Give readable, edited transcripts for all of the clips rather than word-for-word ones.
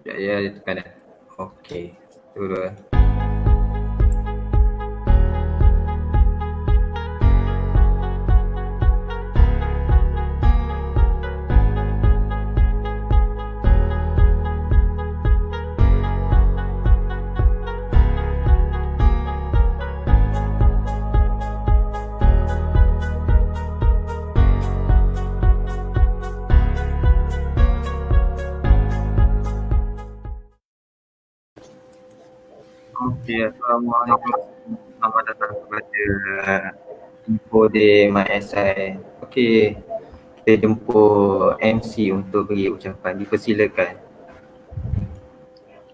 Ya, dia tekan dah. Okey. Tunggu dulu. Okey, Assalamualaikum. Selamat datang kepada Info Day MySI. Okey, kita jemput MC untuk beri ucapan. Dipersilakan.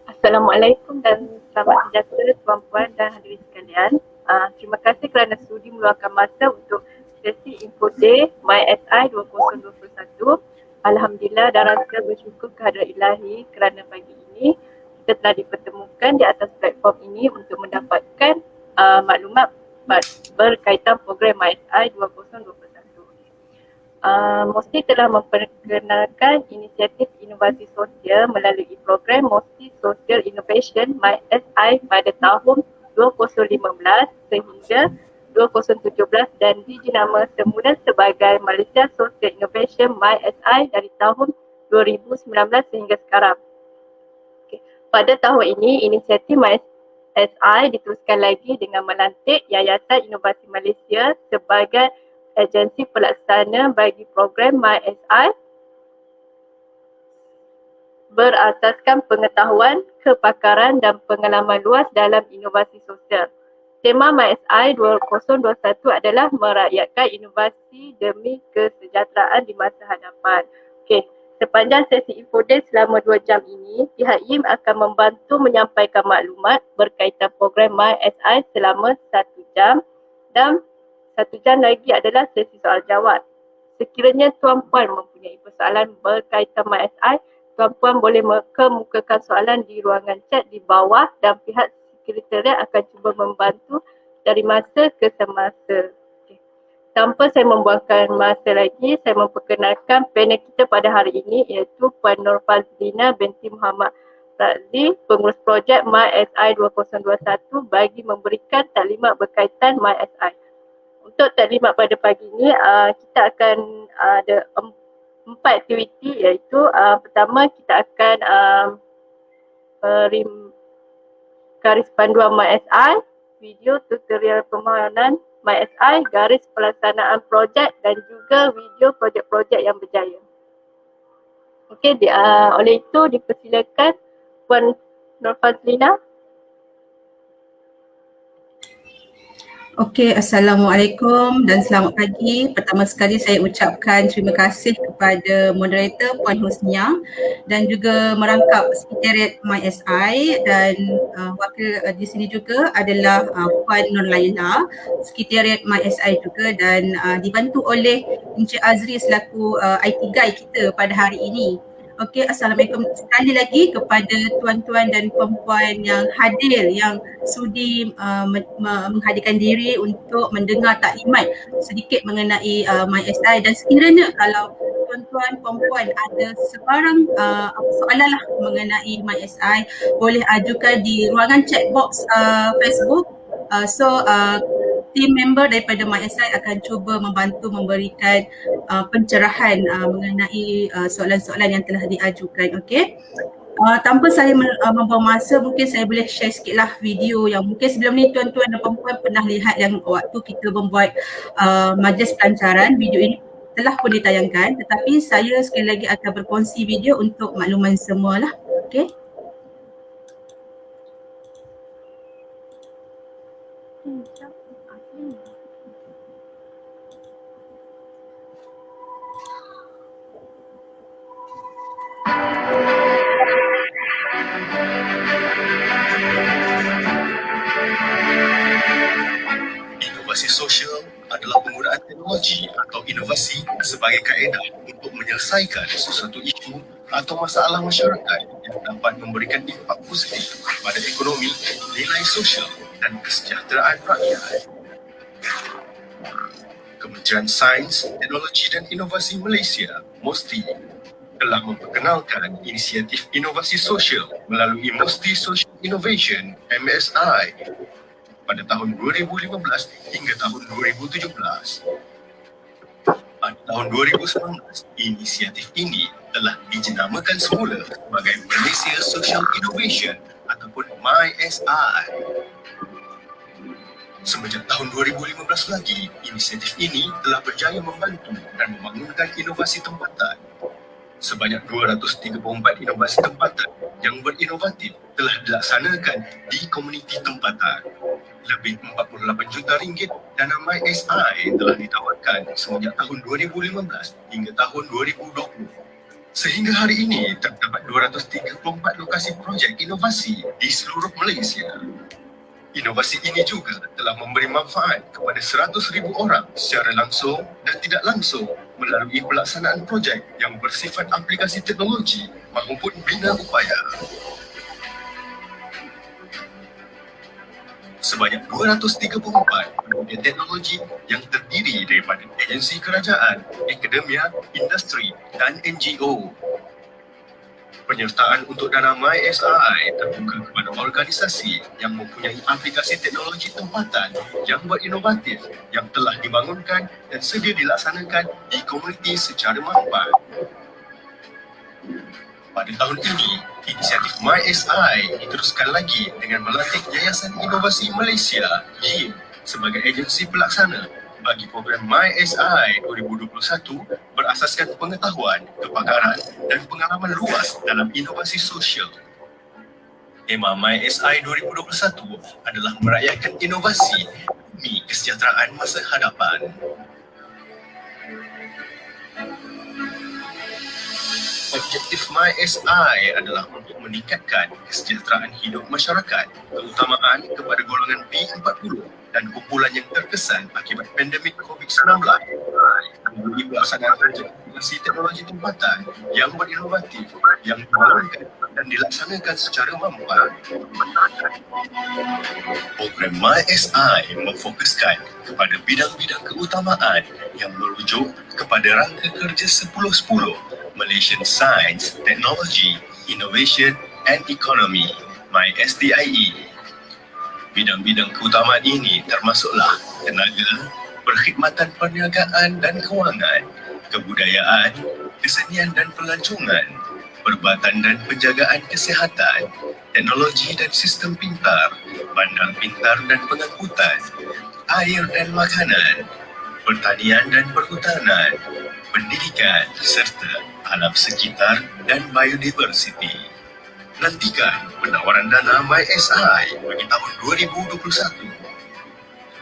Assalamualaikum dan selamat sejahtera tuan-puan dan hadirin sekalian. Terima kasih kerana sudi meluangkan masa untuk sesi Info Day MySI 2021. Alhamdulillah dan rasa bersyukur kehadirat ilahi kerana pagi ini kita telah dipertemukan di atas platform ini untuk mendapatkan maklumat berkaitan program MySI 2021. Mosti telah memperkenalkan inisiatif inovasi sosial melalui program Mosti Social Innovation MySI pada tahun 2015 sehingga 2017 dan dijenama semula sebagai Malaysia Social Innovation MySI dari tahun 2019 sehingga sekarang. Okay. Pada tahun ini, inisiatif MySI diteruskan lagi dengan melantik Yayasan Inovasi Malaysia sebagai agensi pelaksana bagi program MySI berasaskan pengetahuan, kepakaran dan pengalaman luas dalam inovasi sosial. Tema MySI 2021 adalah merakyatkan inovasi demi kesejahteraan di masa hadapan. Okey, sepanjang sesi Info Day selama 2 jam ini, pihak IM akan membantu menyampaikan maklumat berkaitan program MySI selama 1 jam dan 1 jam lagi adalah sesi soal jawab. Sekiranya tuan-puan mempunyai persoalan berkaitan MySI, tuan-puan boleh kemukakan soalan di ruangan chat di bawah dan pihak sekretariat akan cuba membantu dari masa ke semasa. Okay. Tanpa saya membuangkan masa lagi, saya memperkenalkan panel kita pada hari ini iaitu Puan Nur Fazlina binti Muhammad Razli, pengurus projek MySI 2021 bagi memberikan taklimat berkaitan MySI. Untuk taklimat pada pagi ini, kita akan ada 4 aktiviti iaitu pertama kita akan garis panduan MySI, video tutorial pemahaman MySI, garis pelaksanaan projek dan juga video projek-projek yang berjaya. Okey, oleh itu dipersilakan Puan Nur Fazlina. Okey, Assalamualaikum dan selamat pagi. Pertama sekali saya ucapkan terima kasih kepada moderator Puan Husnia dan juga merangkap sekretariat MySI dan wakil di sini juga adalah Puan Nur Laila, sekretariat MySI juga dan dibantu oleh Encik Azri selaku IT guide kita pada hari ini. Okey, Assalamualaikum sekali lagi kepada tuan-tuan dan puan-puan yang hadir, yang sudi menghadirkan diri untuk mendengar taklimat sedikit mengenai MySI dan sekiranya kalau tuan-tuan puan-puan ada sebarang soalan lah mengenai MySI, boleh ajukan di ruangan chat box Facebook. Team member daripada MySI akan cuba membantu memberikan pencerahan mengenai soalan-soalan yang telah diajukan. Okey. Tanpa saya membuang masa, mungkin saya boleh share sikitlah video yang mungkin sebelum ni tuan-tuan dan puan-puan pernah lihat yang waktu kita membuat majlis pelancaran. Video ini telah pun ditayangkan, tetapi saya sekali lagi akan berkongsi video untuk makluman semualah. Okey. Inovasi sosial adalah penggunaan teknologi atau inovasi sebagai kaedah untuk menyelesaikan sesuatu isu atau masalah masyarakat yang dapat memberikan impak positif pada ekonomi, nilai sosial dan kesejahteraan rakyat. Kementerian Sains, Teknologi dan Inovasi Malaysia, MOSTI, telah memperkenalkan inisiatif inovasi sosial melalui Multi Social Innovation MSI pada tahun 2015 hingga tahun 2017. Pada tahun 2019, inisiatif ini telah dijenamakan semula sebagai Malaysia Social Innovation ataupun MySI. Semenjak tahun 2015 lagi, inisiatif ini telah berjaya membantu dan membangunkan inovasi tempatan. Sebanyak 234 inovasi tempatan yang berinovatif telah dilaksanakan di komuniti tempatan. Lebih 48 juta ringgit dana MySI telah ditawarkan semenjak tahun 2015 hingga tahun 2020. Sehingga hari ini terdapat 234 lokasi projek inovasi di seluruh Malaysia. Inovasi ini juga telah memberi manfaat kepada 100,000 orang secara langsung dan tidak langsung melalui pelaksanaan projek yang bersifat aplikasi teknologi maupun bina upaya. Sebanyak 234 penyedia teknologi yang terdiri daripada agensi kerajaan, akademia, industri dan NGO. Penyertaan untuk dana MySI terbuka kepada organisasi yang mempunyai aplikasi teknologi tempatan yang berinovatif yang telah dibangunkan dan sedia dilaksanakan di komuniti secara mampan. Pada tahun ini, inisiatif MySI diteruskan lagi dengan melantik Yayasan Inovasi Malaysia YIM sebagai agensi pelaksana bagi program MySI 2021 berasaskan pengetahuan, kepakaran dan pengalaman luas dalam inovasi sosial. Tema MySI 2021 adalah merayakan inovasi demi kesejahteraan masa hadapan. Objektif MySI adalah untuk meningkatkan kesejahteraan hidup masyarakat, keutamaan kepada golongan B40 dan kumpulan yang terkesan akibat pandemik COVID-19 melalui pelaksanaan aplikasi teknologi tempatan yang berinovatif yang dibangunkan dan dilaksanakan secara mampan. Program MySI memfokuskan kepada bidang-bidang keutamaan yang merujuk kepada rangka kerja 10-10 Malaysian Science, Technology, Innovation and Economy (MySTIE). Bidang-bidang keutamaan ini termasuklah tenaga, perkhidmatan perniagaan dan kewangan, kebudayaan, kesenian dan pelancongan, perubatan dan penjagaan kesihatan, teknologi dan sistem pintar, bandar pintar dan pengangkutan, air dan makanan, pertanian dan perhutanan, pendidikan serta alam sekitar dan biodiversiti. Nantikan penawaran dana MySI bagi tahun 2021.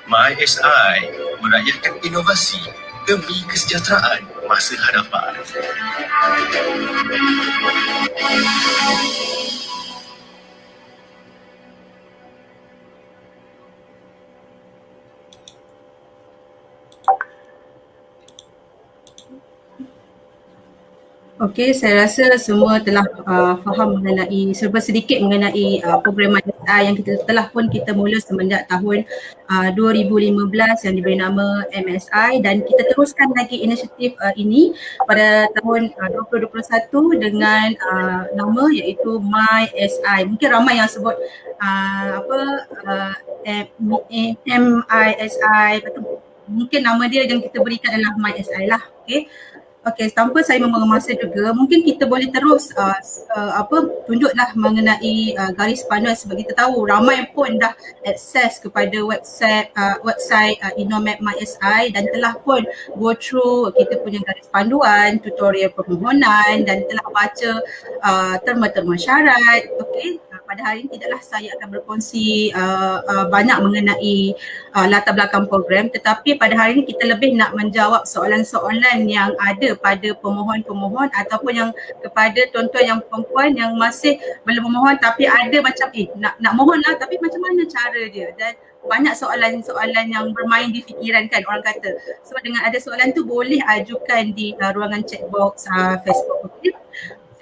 MySI merayakan inovasi demi kesejahteraan masa hadapan. Okey, saya rasa semua telah faham mengenai serba sedikit mengenai program MySI yang telah pun kita mula semenjak tahun 2015 yang diberi nama MSI, dan kita teruskan lagi inisiatif ini pada tahun 2021 dengan nama iaitu MySI. Mungkin ramai yang sebut MISI, mungkin nama dia yang kita berikan adalah MySI lah. Okey, tanpa saya membuang masa juga, mungkin kita boleh terus tunjuklah mengenai garis panduan, sebab kita tahu ramai pun dah akses kepada website Inomap MySI dan telah pun go through kita punya garis panduan, tutorial permohonan dan telah baca terma-terma syarat. Okey, pada hari ini tidaklah saya akan berkongsi banyak mengenai latar belakang program, tetapi pada hari ini kita lebih nak menjawab soalan-soalan yang ada pada pemohon-pemohon ataupun yang kepada tuan-tuan yang perempuan yang masih belum memohon tapi ada macam nak mohon lah tapi macam mana cara dia, dan banyak soalan-soalan yang bermain di fikiran kan orang kata. Sebab dengan ada soalan tu boleh ajukan di ruangan chat box Facebook. Okay?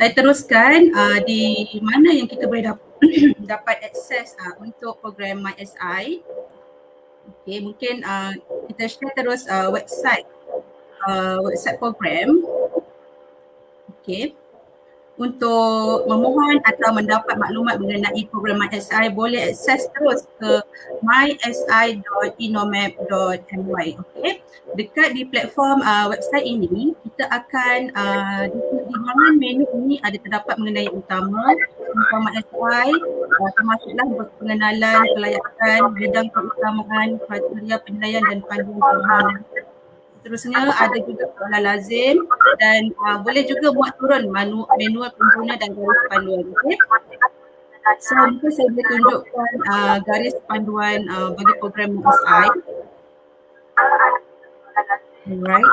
Saya teruskan di mana yang kita boleh dapat akses untuk program MySI. Okay, mungkin kita share terus website program. Okay. untuk memohon atau mendapat maklumat mengenai program MySI boleh akses terus ke mysi.inomap.my. Okey. Dekat di platform website ini kita akan di halaman menu ini ada terdapat mengenai utama MySI, termasuklah pengenalan, kelayakan, bidang keutamaan, kriteria penilaian dan panduan pemohon. Seterusnya ada juga soalan lazim dan boleh juga buat turun manual pengguna dan garis panduan. Okay? So mungkin saya boleh tunjukkan garis panduan bagi program MSI. Alright.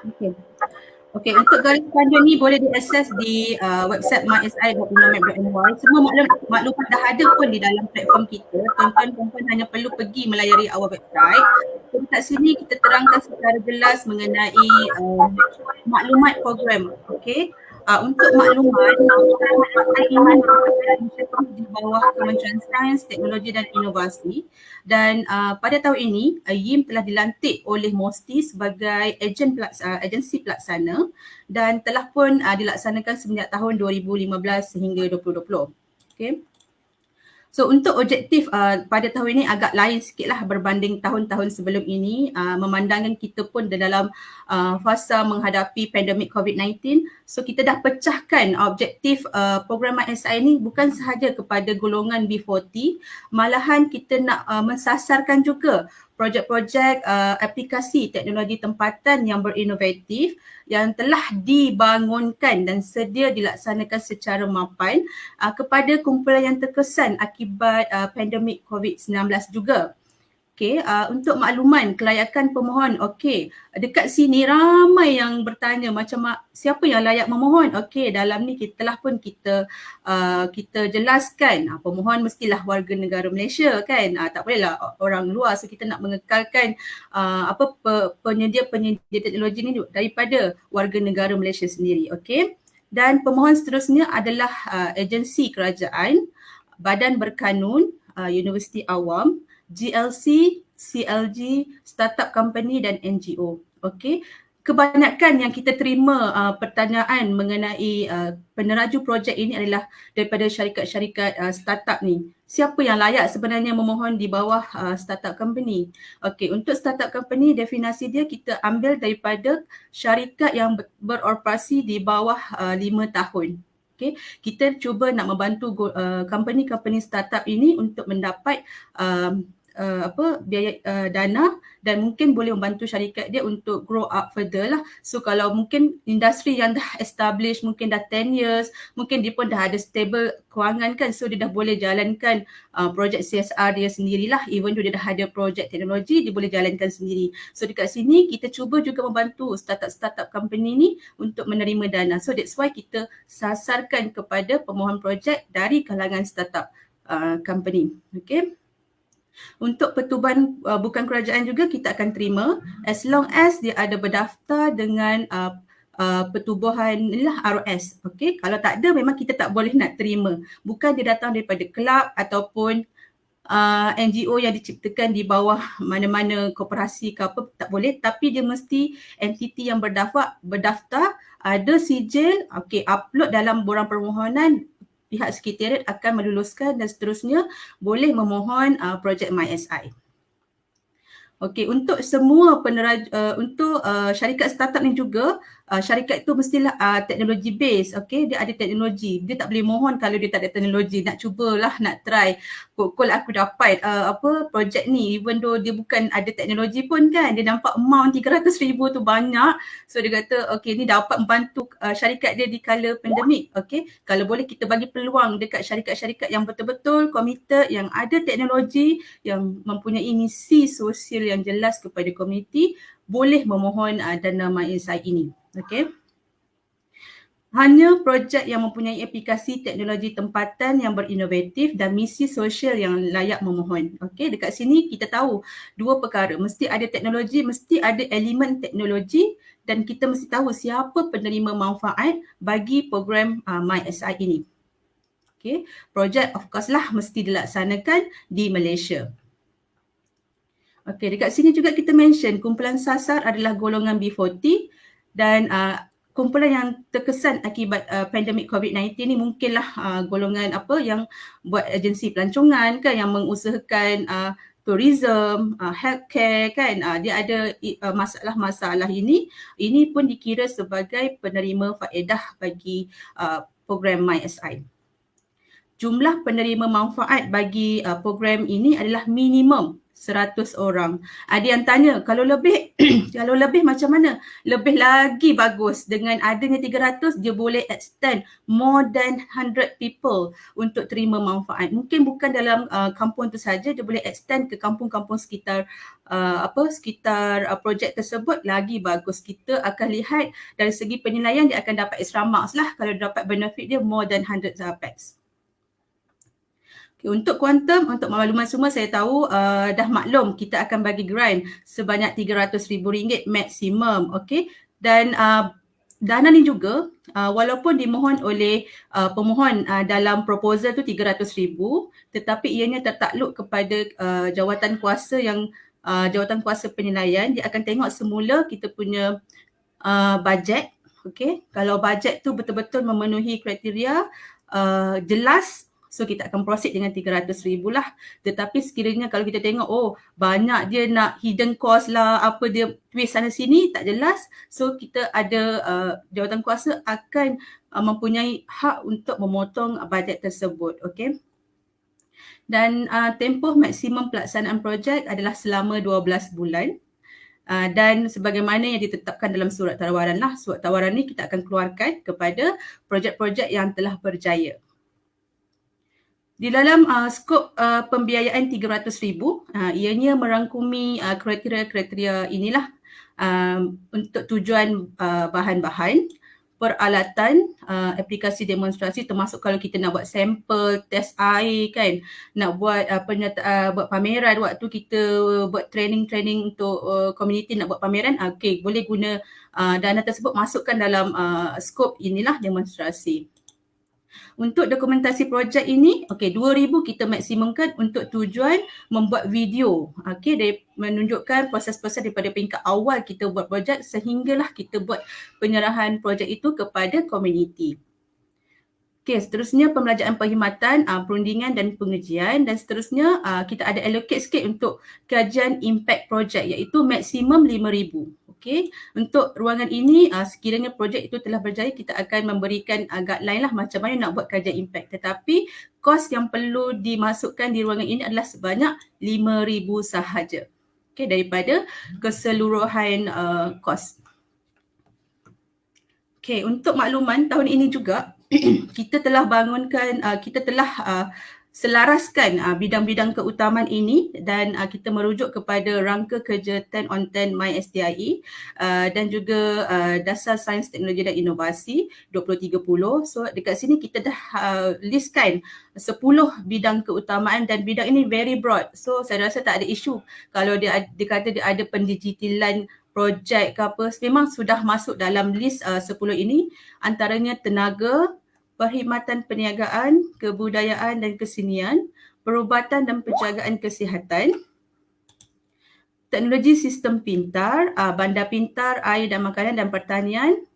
Okay. Okey, untuk garis panduan ni boleh diakses di website mysi.inomap.my. Semua maklumat dah ada pun di dalam platform kita. Tuan-tuan hanya perlu pergi melayari our website. So, dekat sini kita terangkan secara jelas mengenai maklumat program. Okey. Untuk maklumat, ini di bawah Kementerian Sains, Teknologi dan Inovasi dan pada tahun ini YIM telah dilantik oleh MOSTI sebagai agensi pelaksana dan telah pun dilaksanakan semenjak tahun 2015 hingga 2020. Okay. So untuk objektif pada tahun ini agak lain sikitlah berbanding tahun-tahun sebelum ini, memandangkan kita pun dalam fasa menghadapi pandemik COVID-19. So kita dah pecahkan objektif program MySI ini bukan sahaja kepada golongan B40, malahan kita nak mensasarkan juga projek-projek aplikasi teknologi tempatan yang berinovatif yang telah dibangunkan dan sedia dilaksanakan secara mapan kepada kumpulan yang terkesan akibat pandemik COVID-19 juga. Okey, untuk makluman kelayakan pemohon, okey, dekat sini ramai yang bertanya macam siapa yang layak memohon. Okey, dalam ni kita telah pun kita jelaskan pemohon mestilah warga negara Malaysia kan. Tak bolehlah orang luar, so kita nak mengekalkan penyedia teknologi ni daripada warga negara Malaysia sendiri. Okey. Dan pemohon seterusnya adalah agensi kerajaan, badan berkanun, universiti awam, GLC, CLG, startup company dan NGO. Okey. Kebanyakan yang kita terima pertanyaan mengenai peneraju projek ini adalah daripada syarikat-syarikat startup ni. Siapa yang layak sebenarnya memohon di bawah startup company? Okey, untuk startup company definisi dia kita ambil daripada syarikat yang beroperasi di bawah 5 tahun. Okay, kita cuba nak membantu company-company startup ini untuk mendapat biaya dana dan mungkin boleh membantu syarikat dia untuk grow up further lah. So kalau mungkin industri yang dah established, mungkin dah 10 years, mungkin dia pun dah ada stable kewangan kan, so dia dah boleh jalankan projek CSR dia sendirilah. Even though dia dah ada projek teknologi, dia boleh jalankan sendiri. So dekat sini kita cuba juga membantu startup company ni untuk menerima dana. So that's why kita sasarkan kepada pemohon projek dari kalangan startup company. Okay. Untuk pertubuhan bukan kerajaan juga kita akan terima as long as dia ada berdaftar dengan pertubuhan inilah ROS. Okey, kalau tak ada memang kita tak boleh nak terima. Bukan dia datang daripada kelab ataupun NGO yang diciptakan di bawah mana-mana koperasi ke apa, tak boleh, tapi dia mesti entiti yang berdaftar, ada sijil, okey, upload dalam borang permohonan, pihak sekretariat akan meluluskan dan seterusnya boleh memohon projek MySI. Okey, untuk semua untuk syarikat startup ni juga, syarikat itu mestilah teknologi base. Okey, dia ada teknologi. Dia tak boleh mohon kalau dia tak ada teknologi. Nak cubalah, nak try. Kul aku dapat projek ni, even though dia bukan ada teknologi pun kan. Dia nampak amount 300,000 tu banyak. So dia kata okey ni dapat membantu syarikat dia di kala pandemik. Okey, kalau boleh kita bagi peluang dekat syarikat-syarikat yang betul-betul committed, yang ada teknologi, yang mempunyai misi sosial yang jelas kepada komuniti, boleh memohon dana MySI ini. Okey. Hanya projek yang mempunyai aplikasi teknologi tempatan yang berinovatif dan misi sosial yang layak memohon. Okey, dekat sini kita tahu dua perkara, mesti ada teknologi, mesti ada elemen teknologi dan kita mesti tahu siapa penerima manfaat bagi program MySI ini. Okay, projek of course lah mesti dilaksanakan di Malaysia. Okay, dekat sini juga kita mention kumpulan sasar adalah golongan B40 dan kumpulan yang terkesan akibat pandemik COVID-19 ni mungkinlah golongan apa yang buat agensi pelancongan kan, yang mengusahakan tourism, healthcare kan, dia ada masalah-masalah ini pun dikira sebagai penerima faedah bagi program MySI. Jumlah penerima manfaat bagi program ini adalah minimum 100 orang. Ada yang tanya kalau lebih kalau lebih macam mana? Lebih lagi bagus. Dengan adanya 300 dia boleh extend more than 100 people untuk terima manfaat. Mungkin bukan dalam kampung tu saja, dia boleh extend ke kampung-kampung sekitar sekitar projek tersebut, lagi bagus. Kita akan lihat dari segi penilaian dia akan dapat extra marks lah kalau dapat benefit dia more than 100 packs. Untuk kuantum, untuk makluman semua saya tahu dah maklum kita akan bagi grant sebanyak RM300,000 maksimum, okey. Dan dana ni juga walaupun dimohon oleh pemohon dalam proposal tu RM300,000, tetapi ianya tertakluk kepada jawatan kuasa yang jawatan kuasa penilaian. Dia akan tengok semula kita punya bajet, okey. Kalau bajet tu betul-betul memenuhi kriteria jelas, so kita akan proceed dengan RM300,000 lah. Tetapi sekiranya kalau kita tengok banyak dia nak hidden cost lah, apa dia twist sana sini tak jelas, so kita ada jawatan kuasa akan mempunyai hak untuk memotong bajet tersebut, okey. Dan tempoh maksimum pelaksanaan projek adalah selama 12 bulan. Dan sebagaimana yang ditetapkan dalam surat tawaran lah, surat tawaran ni kita akan keluarkan kepada projek-projek yang telah berjaya. Di dalam skop pembiayaan RM300,000, ianya merangkumi kriteria-kriteria inilah untuk tujuan bahan-bahan, peralatan, aplikasi demonstrasi, termasuk kalau kita nak buat sampel, test air kan, nak buat buat pameran waktu kita buat training untuk community nak buat pameran, okey, boleh guna dana tersebut masukkan dalam skop inilah demonstrasi. Untuk dokumentasi projek ini, RM2,000 kita maksimumkan untuk tujuan membuat video. Dia menunjukkan proses-proses daripada peringkat awal kita buat projek sehinggalah kita buat penyerahan projek itu kepada komuniti. Seterusnya pembelajaran perkhidmatan, perundingan dan pengujian, dan seterusnya kita ada allocate sikit untuk kajian impact projek iaitu maksimum RM5,000. Untuk ruangan ini sekiranya projek itu telah berjaya, kita akan memberikan guideline lah macam mana nak buat kajian impact. Tetapi kos yang perlu dimasukkan di ruangan ini adalah sebanyak RM5,000 sahaja. Daripada keseluruhan kos. Untuk makluman tahun ini juga kita telah bangunkan, kita telah selaraskan bidang-bidang keutamaan ini dan kita merujuk kepada rangka kerja 10 on 10 MySTIE dan juga dasar sains, teknologi dan inovasi 2030. So dekat sini kita dah listkan 10 bidang keutamaan dan bidang ini very broad. So saya rasa tak ada isu kalau dia kata dia ada pendigitalan projek ke apa, memang sudah masuk dalam list 10 ini, antaranya tenaga, perkhidmatan perniagaan, kebudayaan dan kesenian, perubatan dan penjagaan kesihatan, teknologi sistem pintar, bandar pintar, air dan makanan dan pertanian,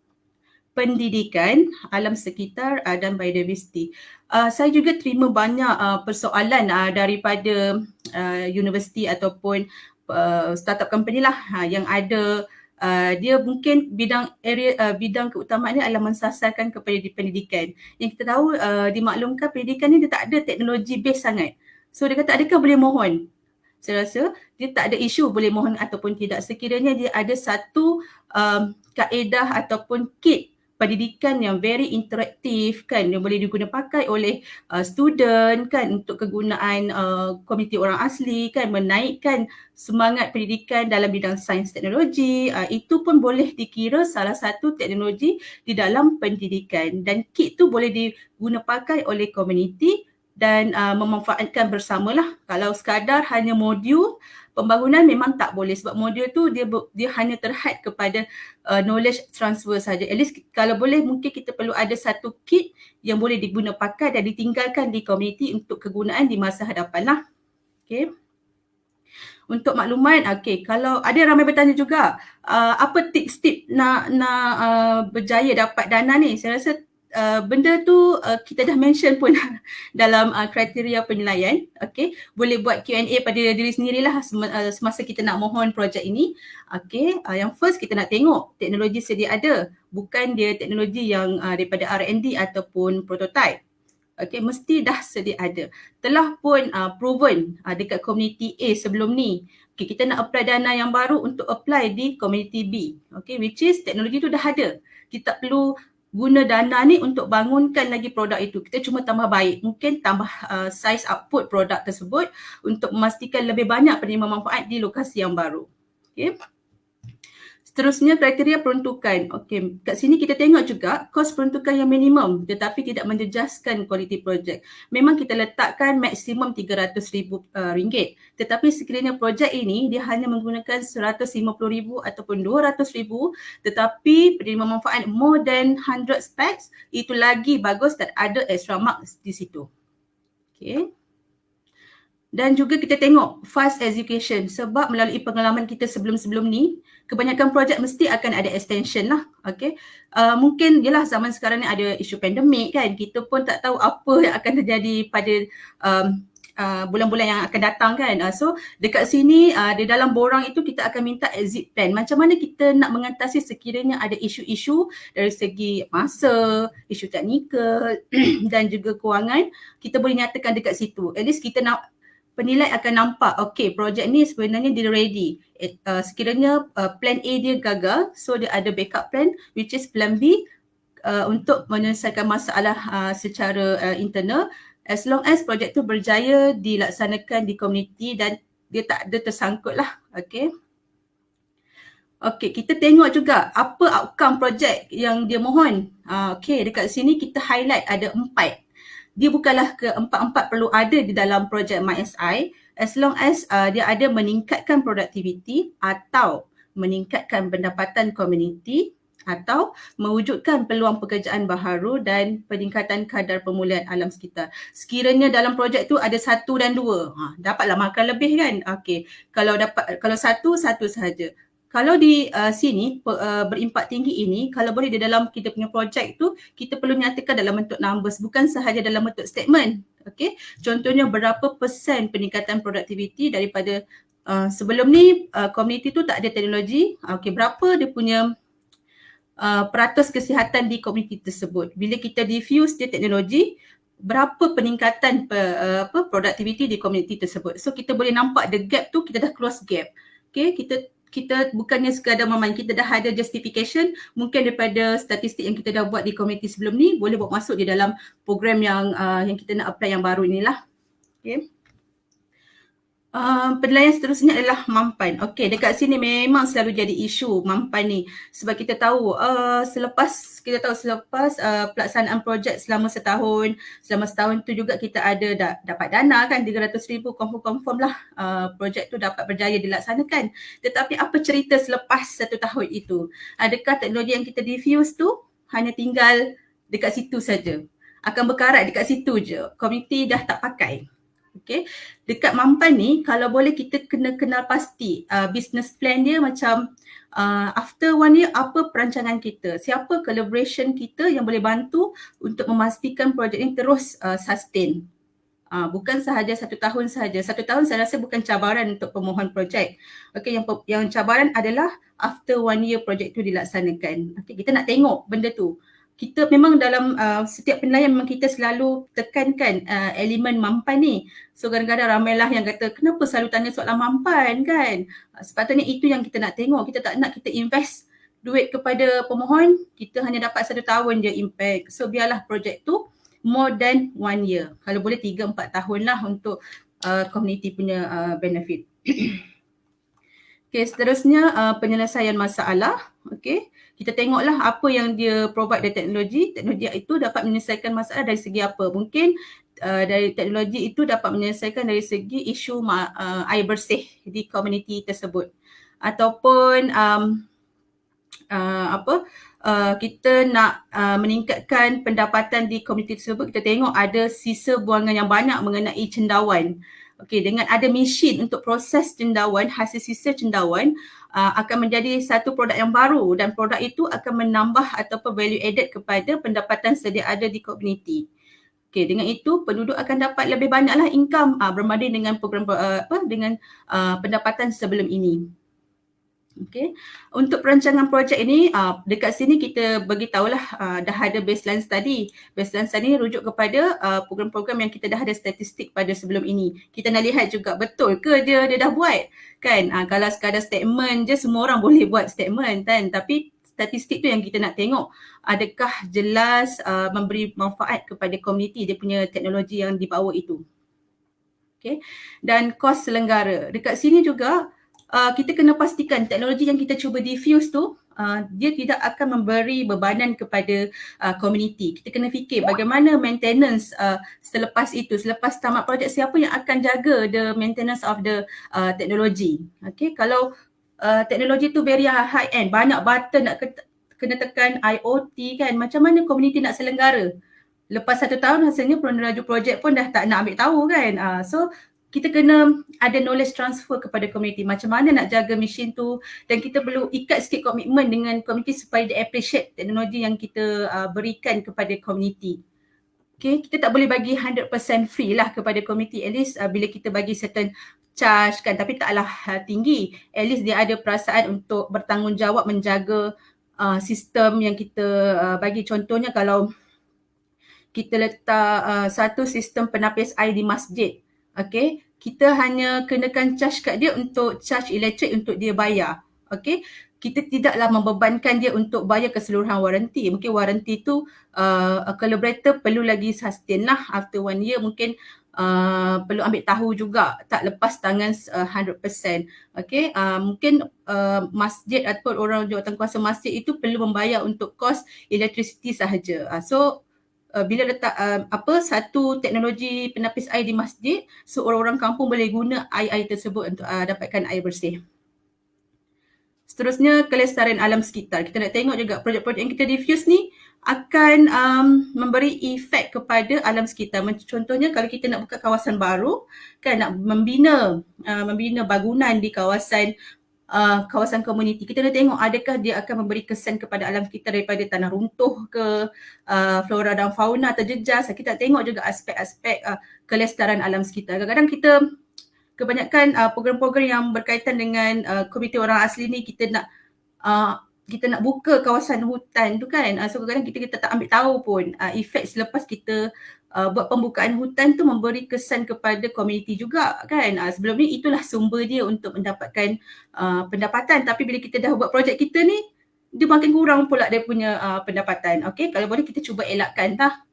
pendidikan, alam sekitar dan biodiversiti. Saya juga terima banyak persoalan daripada universiti ataupun startup company lah yang ada dia mungkin bidang keutamaan ni adalah mensasarkan kepada pendidikan. Yang kita tahu dimaklumkan pendidikan ni dia tak ada teknologi base sangat. So dia kata adakah boleh mohon? Saya rasa dia tak ada isu boleh mohon ataupun tidak. Sekiranya dia ada satu kaedah ataupun kit pendidikan yang very interaktif kan, yang boleh digunakan pakai oleh student kan untuk kegunaan komuniti orang asli kan, menaikkan semangat pendidikan dalam bidang sains teknologi, itu pun boleh dikira salah satu teknologi di dalam pendidikan, dan kit tu boleh diguna pakai oleh komuniti dan memanfaatkan bersamalah. Kalau sekadar hanya modul pembangunan memang tak boleh sebab modul tu dia hanya terhad kepada knowledge transfer saja. At least kalau boleh mungkin kita perlu ada satu kit yang boleh diguna pakai dan ditinggalkan di komuniti untuk kegunaan di masa hadapan lah. Okay. Untuk makluman, kalau ada ramai bertanya juga, apa tips-tips nak berjaya dapat dana ni? Saya rasa benda tu kita dah mention pun dalam kriteria penilaian. Boleh buat Q&A pada diri sendirilah semasa kita nak mohon projek ini. Yang first kita nak tengok teknologi sedia ada, bukan dia teknologi yang daripada R&D ataupun prototype. Mesti dah sedia ada. Telah pun proven dekat community A sebelum ni. Kita nak apply dana yang baru untuk apply di community B. Which is teknologi tu dah ada. Kita tak perlu guna dana ni untuk bangunkan lagi produk itu. Kita cuma tambah baik. Mungkin tambah size output produk tersebut untuk memastikan lebih banyak penerima manfaat di lokasi yang baru. Seterusnya kriteria peruntukan. Kat sini kita tengok juga kos peruntukan yang minimum tetapi tidak menjejaskan kualiti projek. Memang kita letakkan maksimum RM300,000 tetapi sekiranya projek ini dia hanya menggunakan RM150,000 ataupun RM200,000 tetapi penerima manfaat more than 100 specs, itu lagi bagus dan ada extra marks di situ. Dan juga kita tengok fast execution sebab melalui pengalaman kita sebelum-sebelum ni, kebanyakan projek mesti akan ada extension lah. Mungkin yelah zaman sekarang ni ada isu pandemik kan, kita pun tak tahu apa yang akan terjadi pada bulan-bulan yang akan datang kan. So dekat sini di dalam borang itu kita akan minta exit plan. Macam mana kita nak mengatasi sekiranya ada isu-isu dari segi masa, isu teknikal dan juga kewangan, kita boleh nyatakan dekat situ. At least kita nak penilai akan nampak, projek ni sebenarnya dia ready. Sekiranya plan A dia gagal, so dia ada backup plan which is plan B untuk menyelesaikan masalah secara internal as long as projek tu berjaya dilaksanakan di komuniti dan dia tak ada tersangkut lah. Kita tengok juga apa outcome projek yang dia mohon. Dekat sini kita highlight ada 4. Dia bukanlah keempat-empat perlu ada di dalam projek MySI as long as dia ada meningkatkan produktiviti atau meningkatkan pendapatan komuniti atau mewujudkan peluang pekerjaan baharu dan peningkatan kadar pemulihan alam sekitar. Sekiranya dalam projek tu ada 1 dan 2, dapatlah markah lebih kan. Kalau 1 sahaja. Kalau di sini berimpak tinggi ini, kalau boleh di dalam kita punya projek tu, kita perlu nyatakan dalam bentuk numbers, bukan sahaja dalam bentuk statement. Contohnya berapa persen peningkatan produktiviti daripada sebelum ni komuniti tu tak ada teknologi, berapa dia punya peratus kesihatan di komuniti tersebut. Bila kita diffuse dia teknologi, berapa peningkatan produktiviti di komuniti tersebut. So kita boleh nampak the gap tu, kita dah close gap. Kita bukannya sekadar memain, kita dah ada justification mungkin daripada statistik yang kita dah buat di komuniti sebelum ni, boleh buat masuk di dalam program yang kita nak apply yang baru inilah. Penilaian seterusnya adalah mampan. Dekat sini memang selalu jadi isu mampan ni sebab kita tahu selepas pelaksanaan projek selama setahun tu juga kita ada dapat dana kan, 300,000 confirm lah projek tu dapat berjaya dilaksanakan. Tetapi apa cerita selepas 1 tahun itu? Adakah teknologi yang kita diffuse tu hanya tinggal dekat situ saja? Akan berkarat dekat situ je, komuniti dah tak pakai. Dekat mampan ni kalau boleh kita kena kenal pasti business plan dia macam after 1 year apa perancangan kita, siapa collaboration kita yang boleh bantu untuk memastikan projek ini terus sustain. Bukan sahaja 1 tahun sahaja. 1 tahun saya rasa bukan cabaran untuk pemohon projek. Yang cabaran adalah after 1 year projek tu dilaksanakan. Kita nak tengok benda tu. Kita memang dalam setiap penilaian memang kita selalu tekankan elemen mampan ni. So kadang-kadang ramailah yang kata kenapa selalu tanya soalan mampan kan. Sepatutnya itu yang kita nak tengok. Kita tak nak kita invest duit kepada pemohon, kita hanya dapat 1 tahun je impact. So biarlah projek tu more than 1 year. Kalau boleh 3-4 tahun lah untuk community punya benefit. Seterusnya penyelesaian masalah. Kita tengoklah apa yang dia provide dari teknologi. Teknologi itu dapat menyelesaikan masalah dari segi apa. Mungkin dari teknologi itu dapat menyelesaikan dari segi isu air bersih di komuniti tersebut, ataupun kita nak meningkatkan pendapatan di komuniti tersebut. Kita tengok ada sisa buangan yang banyak mengenai cendawan. Okey, dengan ada mesin untuk proses cendawan, hasil sisa cendawan akan menjadi satu produk yang baru, dan produk itu akan menambah ataupun value added kepada pendapatan sedia ada di komuniti. Okey, dengan itu penduduk akan dapat lebih banyaklah income berbanding dengan program pendapatan sebelum ini. Okey, untuk perancangan projek ini dekat sini kita bagi tahulah dah ada baseline study. Baseline study rujuk kepada program-program yang kita dah ada statistik pada sebelum ini. Kita nak lihat juga betul ke dia dah buat kan. Kalau sekadar statement je semua orang boleh buat statement kan, tapi statistik tu yang kita nak tengok, adakah jelas memberi manfaat kepada komuniti dia punya teknologi yang dibawa itu. Okey, dan kos selenggara. Dekat sini juga kita kena pastikan teknologi yang kita cuba diffuse tu dia tidak akan memberi bebanan kepada komuniti. Kita kena fikir bagaimana maintenance selepas itu, selepas tamat projek, siapa yang akan jaga the maintenance of the teknologi. Okay, kalau teknologi tu very high end, banyak button nak kena tekan IoT kan, macam mana komuniti nak selenggara? Lepas 1 tahun hasilnya penaju projek pun dah tak nak ambil tahu kan. So kita kena ada knowledge transfer kepada komuniti, macam mana nak jaga mesin tu, dan kita perlu ikat sikit komitmen dengan komuniti supaya dia appreciate teknologi yang kita berikan kepada komuniti. Okay, kita tak boleh bagi 100% free lah kepada komuniti. At least bila kita bagi certain charge kan, tapi taklah tinggi. At least dia ada perasaan untuk bertanggungjawab menjaga sistem yang kita bagi. Contohnya kalau kita letak satu sistem penapis air di masjid, okay, kita hanya kenakan charge kat dia untuk charge elektrik untuk dia bayar. Okay, kita tidaklah membebankan dia untuk bayar keseluruhan waranti. Mungkin waranti tu collaborator perlu lagi sustain lah after 1 year, mungkin perlu ambil tahu juga, tak lepas tangan 100%. Okay, mungkin masjid ataupun orang jawatankuasa masjid itu perlu membayar untuk kos electricity sahaja. So bila letak satu teknologi penapis air di masjid, so orang-orang kampung boleh guna air tersebut untuk dapatkan air bersih. Seterusnya, kelestarian alam sekitar. Kita nak tengok juga projek-projek yang kita diffuse ni akan memberi efek kepada alam sekitar. Contohnya kalau kita nak buka kawasan baru kan, nak membina bangunan di kawasan komuniti, kita nak tengok adakah dia akan memberi kesan kepada alam sekitar daripada tanah runtuh ke flora dan fauna terjejas. Kita nak tengok juga aspek-aspek kelestarian alam sekitar. Kadang-kadang kita kebanyakan program-program yang berkaitan dengan komuniti orang asli ni, kita nak buka kawasan hutan tu kan. So kadang-kadang kita tak ambil tahu pun efek selepas kita buat pembukaan hutan tu memberi kesan kepada komuniti juga kan. Sebelum ni itulah sumber dia untuk mendapatkan pendapatan, tapi bila kita dah buat projek kita ni, dia makin kurang pula dia punya pendapatan. Okay, kalau boleh kita cuba elakkan lah.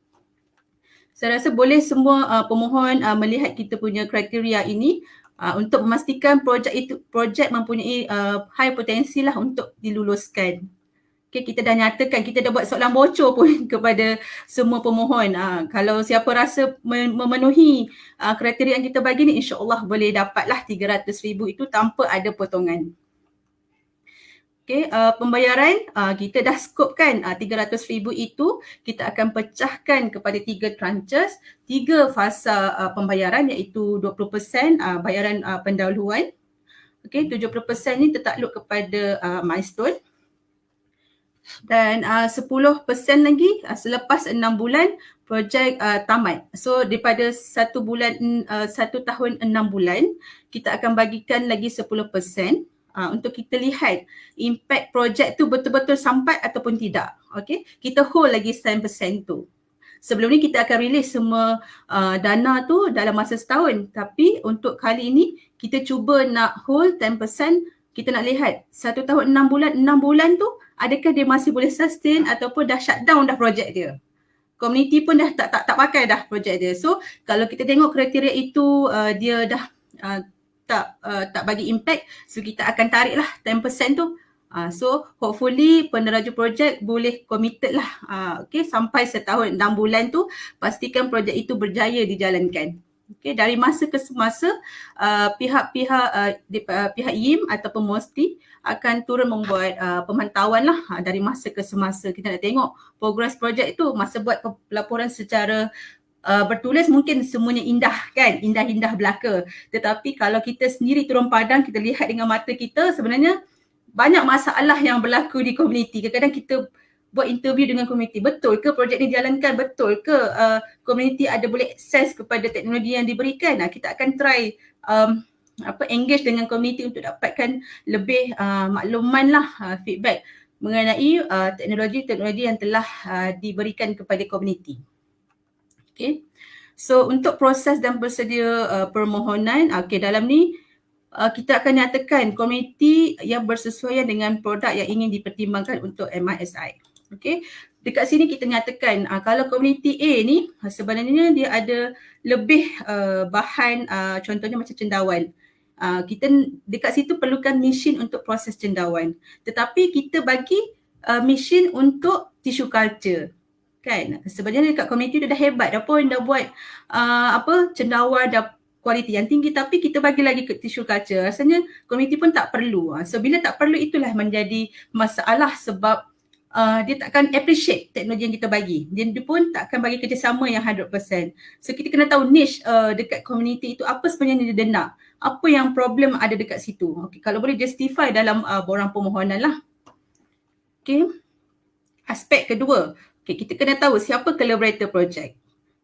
Saya rasa boleh semua pemohon melihat kita punya kriteria ini untuk memastikan projek mempunyai high potensi lah untuk diluluskan. Okay, kita dah nyatakan, kita dah buat soalan bocor pun kepada semua pemohon. Kalau siapa rasa memenuhi kriteria yang kita bagi ni, insya-Allah boleh dapatlah 300,000 itu tanpa ada potongan. Okay, pembayaran kita dah skopkan 300,000 itu kita akan pecahkan kepada 3 tranches, 3 fasa pembayaran, iaitu 20% bayaran pendahuluan. Okay, 70% ni tertakluk kepada milestone, dan 10% lagi selepas 6 bulan projek tamat. So daripada 1 tahun 6 bulan, kita akan bagikan lagi 10% untuk kita lihat impact projek tu betul-betul sampai ataupun tidak. Okay, kita hold lagi 10% tu. Sebelum ni kita akan release semua dana tu dalam masa setahun, tapi untuk kali ini kita cuba nak hold 10%. Kita nak lihat 1 tahun 6 bulan tu adakah dia masih boleh sustain ataupun dah shutdown dah projek dia. Komuniti pun dah tak pakai dah projek dia. So kalau kita tengok kriteria itu dia dah tak bagi impact, so kita akan tarik lah 10% tu So hopefully peneraju projek boleh committed lah sampai setahun 6 bulan tu pastikan projek itu berjaya dijalankan. Dari masa ke semasa pihak-pihak pihak IM ataupun MOSTI akan turun membuat pemantauan lah dari masa ke semasa. Kita nak tengok progress projek itu. Masa buat laporan secara bertulis mungkin semuanya indah kan, indah-indah belaka. Tetapi kalau kita sendiri turun padang, kita lihat dengan mata kita, sebenarnya banyak masalah yang berlaku di komuniti. Kadang-kadang kita buat interview dengan komuniti, betul ke projek ni dijalankan, betul ke komuniti ada boleh akses kepada teknologi yang diberikan. Kita akan try engage dengan komuniti untuk dapatkan lebih makluman lah, feedback mengenai teknologi-teknologi yang telah diberikan kepada komuniti. So untuk proses dan bersedia permohonan, dalam ni kita akan nyatakan komuniti yang bersesuaian dengan produk yang ingin dipertimbangkan untuk MISI. Dekat sini kita nyatakan kalau komuniti A ni sebenarnya dia ada lebih bahan, contohnya macam cendawan. Kita dekat situ perlukan mesin untuk proses cendawan. Tetapi kita bagi mesin untuk tissue culture. Kan? Sebenarnya dekat komuniti dah hebat dah pun, dah buat cendawan dah kualiti yang tinggi, tapi kita bagi lagi ke tissue culture. Rasanya komuniti pun tak perlu. So bila tak perlu itulah menjadi masalah sebab dia takkan appreciate teknologi yang kita bagi. Dia pun takkan bagi kerjasama yang 100%. So kita kena tahu niche dekat komuniti itu apa sebenarnya dia nak. Apa yang problem ada dekat situ. Kalau boleh justify dalam borang permohonan lah. Aspek kedua, kita kena tahu siapa collaborator project.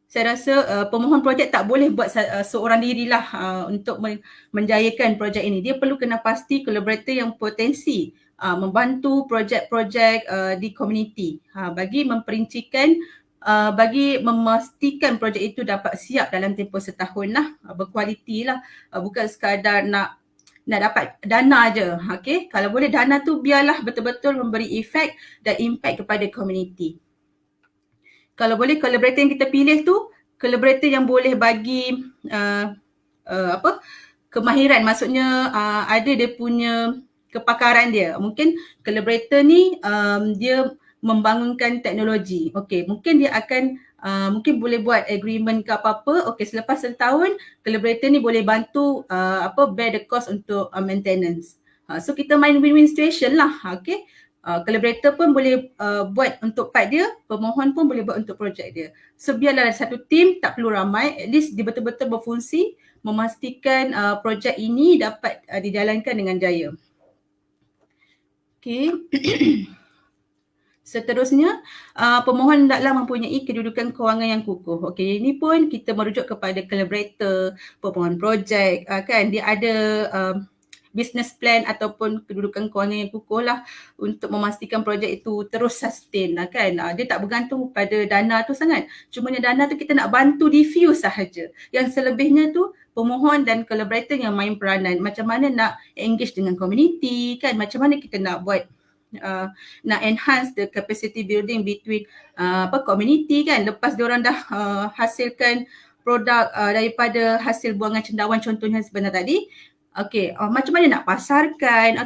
Saya rasa pemohon projek tak boleh buat seorang dirilah untuk menjayakan projek ini. Dia perlu kena pasti collaborator yang potensi membantu projek-projek di komuniti bagi memperincikan, bagi memastikan projek itu dapat siap dalam tempoh setahun lah, berkualiti lah, bukan sekadar nak dapat dana je. Kalau boleh dana tu biarlah betul-betul memberi efek dan impact kepada komuniti. Kalau boleh collaborator yang kita pilih tu collaborator yang boleh bagi kemahiran, maksudnya ada dia punya kepakaran dia. Mungkin collaborator ni dia membangunkan teknologi. Mungkin dia akan mungkin boleh buat agreement ke apa-apa. Selepas setahun collaborator ni boleh bantu bear the cost untuk maintenance. So kita main win-win situation lah. Collaborator pun boleh buat untuk part dia, pemohon pun boleh buat untuk projek dia. So biarlah satu team, tak perlu ramai, at least dia betul-betul berfungsi memastikan projek ini dapat dijalankan dengan jaya. Seterusnya, pemohon hendaklah mempunyai kedudukan kewangan yang kukuh. Ini pun kita merujuk kepada collaborator, pemohon projek, kan dia ada business plan ataupun kedudukan kewangan yang kukuh lah untuk memastikan projek itu terus sustain lah kan. Dia tak bergantung pada dana tu sangat. Cumanya dana tu kita nak bantu diffuse sahaja. Yang selebihnya tu pemohon dan collaborator yang main peranan. Macam mana nak engage dengan community kan, macam mana kita nak buat nak enhance the capacity building between community kan. Lepas diorang dah hasilkan produk daripada hasil buangan cendawan contohnya sebenar tadi, macam mana nak pasarkan,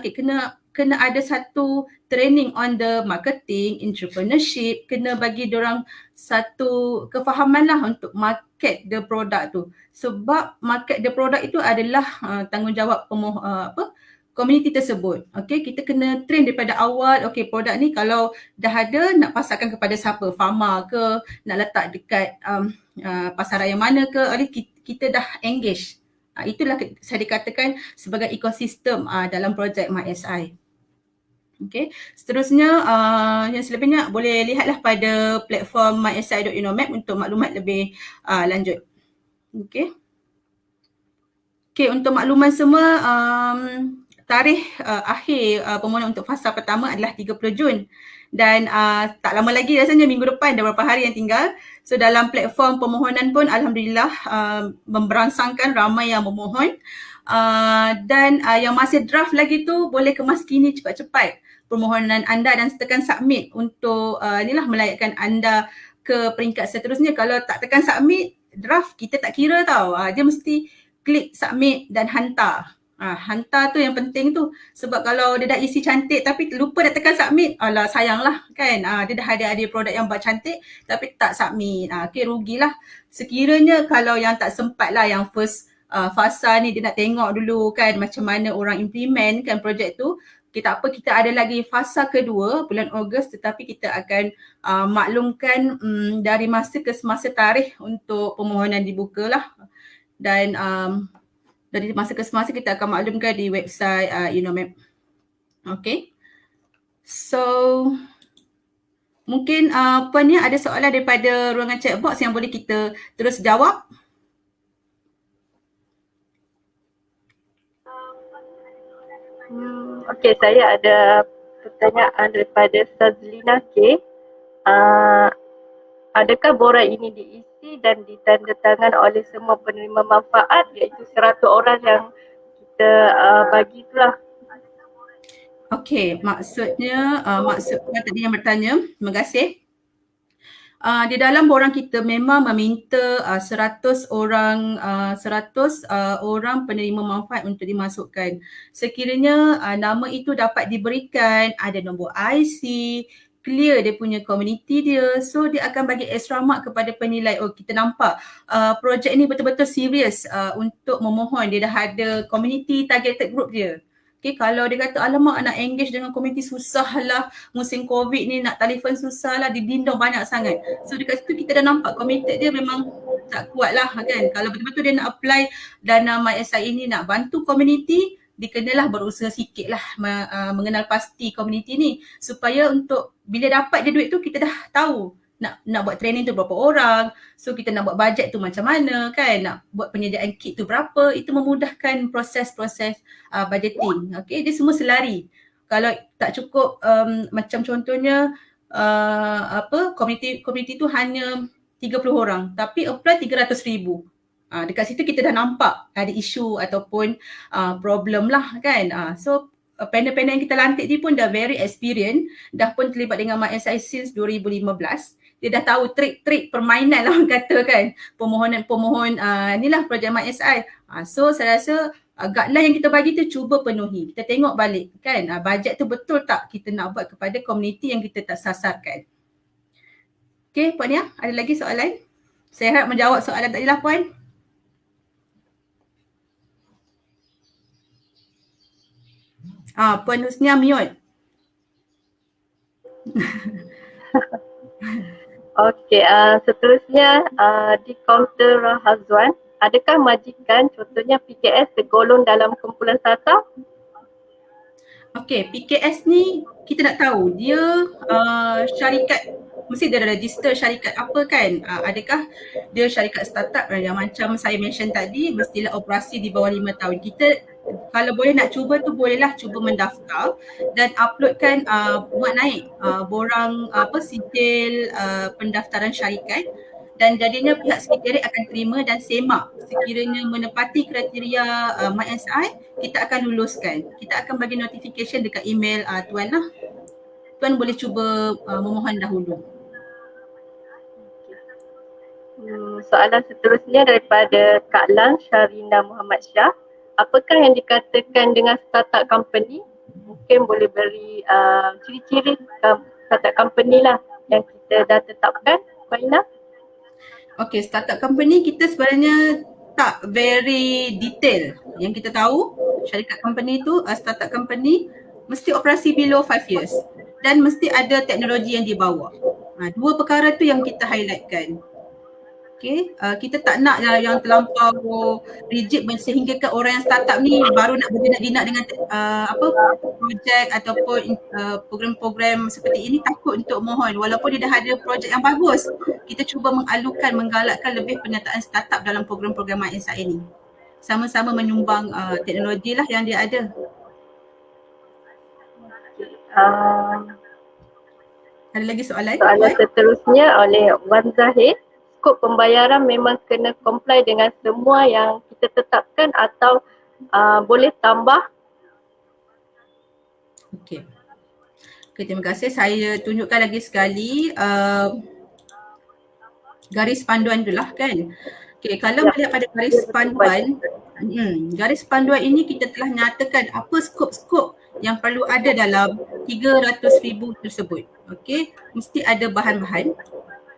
kena ada satu training on the marketing, entrepreneurship, kena bagi diorang satu kefahaman lah untuk market the product tu. Sebab market the product itu adalah tanggungjawab komuniti tersebut. Kita kena train daripada awal, produk ni kalau dah ada nak pasarkan kepada siapa, farmer ke, nak letak dekat pasaran yang mana ke, kita dah engage. Itulah saya dikatakan sebagai ekosistem dalam projek MISI. Seterusnya yang selebihnya boleh lihatlah pada platform mysi.unomap untuk maklumat lebih lanjut. Untuk makluman semua, tarikh akhir permohonan untuk fasa pertama adalah 30 Jun. Dan tak lama lagi rasanya, minggu depan, dah beberapa hari yang tinggal. So dalam platform permohonan pun alhamdulillah memberangsangkan ramai yang memohon. Dan yang masih draft lagi tu boleh kemas kini cepat-cepat permohonan anda dan tekan submit untuk melayakkan anda ke peringkat seterusnya. Kalau tak tekan submit draft, kita tak kira tau. Dia mesti klik submit dan hantar. Hantar tu yang penting tu. Sebab kalau dia dah isi cantik tapi lupa nak tekan submit, alah sayanglah kan. Dia dah ada produk yang buat cantik tapi tak submit. Okay, rugilah. Sekiranya kalau yang tak sempat lah yang first fasa ni dia nak tengok dulu kan macam mana orang implement kan projek tu. Kita ada lagi fasa kedua bulan Ogos, tetapi kita akan maklumkan dari masa ke semasa tarikh untuk permohonan dibuka lah. Dan dari masa ke semasa kita akan maklumkan di website UNOMAP. Okay. So, mungkin Puan ni ada soalan daripada ruangan chat box yang boleh kita terus jawab. Okey, saya ada pertanyaan daripada Sazlina K. Adakah borang ini diisi dan ditandatangan oleh semua penerima manfaat iaitu 100 orang yang kita bagi itulah? Okey, maksudnya tadi yang bertanya, terima kasih. Di dalam borang kita memang meminta 100 orang penerima manfaat untuk dimasukkan. Sekiranya nama itu dapat diberikan, ada nombor IC, clear dia punya community dia, so dia akan bagi extra mark kepada penilai. Oh, kita nampak projek ni betul-betul serius untuk memohon, dia dah ada community targeted group dia. Okay, kalau dia kata alamak nak engage dengan community susah lah, musim COVID ni nak telefon susah lah, didindong banyak sangat. So dekat situ kita dah nampak committed dia memang tak kuat lah kan. Kalau betul-betul dia nak apply dana MySI ini nak bantu community, dia kenalah berusaha sikit lah mengenal pasti community ni supaya untuk bila dapat dia duit tu kita dah tahu nak buat training tu berapa orang, so kita nak buat bajet tu macam mana kan, nak buat penyediaan kit tu berapa, itu memudahkan proses-proses budgeting. Okay, dia semua selari. Kalau tak cukup macam contohnya community tu hanya 30 orang tapi apply 300,000. Dekat situ kita dah nampak ada isu ataupun problem lah kan. So panel-panel yang kita lantik ni pun dah very experienced, dah pun terlibat dengan MySI since 2015. Dia dah tahu trik-trik permainan lah orang kata kan, pemohon inilah projek MySI. So saya rasa guideline yang kita bagi tu cuba penuhi. Kita tengok balik kan, bajet tu betul tak kita nak buat kepada komuniti yang kita tak sasarkan. Okay, Puan Nia, ada lagi soalan? Saya harap menjawab soalan tadi lah Puan. Puan Husnia mute. Okey, seterusnya di kaunter Hazwan, adakah majikan contohnya PKS tergolong dalam kumpulan startup? Okey, PKS ni kita nak tahu dia syarikat, mesti dia register syarikat apa kan? Adakah dia syarikat startup yang macam saya mention tadi, mestilah operasi di bawah 5 tahun. Kita kalau boleh nak cuba tu bolehlah cuba mendaftar dan uploadkan buat naik borang sijil pendaftaran syarikat, dan jadinya pihak sekretariat akan terima dan semak. Sekiranya menepati kriteria MySI, kita akan luluskan. Kita akan bagi notification dekat email Tuan lah. Tuan boleh cuba memohon dahulu. Soalan seterusnya daripada Kak Lang Syarina Muhammad Shah. Apakah yang dikatakan dengan startup company? Mungkin boleh beri ciri-ciri startup company lah yang kita dah tetapkan, Puan Ina. Okay, startup company kita sebenarnya tak very detail. Yang kita tahu, syarikat company tu, startup company mesti operasi below 5 years dan mesti ada teknologi yang dibawa. Dua perkara tu yang kita highlightkan. Okay, kita tak nak yang terlampau rigid sehingga orang yang startup ni baru nak berjinak-jinak dengan projek ataupun program-program seperti ini takut untuk mohon walaupun dia dah ada projek yang bagus. Kita cuba menggalakkan lebih penyertaan startup dalam program-program MySI ini. Sama-sama menyumbang teknologi lah yang dia ada. Ada lagi soalan? Soalan seterusnya oleh Wan Zahid. Skop pembayaran memang kena comply dengan semua yang kita tetapkan atau boleh tambah? Okey. Terima kasih. Saya tunjukkan lagi sekali garis panduan dulu lah kan. Okey, kalau melihat pada garis panduan, garis panduan ini kita telah nyatakan apa skop-skop yang perlu ada dalam 300,000 tersebut. Okey, mesti ada bahan-bahan.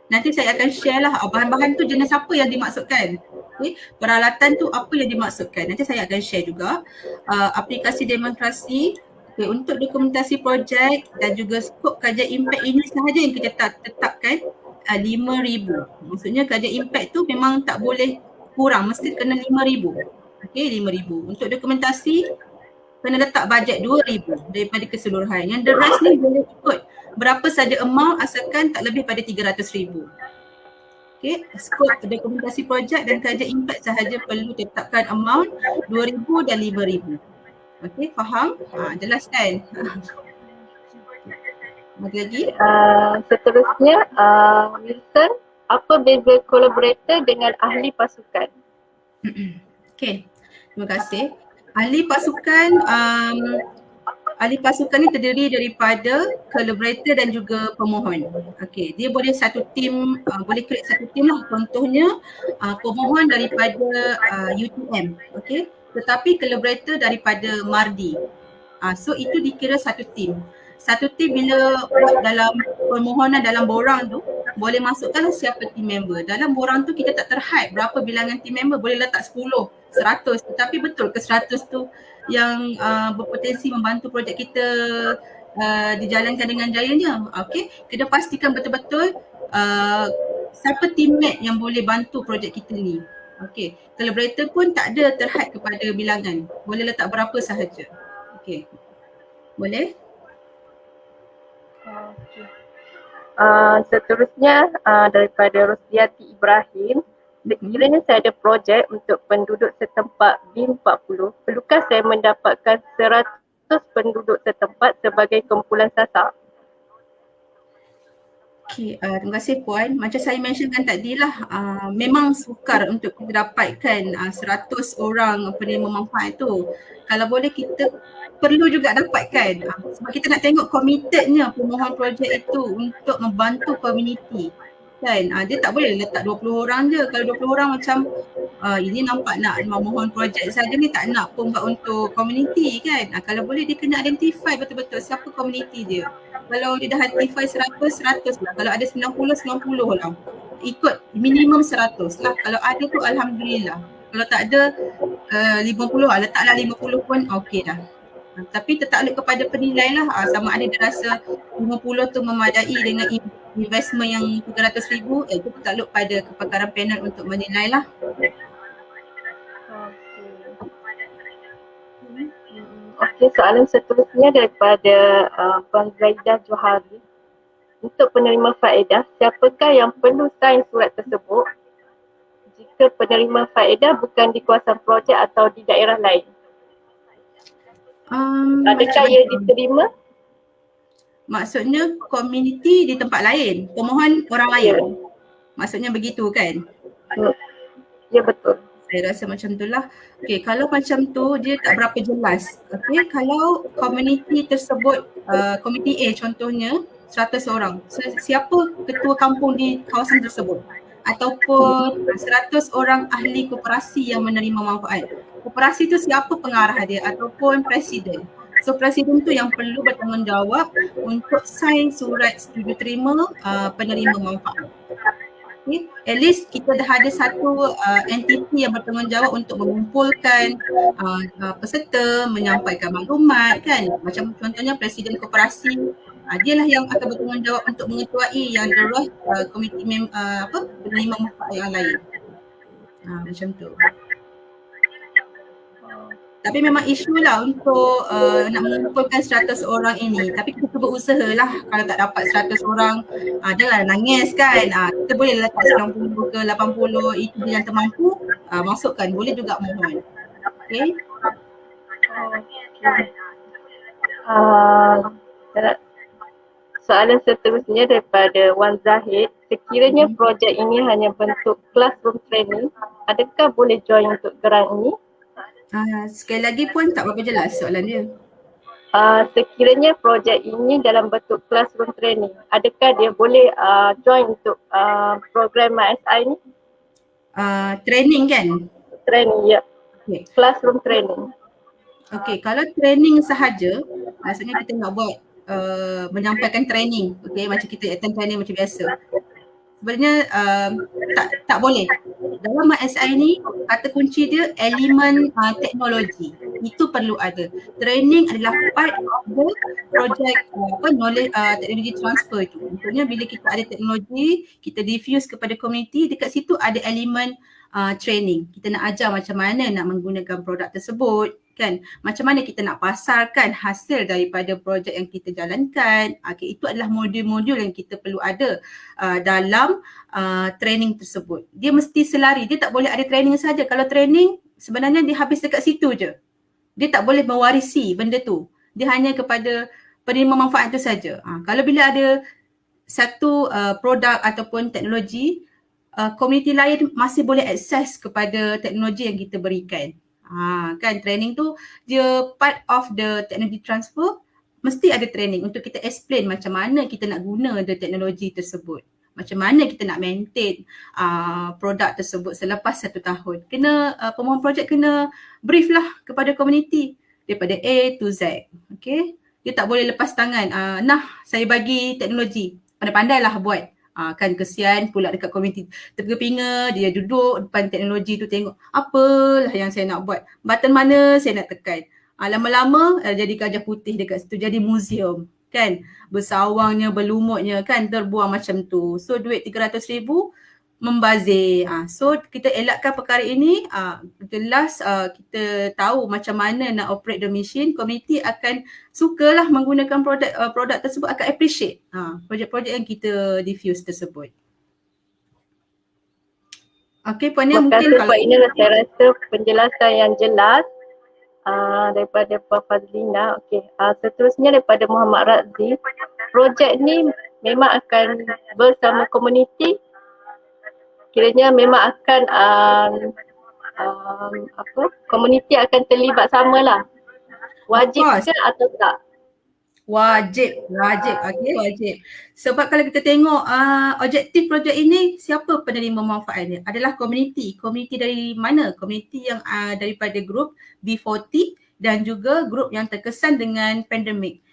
Nanti saya akan share lah bahan-bahan tu jenis apa yang dimaksudkan. Okay. Peralatan tu apa yang dimaksudkan. Nanti saya akan share juga aplikasi demonstrasi untuk dokumentasi projek dan juga skop kajian impact ini sahaja yang kita tetapkan 5,000. Maksudnya kajian impact tu memang tak boleh kurang, mesti kena 5,000. Okey, 5,000. Untuk dokumentasi kena letak bajet 2,000 daripada keseluruhan. Yang the rest ni boleh ikut berapa saja amount asalkan tak lebih pada 300,000. Okey, skop dokumentasi projek dan kajian impact sahaja perlu tetapkan amount 2,000 dan 5,000. Okey, faham? Jelas kan? Ada lagi? Seterusnya, Wilson, apa beza collaborator dengan ahli pasukan? Okey, terima kasih. Ahli pasukan ni terdiri daripada collaborator dan juga pemohon. Okey, dia boleh satu tim, boleh create satu tim lah. Contohnya pemohon daripada UTM, okey. Tetapi collaborator daripada Mardi. So itu dikira satu tim. Satu tim bila buat dalam permohonan dalam borang tu, boleh masukkan siapa team member. Dalam borang tu kita tak terhad berapa bilangan team member, boleh letak 10, 100. Tetapi betul ke 100 tu yang berpotensi membantu projek kita dijalankan dengan jayanya? Okey, kena pastikan betul-betul siapa teammate yang boleh bantu projek kita ni. Okey, collaborator pun tak ada terhad kepada bilangan, boleh letak berapa sahaja. Okey, boleh? Seterusnya daripada Rosdiati Ibrahim, sekiranya saya ada projek untuk penduduk setempat BIM 40, perlukah saya mendapatkan 100 penduduk setempat sebagai kumpulan sasak? Okay, terima kasih Puan. Macam saya mentionkan tadilah, memang sukar untuk kita dapatkan 100 orang penerima manfaat tu. Kalau boleh kita perlu juga dapatkan sebab kita nak tengok committednya pemohon projek itu untuk membantu community. Kan, dia tak boleh letak 20 orang je. Kalau 20 orang macam ini nampak nak memohon projek saja ni, tak nak pun buat untuk community kan. Kalau boleh dia kena identify betul-betul siapa community dia. Kalau dia dah identify 100 lah. Kalau ada 90 lah. Ikut minimum 100 lah. Kalau ada tu alhamdulillah. Kalau tak ada 50 lah. Letaklah 50 pun okey dah. Tapi tertakluk kepada penilai lah, sama ada dia rasa 50 tu memadai dengan investment yang 300,000, itu tertakluk pada kepakaran panel untuk menilai lah. Okey, soalan seterusnya daripada Puan Zaidah Johari. Untuk penerima faedah, siapakah yang perlu sign surat tersebut jika penerima faedah bukan di kawasan projek atau di daerah lain? Adakah ia diterima? Maksudnya komuniti di tempat lain, pemohon orang lain. Maksudnya begitu kan? Ya, betul. Saya rasa macam tu lah. Okay, kalau macam tu dia tak berapa jelas. Okay, kalau komuniti tersebut, komuniti A contohnya 100 orang. So, siapa ketua kampung di kawasan tersebut? Ataupun 100 orang ahli koperasi yang menerima manfaat. Koperasi tu siapa pengarah dia ataupun presiden. So presiden tu yang perlu bertanggungjawab untuk sign surat setuju terima penerima manfaat. Okay. At least kita dah ada satu entiti yang bertanggungjawab untuk mengumpulkan peserta, menyampaikan maklumat kan. Macam contohnya presiden koperasi, dialah yang akan bertanggungjawab untuk mengetuai yang the rest komiti penerima manfaat yang lain. Macam tu. Tapi memang isu lah untuk nak mengumpulkan 100 orang ini. Tapi kita cuba usahalah, kalau tak dapat 100 orang, janganlah nangis kan. Kita boleh letak 90 ke 80, itu yang termampu, masukkan. Boleh juga mohon. Okay. Soalan seterusnya daripada Wan Zahid. Sekiranya projek ini hanya bentuk classroom training, adakah boleh join untuk grant ini? Sekali lagi pun tak berapa jelas soalan dia. Sekiranya projek ini dalam bentuk classroom training, adakah dia boleh join untuk program MySI ni? training kan? Training, ya. Okay. Classroom training. Okay, kalau training sahaja, maksudnya kita nak buat menyampaikan training, okay, macam kita attend training macam biasa. Sebenarnya tak boleh. Dalam MySI ni kata kunci dia elemen teknologi. Itu perlu ada. Training adalah part of the project knowledge technology transfer tu. Maksudnya bila kita ada teknologi, kita diffuse kepada komuniti, dekat situ ada elemen training. Kita nak ajar macam mana nak menggunakan produk tersebut, kan? Macam mana kita nak pasarkan hasil daripada projek yang kita jalankan. Okay, itu adalah modul-modul yang kita perlu ada dalam training tersebut. Dia mesti selari, dia tak boleh ada training saja. Kalau training sebenarnya dia habis dekat situ je. Dia tak boleh mewarisi benda tu. Dia hanya kepada penerima manfaat tu saja. Kalau bila ada satu produk ataupun teknologi, komuniti lain masih boleh akses kepada teknologi yang kita berikan. Kan training tu dia part of the technology transfer, mesti ada training untuk kita explain macam mana kita nak guna the teknologi tersebut. Macam mana kita nak maintain produk tersebut selepas 1 tahun. Kena pemohon projek kena brief lah kepada komuniti daripada A to Z. Okay. Dia tak boleh lepas tangan. Nah, saya bagi teknologi. Pandai-pandai lah buat. Kan kesian pula dekat komuniti terpinga, dia duduk depan teknologi tu tengok apalah yang saya nak buat, button mana saya nak tekan. Lama-lama jadi gajah putih dekat situ, jadi museum kan, bersawangnya, berlumutnya kan, terbuang macam tu. So duit 300,000 membazir. So kita elakkan perkara ini, jelas kita tahu macam mana nak operate the machine. Komuniti akan sukalah menggunakan produk tersebut, akan appreciate projek-projek yang kita diffuse tersebut. Okey, Puan Nia, mungkin kalau ini saya rasa penjelasan yang jelas daripada Puan Fazlina. Okey, seterusnya daripada Muhammad Razzi. Projek ni memang akan bersama komuniti. Kiranya memang akan komuniti akan terlibat samalah. Wajib ke atau tak? Wajib. Okey, wajib. Sebab kalau kita tengok objektif projek ini, siapa penerima manfaatnya? Adalah komuniti. Komuniti dari mana? Komuniti yang daripada grup B40 dan juga grup yang terkesan dengan pandemik.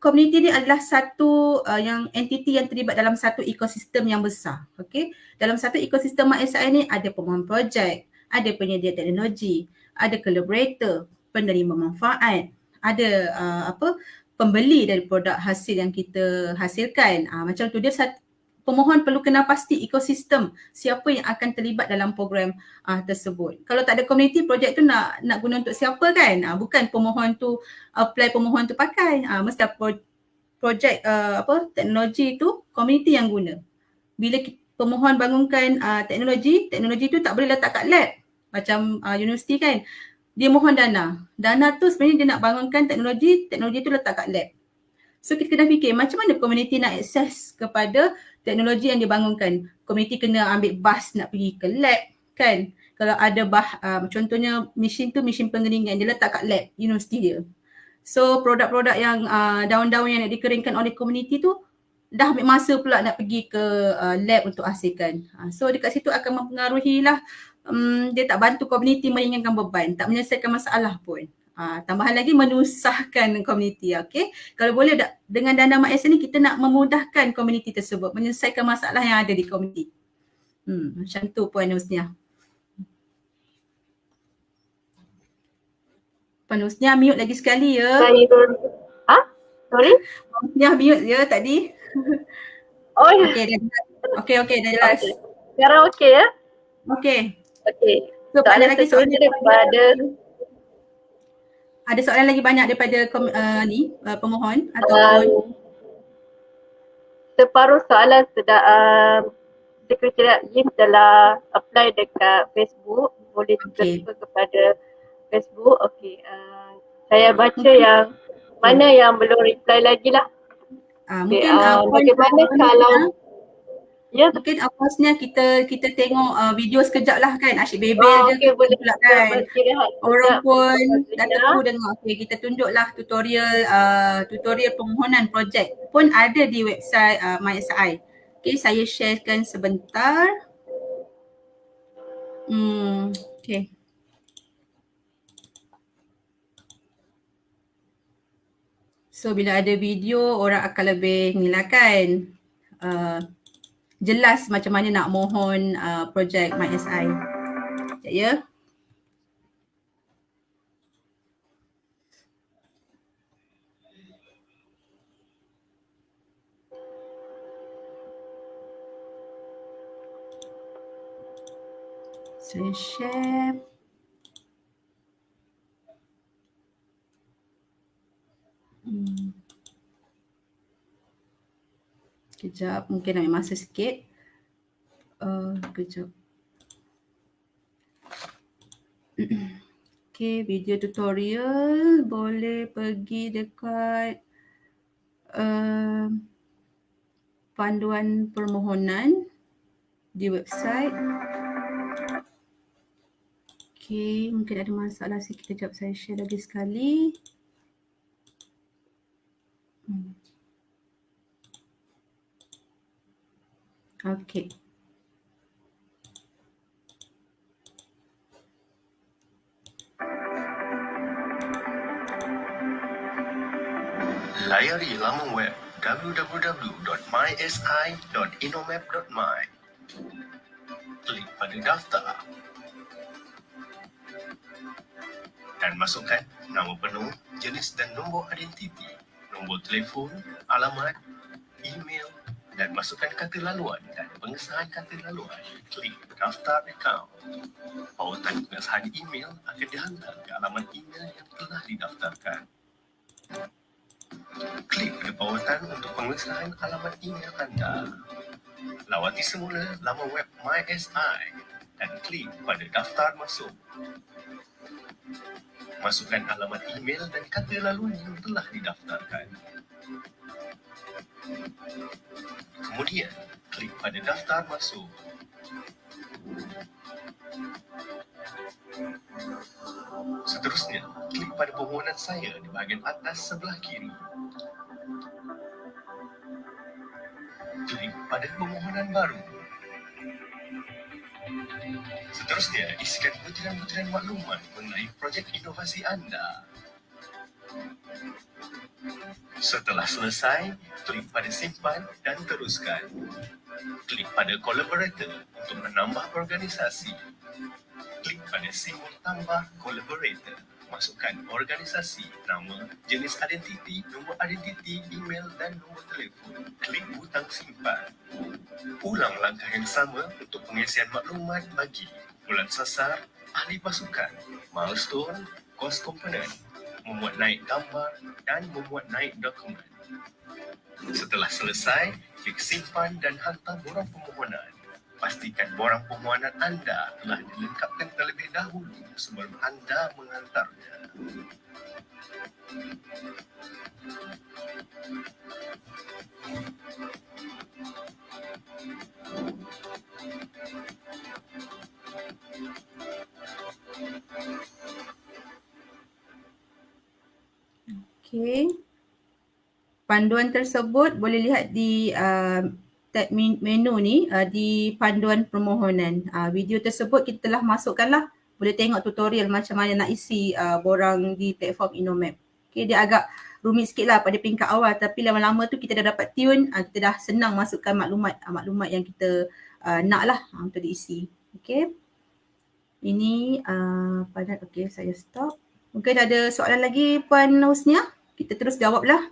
Komuniti ni adalah satu yang entiti yang terlibat dalam satu ekosistem yang besar. Okay? Dalam satu ekosistem MySI ni ada pemohon projek, ada penyedia teknologi, ada collaborator, penerima manfaat, ada pembeli dari produk hasil yang kita hasilkan. Macam tu, dia pemohon perlu kena pasti ekosistem siapa yang akan terlibat dalam program tersebut. Kalau tak ada komuniti, projek tu nak guna untuk siapa kan? Bukan pemohon tu apply, pemohon tu pakai. Mesti projek teknologi tu komuniti yang guna. Bila pemohon bangunkan teknologi tu tak boleh letak kat lab macam universiti kan. Dia mohon dana. Dana tu sebenarnya dia nak bangunkan teknologi tu letak kat lab. So kita kena fikir macam mana komuniti nak akses kepada teknologi yang dibangunkan. Komuniti kena ambil bas nak pergi ke lab kan. Kalau ada contohnya mesin pengeringan, dia letak kat lab universiti dia. So produk-produk yang daun-daun yang nak dikeringkan oleh komuniti tu dah ambil masa pula nak pergi ke lab untuk hasilkan. So dekat situ akan mempengaruhi lah, dia tak bantu komuniti meringankan beban, tak menyelesaikan masalah pun. Tambahan lagi menyusahkan komuniti. Okay? Kalau boleh dengan dana MySI ni kita nak memudahkan komuniti tersebut menyelesaikan masalah yang ada di komuniti. Macam tu Puan Husnia. Puan Husnia mute lagi sekali ya. Sorry? Puan Husnia mute ya tadi. Oh ya. Okay, dah jelas. Okay. Sekarang okay ya? Okay. So ada lagi soalan daripada ada soalan lagi banyak daripada pemohon ataupun separuh soalan sudah Sekretariat YIM telah apply dekat Facebook, boleh transfer kepada Facebook. Okey, saya baca yang mana yang belum reply lagi lah. Mungkin bagaimana kalau mungkin awasnya kita tengok video sekejap lah kan, asyik bebel je boleh pula kan. Orang pun dah terku dengar. Kita tunjuklah tutorial permohonan projek pun ada di website MySI. Okay, saya sharekan sebentar. Okay. So bila ada video orang akan lebih ni lah kan, jelas macam mana nak mohon projek MySI. Sekejap ya. Saya share. Kejap, mungkin ambil masa sikit. Kejap. Okay, video tutorial boleh pergi dekat panduan permohonan di website. Okay, mungkin ada masalah sikit. Kejap saya share lagi sekali. Okay. Layari laman web www.mysi.inomap.my. Klik pada daftar dan masukkan nama penuh, jenis dan nombor identiti, nombor telefon, alamat, email dan masukkan kata laluan dan pengesahan kata laluan. Klik daftar akaun. Pautan pengesahan email akan dihantar ke alamat email yang telah didaftarkan. Klik pada pautan untuk pengesahan alamat email anda. Lawati semula laman web MySI dan klik pada daftar masuk. Masukkan alamat email dan kata laluan yang telah didaftarkan. Kemudian, klik pada daftar masuk. Seterusnya, klik pada permohonan saya di bahagian atas sebelah kiri. Klik pada permohonan baru. Seterusnya, isikan butiran-butiran maklumat mengenai projek inovasi anda. Setelah selesai, klik pada simpan dan teruskan. Klik pada collaborator untuk menambah organisasi. Klik pada simbol tambah collaborator. Masukkan organisasi, nama, jenis identiti, nombor identiti, email dan nombor telefon. Klik butang simpan. Ulang langkah yang sama untuk pengisian maklumat bagi bulan sasar, ahli pasukan, milestone, kos komponen, memuat naik gambar dan memuat naik dokumen. Setelah selesai, klik simpan dan hantar borang permohonan. Pastikan borang permohonan anda telah dilengkapkan terlebih dahulu sebelum anda menghantarnya. Okay. Panduan tersebut boleh lihat di tab menu ni di panduan permohonan. Video tersebut kita telah masukkanlah. Boleh tengok tutorial macam mana nak isi borang di platform Inomap. Okay, dia agak rumit sikit lah pada peringkat awal, tapi lama-lama tu kita dah dapat tune, kita dah senang masukkan maklumat yang kita nak lah untuk diisi. Okay. Ini pada okay, saya stop. Mungkin ada soalan lagi Puan Husnia? Kita terus jawablah.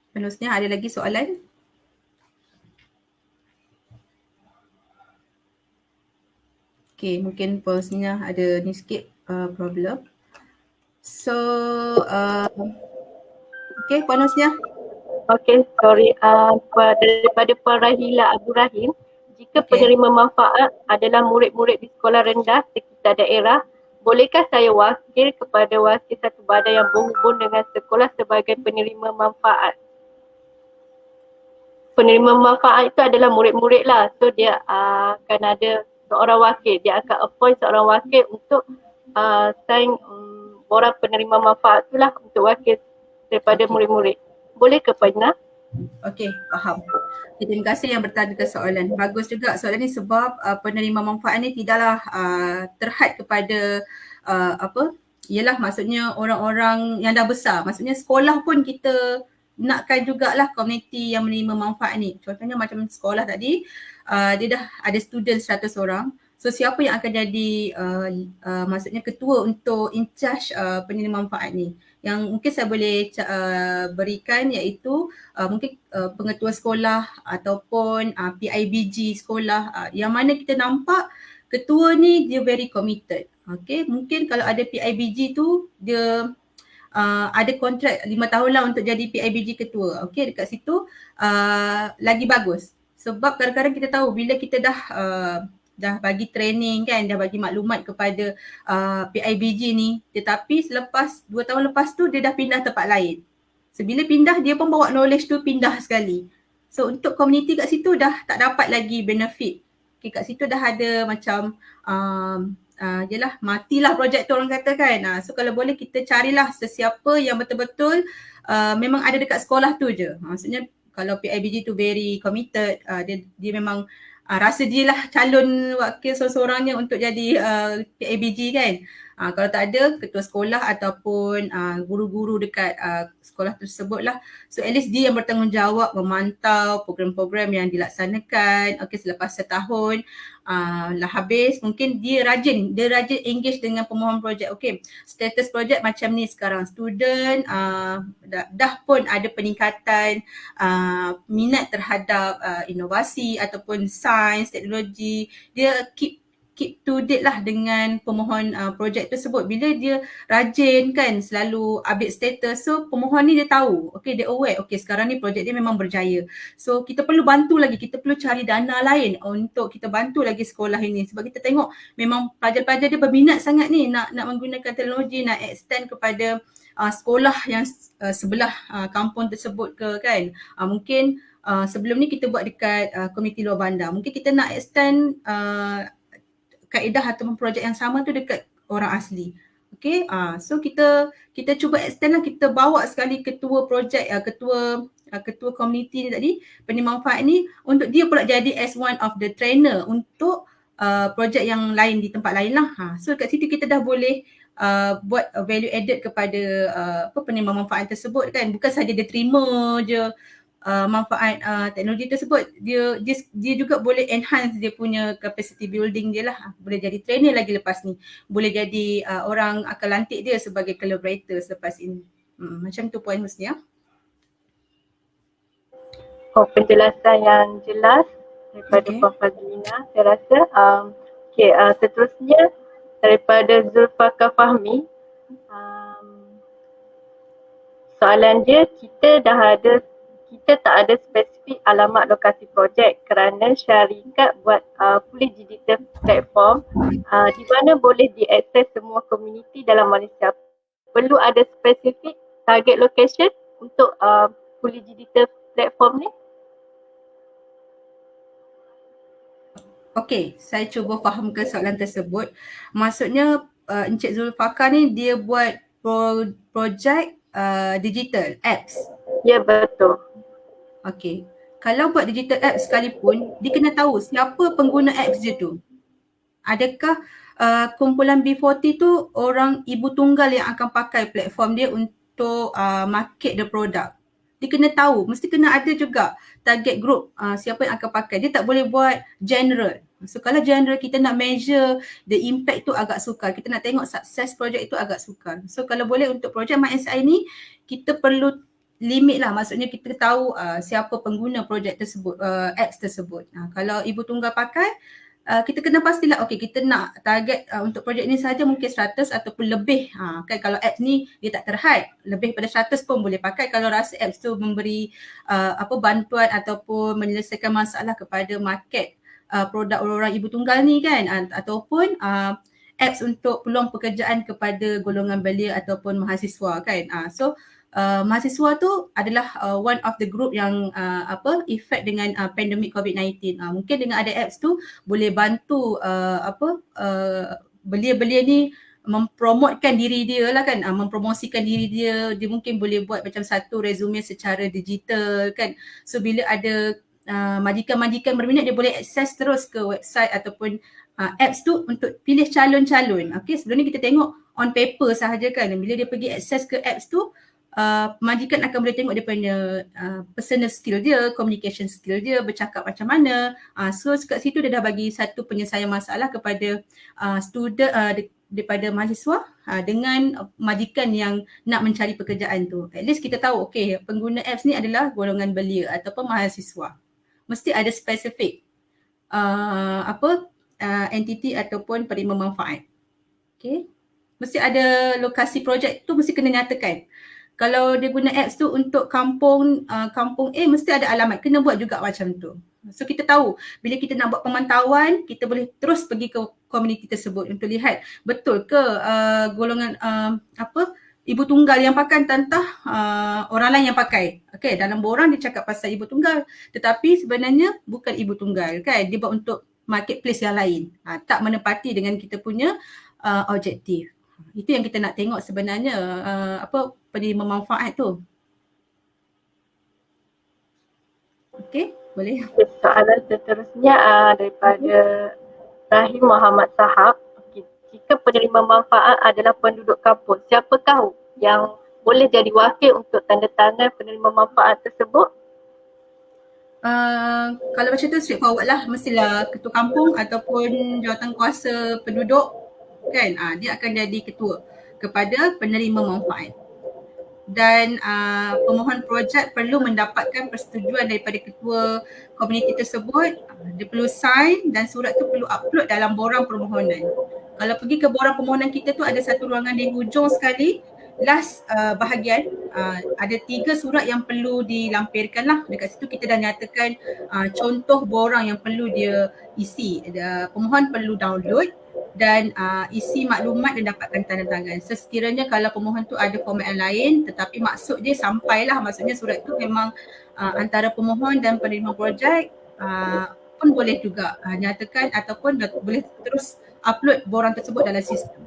Puan Husnia, ada lagi soalan? Okay, mungkin Puan Husnia ada ni sikit problem. So, okay Puan Husnia. Okay, sorry. Daripada Puan Rahila Abdul Rahim, jika penerima manfaat adalah murid-murid di sekolah rendah sekitar daerah, bolehkah saya wakil kepada wakil satu badan yang berhubung dengan sekolah sebagai penerima manfaat? Penerima manfaat itu adalah murid-murid lah. So dia akan ada seorang wakil. Dia akan appoint seorang wakil untuk sign borang penerima manfaat itulah untuk wakil daripada murid-murid. Boleh ke Puan Ina? Okey, faham. Okay, terima kasih yang bertanya soalan. Bagus juga soalan ni sebab penerima manfaat ni tidaklah terhad kepada ialah maksudnya orang-orang yang dah besar. Maksudnya sekolah pun kita nakkan jugalah komuniti yang menerima manfaat ni. Contohnya macam sekolah tadi, dia dah ada student 100 orang. So siapa yang akan jadi maksudnya ketua untuk in charge penerima manfaat ni? Yang mungkin saya boleh berikan iaitu mungkin pengetua sekolah ataupun PIBG sekolah yang mana kita nampak ketua ni dia very committed. Okay, mungkin kalau ada PIBG tu dia ada kontrak 5 tahun lah untuk jadi PIBG ketua. Okay, dekat situ lagi bagus. Sebab kadang-kadang kita tahu bila kita dah bagi training kan, dah bagi maklumat kepada PIBG ni, tetapi selepas 2 tahun lepas tu dia dah pindah tempat lain. So bila pindah dia pun bawa knowledge tu pindah sekali. So untuk community kat situ dah tak dapat lagi benefit. Okay, kat situ dah ada macam yelah matilah projek tu orang kata kan. So kalau boleh kita carilah sesiapa yang betul-betul memang ada dekat sekolah tu je. Maksudnya kalau PIBG tu very committed, dia memang rasa dia lah calon wakil seorang-seorangnya untuk jadi PIBG kan. Kalau tak ada ketua sekolah ataupun guru-guru dekat sekolah tersebut lah. So at least dia yang bertanggungjawab memantau program-program yang dilaksanakan. Okay, selepas setahun lah habis, mungkin dia rajin engage dengan pemohon projek. Okay, status projek macam ni sekarang, student dah pun ada peningkatan minat terhadap inovasi ataupun sains, teknologi. Dia keep to date lah dengan pemohon projek tersebut. Bila dia rajin kan selalu update status, so pemohon ni dia tahu, okay, dia aware, okay sekarang ni projek dia memang berjaya. So kita perlu bantu lagi, kita perlu cari dana lain untuk kita bantu lagi sekolah ini. Sebab kita tengok memang pelajar-pelajar dia berminat sangat ni nak menggunakan teknologi, nak extend kepada sekolah yang sebelah kampung tersebut ke kan. Mungkin sebelum ni kita buat dekat komuniti luar bandar, mungkin kita nak extend kaedah ataupun projek yang sama tu dekat orang asli. Okay, so kita cuba extend lah, kita bawa sekali ketua projek, ketua komuniti ni tadi, penerima manfaat ni, untuk dia pula jadi as one of the trainer untuk projek yang lain di tempat lain lah. So kat situ kita dah boleh buat value added kepada penerima manfaat tersebut kan. Bukan saja dia terima je manfaat teknologi tersebut, dia juga boleh enhance dia punya capacity building dia lah. Boleh jadi trainer lagi lepas ni, boleh jadi orang akan lantik dia sebagai collaborator selepas ini. Macam tu Puan Husnia. Penjelasan yang jelas daripada Puan Fazlina, saya rasa. Seterusnya daripada Zulfaqar Fahmi, soalan dia, kita tak ada spesifik alamat lokasi projek kerana syarikat buat fully digital platform di mana boleh diakses semua komuniti dalam Malaysia. Perlu ada spesifik target location untuk fully digital platform ni? Okey, saya cuba fahamkan soalan tersebut. Maksudnya Encik Zulfaqar ni dia buat projek digital apps. Ya, betul. Okey. Kalau buat digital apps sekalipun, dia kena tahu siapa pengguna apps dia tu. Adakah kumpulan B40 tu orang ibu tunggal yang akan pakai platform dia untuk market the product. Dia kena tahu, mesti kena ada juga target group siapa yang akan pakai. Dia tak boleh buat general. So kalau general kita nak measure the impact tu agak sukar. Kita nak tengok sukses projek itu agak sukar. So kalau boleh untuk projek MySI ni, kita perlu limit lah, maksudnya kita tahu siapa pengguna projek tersebut, apps tersebut. Kalau ibu tunggal pakai, kita kena pastilah okey kita nak target untuk projek ni saja mungkin 100 ataupun lebih. Kan kalau apps ni dia tak terhad, lebih pada 100 pun boleh pakai kalau rasa apps tu memberi bantuan ataupun menyelesaikan masalah kepada market produk orang ibu tunggal ni kan, ataupun apps untuk peluang pekerjaan kepada golongan belia ataupun mahasiswa kan. So mahasiswa tu adalah one of the group yang effect dengan pandemik COVID-19. Mungkin dengan ada apps tu boleh bantu belia-belia ni mempromotkan diri dia lah kan, mempromosikan diri dia. Dia mungkin boleh buat macam satu resume secara digital kan. So bila ada majikan-majikan berminat, dia boleh akses terus ke website ataupun apps tu untuk pilih calon-calon. Okay, sebelum ni kita tengok on paper sahaja kan. Bila dia pergi akses ke apps tu, majikan akan boleh tengok dia punya personal skill dia, communication skill dia, bercakap macam mana. So kat situ dia dah bagi satu penyelesaian masalah kepada student, daripada mahasiswa dengan majikan yang nak mencari pekerjaan tu. At least kita tahu, okay, pengguna apps ni adalah golongan belia ataupun mahasiswa. Mesti ada spesifik entiti ataupun penerima manfaat. Okay. Mesti ada lokasi projek tu, mesti kena nyatakan. Kalau dia guna apps tu untuk kampung A, mesti ada alamat, kena buat juga macam tu. So kita tahu bila kita nak buat pemantauan, kita boleh terus pergi ke komuniti tersebut untuk lihat betul ke golongan ibu tunggal yang pakai tantah orang lain yang pakai. Okay, dalam borang dia cakap pasal ibu tunggal, tetapi sebenarnya bukan ibu tunggal kan, dia buat untuk marketplace yang lain. Tak menepati dengan kita punya objektif. Itu yang kita nak tengok sebenarnya, penerima manfaat tu. Okey, boleh. Soalan seterusnya daripada Rahim Muhammad Sahab. Jika penerima manfaat adalah penduduk kampung, siapakah yang boleh jadi wakil untuk tanda tangan penerima manfaat tersebut? Kalau macam tu straightforward lah, mestilah ketua kampung ataupun jawatan kuasa penduduk kan, dia akan jadi ketua kepada penerima manfaat. Dan pemohon projek perlu mendapatkan persetujuan daripada ketua komuniti tersebut. Dia perlu sign dan surat tu perlu upload dalam borang permohonan. Kalau pergi ke borang permohonan kita tu ada satu ruangan di hujung sekali, last bahagian, ada 3 surat yang perlu dilampirkan lah. Dekat situ kita dah nyatakan contoh borang yang perlu dia isi. Pemohon perlu download dan isi maklumat dan dapatkan tanda tangan. Sekiranya kalau pemohon tu ada format yang lain tetapi maksud dia sampailah, maksudnya surat tu memang antara pemohon dan penerima projek, pun boleh juga nyatakan ataupun boleh terus upload borang tersebut dalam sistem.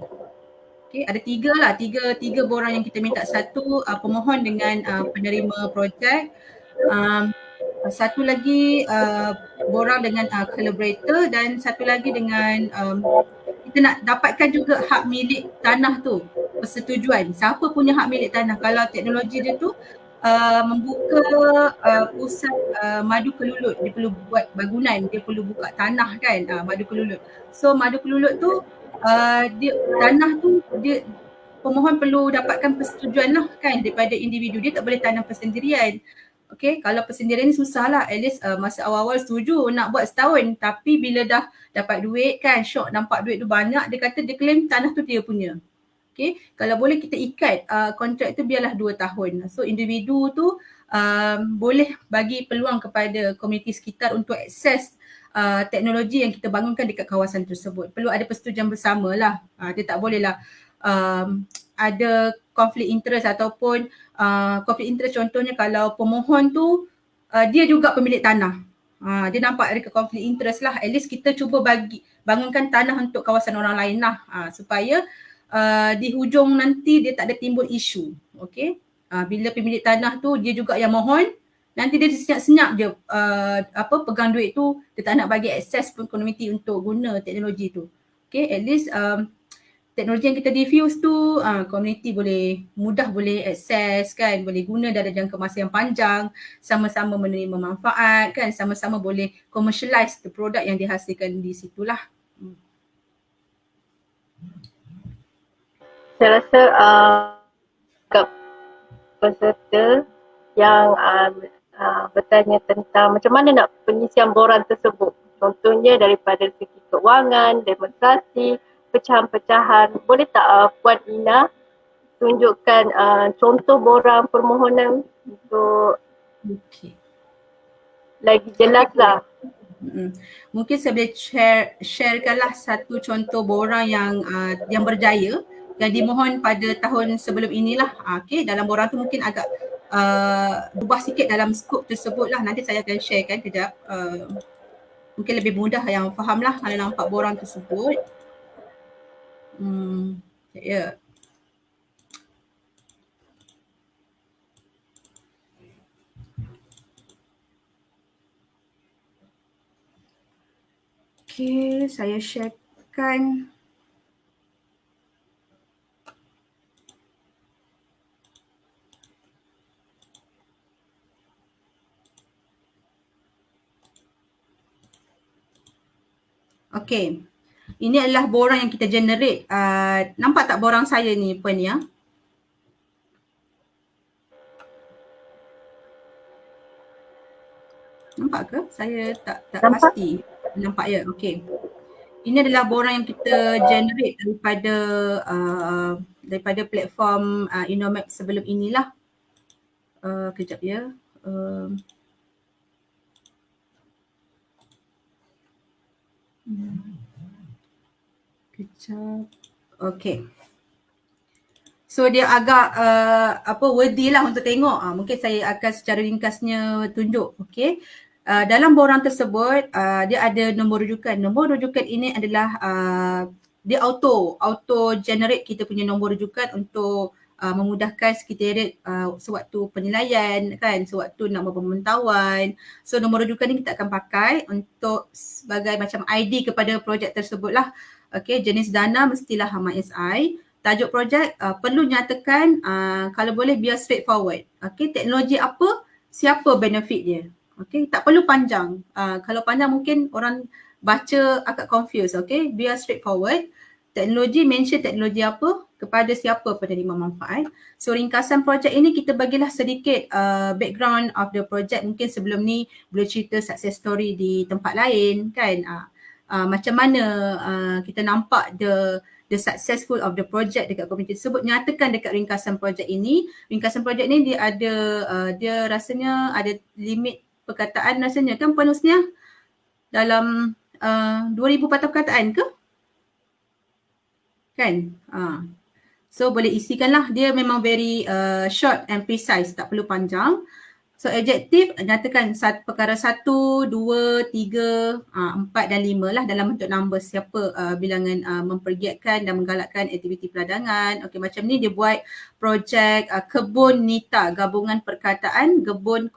Okay, ada 3 borang yang kita minta. Satu pemohon dengan penerima projek, satu lagi borang dengan collaborator, dan satu lagi dengan kita nak dapatkan juga hak milik tanah tu, persetujuan siapa punya hak milik tanah. Kalau teknologi dia tu membuka pusat madu kelulut, dia perlu buat bangunan, dia perlu buka tanah kan, madu kelulut. So madu kelulut tu tanah tu dia pemohon perlu dapatkan persetujuan lah kan daripada individu, dia tak boleh tanam persendirian. Okay, kalau persendirian ni susah lah, at least masa awal-awal setuju nak buat setahun, tapi bila dah dapat duit kan, syok nampak duit tu banyak, dia kata dia claim tanah tu dia punya. Okay, kalau boleh kita ikat kontrak tu biarlah 2 tahun. So individu tu boleh bagi peluang kepada komuniti sekitar untuk akses teknologi yang kita bangunkan dekat kawasan tersebut. Perlu ada persetujuan bersama lah. Dia tak boleh lah ada konflik interest ataupun konflik interest, contohnya kalau pemohon tu dia juga pemilik tanah. Dia nampak ada konflik interest lah. At least kita cuba bangunkan tanah untuk kawasan orang lain lah, supaya di hujung nanti dia tak ada timbul isu. Okay, bila pemilik tanah tu dia juga yang mohon, nanti dia senyap-senyap je pegang duit tu, dia tak nak bagi akses pun komuniti untuk guna teknologi tu. Okay, at least teknologi yang kita diffuse tu komuniti mudah boleh akses kan, boleh guna dalam jangka masa yang panjang, sama-sama menerima manfaat kan, sama-sama boleh commercialize the produk yang dihasilkan di situlah. Saya rasa peserta yang bertanya tentang macam mana nak pengisian borang tersebut, contohnya daripada segi keuangan, demonstrasi, pecahan-pecahan, boleh tak Puan Ina tunjukkan contoh borang permohonan untuk lagi jelas lah. Mungkin saya boleh sharekanlah satu contoh borang yang berjaya yang dimohon pada tahun sebelum inilah. Okay, dalam borang tu mungkin agak berubah sikit dalam skop tersebut lah. Nanti saya akan sharekan kejap. Mungkin lebih mudah yang faham lah kalau nampak borang tersebut. Ya. Okay, saya sharekan. Okay. Ini adalah borang yang kita generate. Nampak tak borang saya ni Puan ya? Nampak ke? Saya tak Nampak. pasti. Nampak ya? Okay. Ini adalah borang yang kita generate daripada platform Innomap sebelum inilah. Kejap ya. Kejap. Okay. So dia agak worthy lah untuk tengok. Mungkin saya akan secara ringkasnya tunjuk. Okay. Dalam borang tersebut dia ada nombor rujukan. Nombor rujukan ini adalah dia auto generate kita punya nombor rujukan untuk memudahkan sekretariat sewaktu penilaian kan, sewaktu nak buat pemantauan. So nombor rujukan ni kita akan pakai untuk sebagai macam ID kepada projek tersebut lah. Okay, jenis dana mestilah MySI. Tajuk projek perlu nyatakan kalau boleh biar straightforward. Okay, teknologi apa, siapa benefit dia. Okay, tak perlu panjang. Kalau panjang mungkin orang baca agak confused. Okay, biar straightforward. Teknologi, mention teknologi apa, kepada siapa penerima manfaat. So ringkasan projek ini kita bagilah sedikit background of the project. Mungkin sebelum ni boleh cerita success story di tempat lain kan. Macam mana kita nampak the successful of the project dekat komuniti tersebut, nyatakan dekat ringkasan projek ini. Ringkasan projek ni dia ada dia rasanya ada limit perkataan rasanya kan Puan Husnia? Dalam 2000 patah perkataan ke? Kan? So boleh isikan lah. Dia memang very short and precise, tak perlu panjang. So adjektif nyatakan perkara 1, 2, 3, 4 dan 5 lah dalam bentuk number siapa bilangan mempergiatkan dan menggalakkan aktiviti peradangan. Okey, macam ni dia buat projek kebun Nita, gabungan perkataan kebun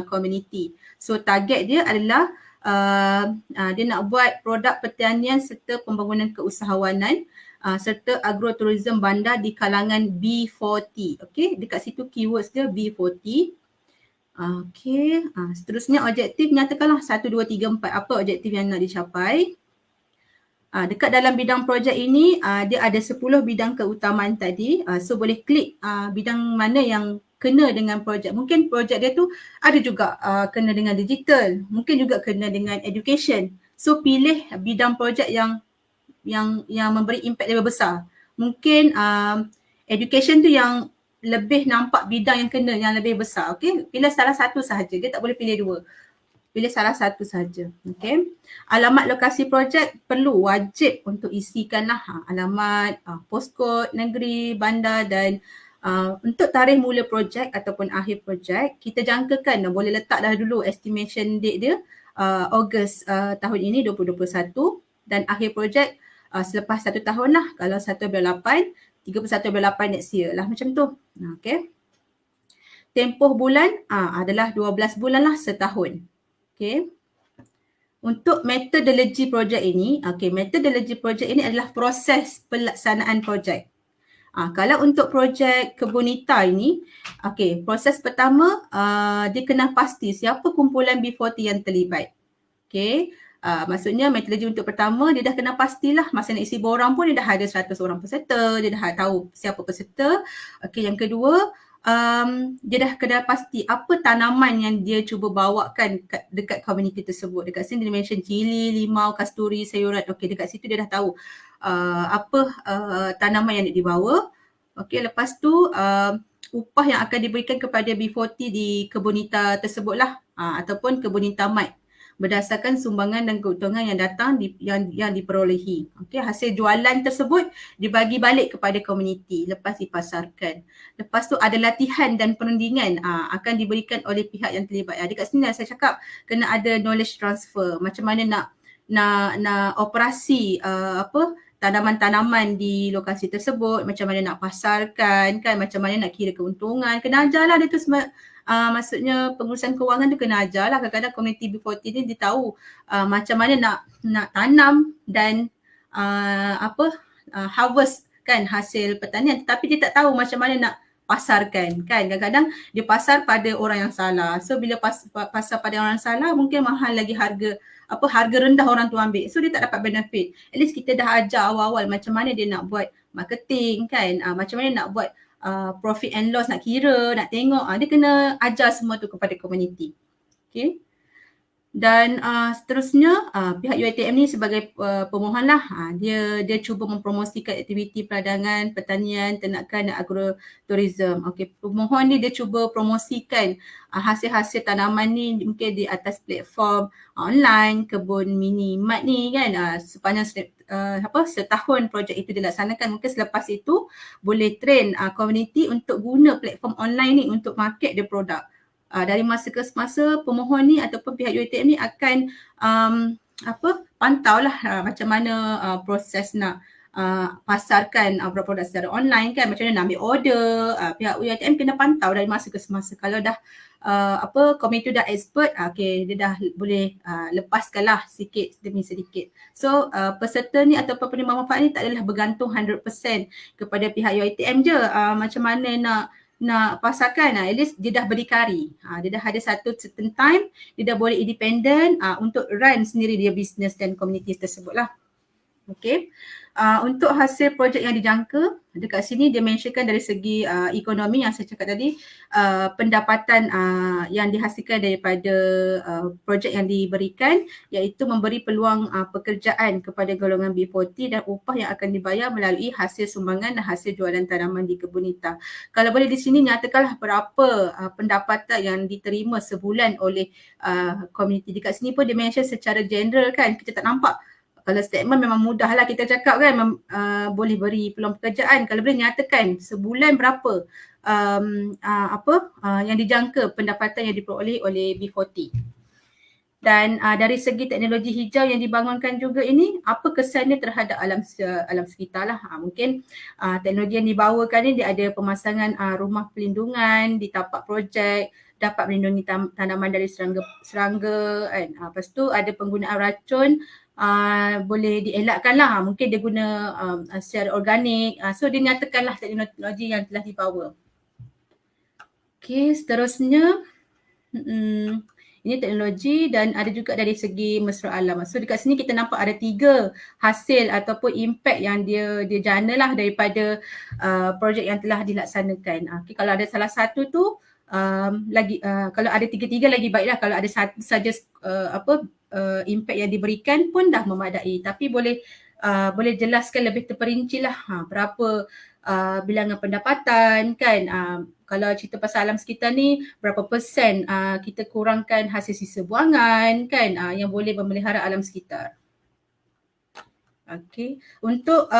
community. So target dia adalah dia nak buat produk pertanian serta pembangunan keusahawanan serta agrotourism bandar di kalangan B40. Okey, dekat situ keywords dia B40. Okey, seterusnya objektif nyatakanlah 1, 2, 3, 4 apa objektif yang nak dicapai. Dekat dalam bidang projek ini dia ada 10 bidang keutamaan tadi. So boleh klik bidang mana yang kena dengan projek. Mungkin projek dia tu ada juga kena dengan digital, mungkin juga kena dengan education. So pilih bidang projek yang memberi impak lebih besar. Mungkin education tu yang lebih nampak bidang yang kena yang lebih besar. Okey, pilih salah satu sahaja. Dia tak boleh pilih dua. Pilih salah satu sahaja. Okey. Alamat lokasi projek perlu wajib untuk isikanlah alamat, postcode, negeri, bandar dan untuk tarikh mula projek ataupun akhir projek kita jangkakan boleh letak dah dulu estimation date dia Ogos tahun ini 2021 dan akhir projek selepas 1 tahun lah. Kalau 1/8 31/8 next year lah macam tu. Okay. Tempoh bulan adalah 12 bulan lah, setahun. Okay. Untuk metodologi projek ini, metodologi projek ini adalah proses pelaksanaan projek. Kalau untuk projek Kebun Nita ini, proses pertama dia kena pasti siapa kumpulan B40 yang terlibat. Okay. Maksudnya metodologi untuk pertama dia dah kena pastilah masa nak isi borang pun dia dah ada 100 orang peserta, dia dah tahu siapa peserta. Okey, yang kedua dia dah kena pasti apa tanaman yang dia cuba bawakan dekat komuniti tersebut. Dekat sini dia mention cili, limau, kasturi, sayuran. Okey, dekat situ dia dah tahu apa tanaman yang nak dibawa. Okey, lepas tu upah yang akan diberikan kepada B40 di Kebun Nita tersebutlah ataupun Kebun Nita Mat berdasarkan sumbangan dan keuntungan yang datang yang diperolehi. Okey, hasil jualan tersebut dibagi balik kepada komuniti lepas dipasarkan. Lepas tu ada latihan dan perundingan akan diberikan oleh pihak yang terlibat. Dekat sini saya cakap kena ada knowledge transfer. Macam mana nak operasi tanaman-tanaman di lokasi tersebut, macam mana nak pasarkan kan, macam mana nak kira keuntungan. Kena ajarlah dia tu maksudnya pengurusan kewangan tu kena ajarlah. Kadang-kadang komuniti B40 ni dia tahu macam mana nak tanam dan harvest kan hasil pertanian, tetapi dia tak tahu macam mana nak pasarkan kan. Kadang-kadang dia pasar pada orang yang salah. So bila pasar pada orang yang salah, mungkin mahal lagi harga rendah orang tu ambil. So dia tak dapat benefit. At least kita dah ajar awal-awal macam mana dia nak buat marketing kan, macam mana nak buat profit and loss, nak kira, nak tengok. Dia kena ajar semua tu kepada komuniti. Okay. Dan seterusnya pihak UiTM ni sebagai pemohon lah, dia cuba mempromosikan aktiviti peradangan, pertanian, ternakan dan agrotourism. Okey, pemohon ni dia cuba promosikan hasil-hasil tanaman ni mungkin di atas platform online, kebun mini mat ni kan, sepanjang setahun projek itu dilaksanakan. Mungkin selepas itu boleh train komuniti untuk guna platform online ni untuk market dia produk. Dari masa ke masa pemohon ni ataupun pihak UiTM ni akan pantau lah macam mana proses nak pasarkan produk secara online kan, macam mana nak ambil order. Pihak UiTM kena pantau dari masa ke semasa. Kalau dah komuniti dah expert, okay, dia dah boleh lepaskan lah sikit demi sedikit. So peserta ni ataupun penerima manfaat ni tak adalah bergantung 100% kepada pihak UiTM je. Macam mana nak pasarkan, at least dia dah berdikari, dia dah ada satu certain time, dia dah boleh independent untuk run sendiri dia bisnes dan komuniti tersebut lah. Okay. Untuk hasil projek yang dijangka, dekat sini dia mentionkan dari segi ekonomi yang saya cakap tadi, pendapatan yang dihasilkan daripada projek yang diberikan, iaitu memberi peluang pekerjaan kepada golongan B40 dan upah yang akan dibayar melalui hasil sumbangan dan hasil jualan tanaman di kebun nita. Kalau boleh di sini nyatakanlah berapa pendapatan yang diterima sebulan oleh komuniti. Dekat sini pun dia mention secara general kan, kita tak nampak. Kalau statement memang mudah lah kita cakap kan, boleh beri peluang pekerjaan. Kalau boleh nyatakan sebulan berapa yang dijangka pendapatan yang diperoleh oleh B40. Dan dari segi teknologi hijau yang dibangunkan juga ini, apa kesannya terhadap alam sekitar lah. Mungkin teknologi yang dibawakan ni dia ada pemasangan rumah pelindungan di tapak projek, dapat melindungi tanaman dari serangga kan. Lepas tu ada penggunaan racun, boleh dielakkan lah, mungkin dia guna secara organik. So dia nyatakanlah teknologi yang telah dibawa. Okay, seterusnya ini teknologi dan ada juga dari segi mesra alam. So dekat sini kita nampak ada 3 hasil ataupun impact yang dia jana lah daripada projek yang telah dilaksanakan. Okay, kalau ada salah satu tu kalau ada 3 lagi baiklah. Kalau ada satu saja impact yang diberikan pun dah memadai, tapi boleh jelaskan lebih terperinci lah berapa bilangan pendapatan kan. Kalau cerita pasal alam sekitar ni, berapa persen kita kurangkan hasil sisa buangan kan, yang boleh memelihara alam sekitar. Okay. Untuk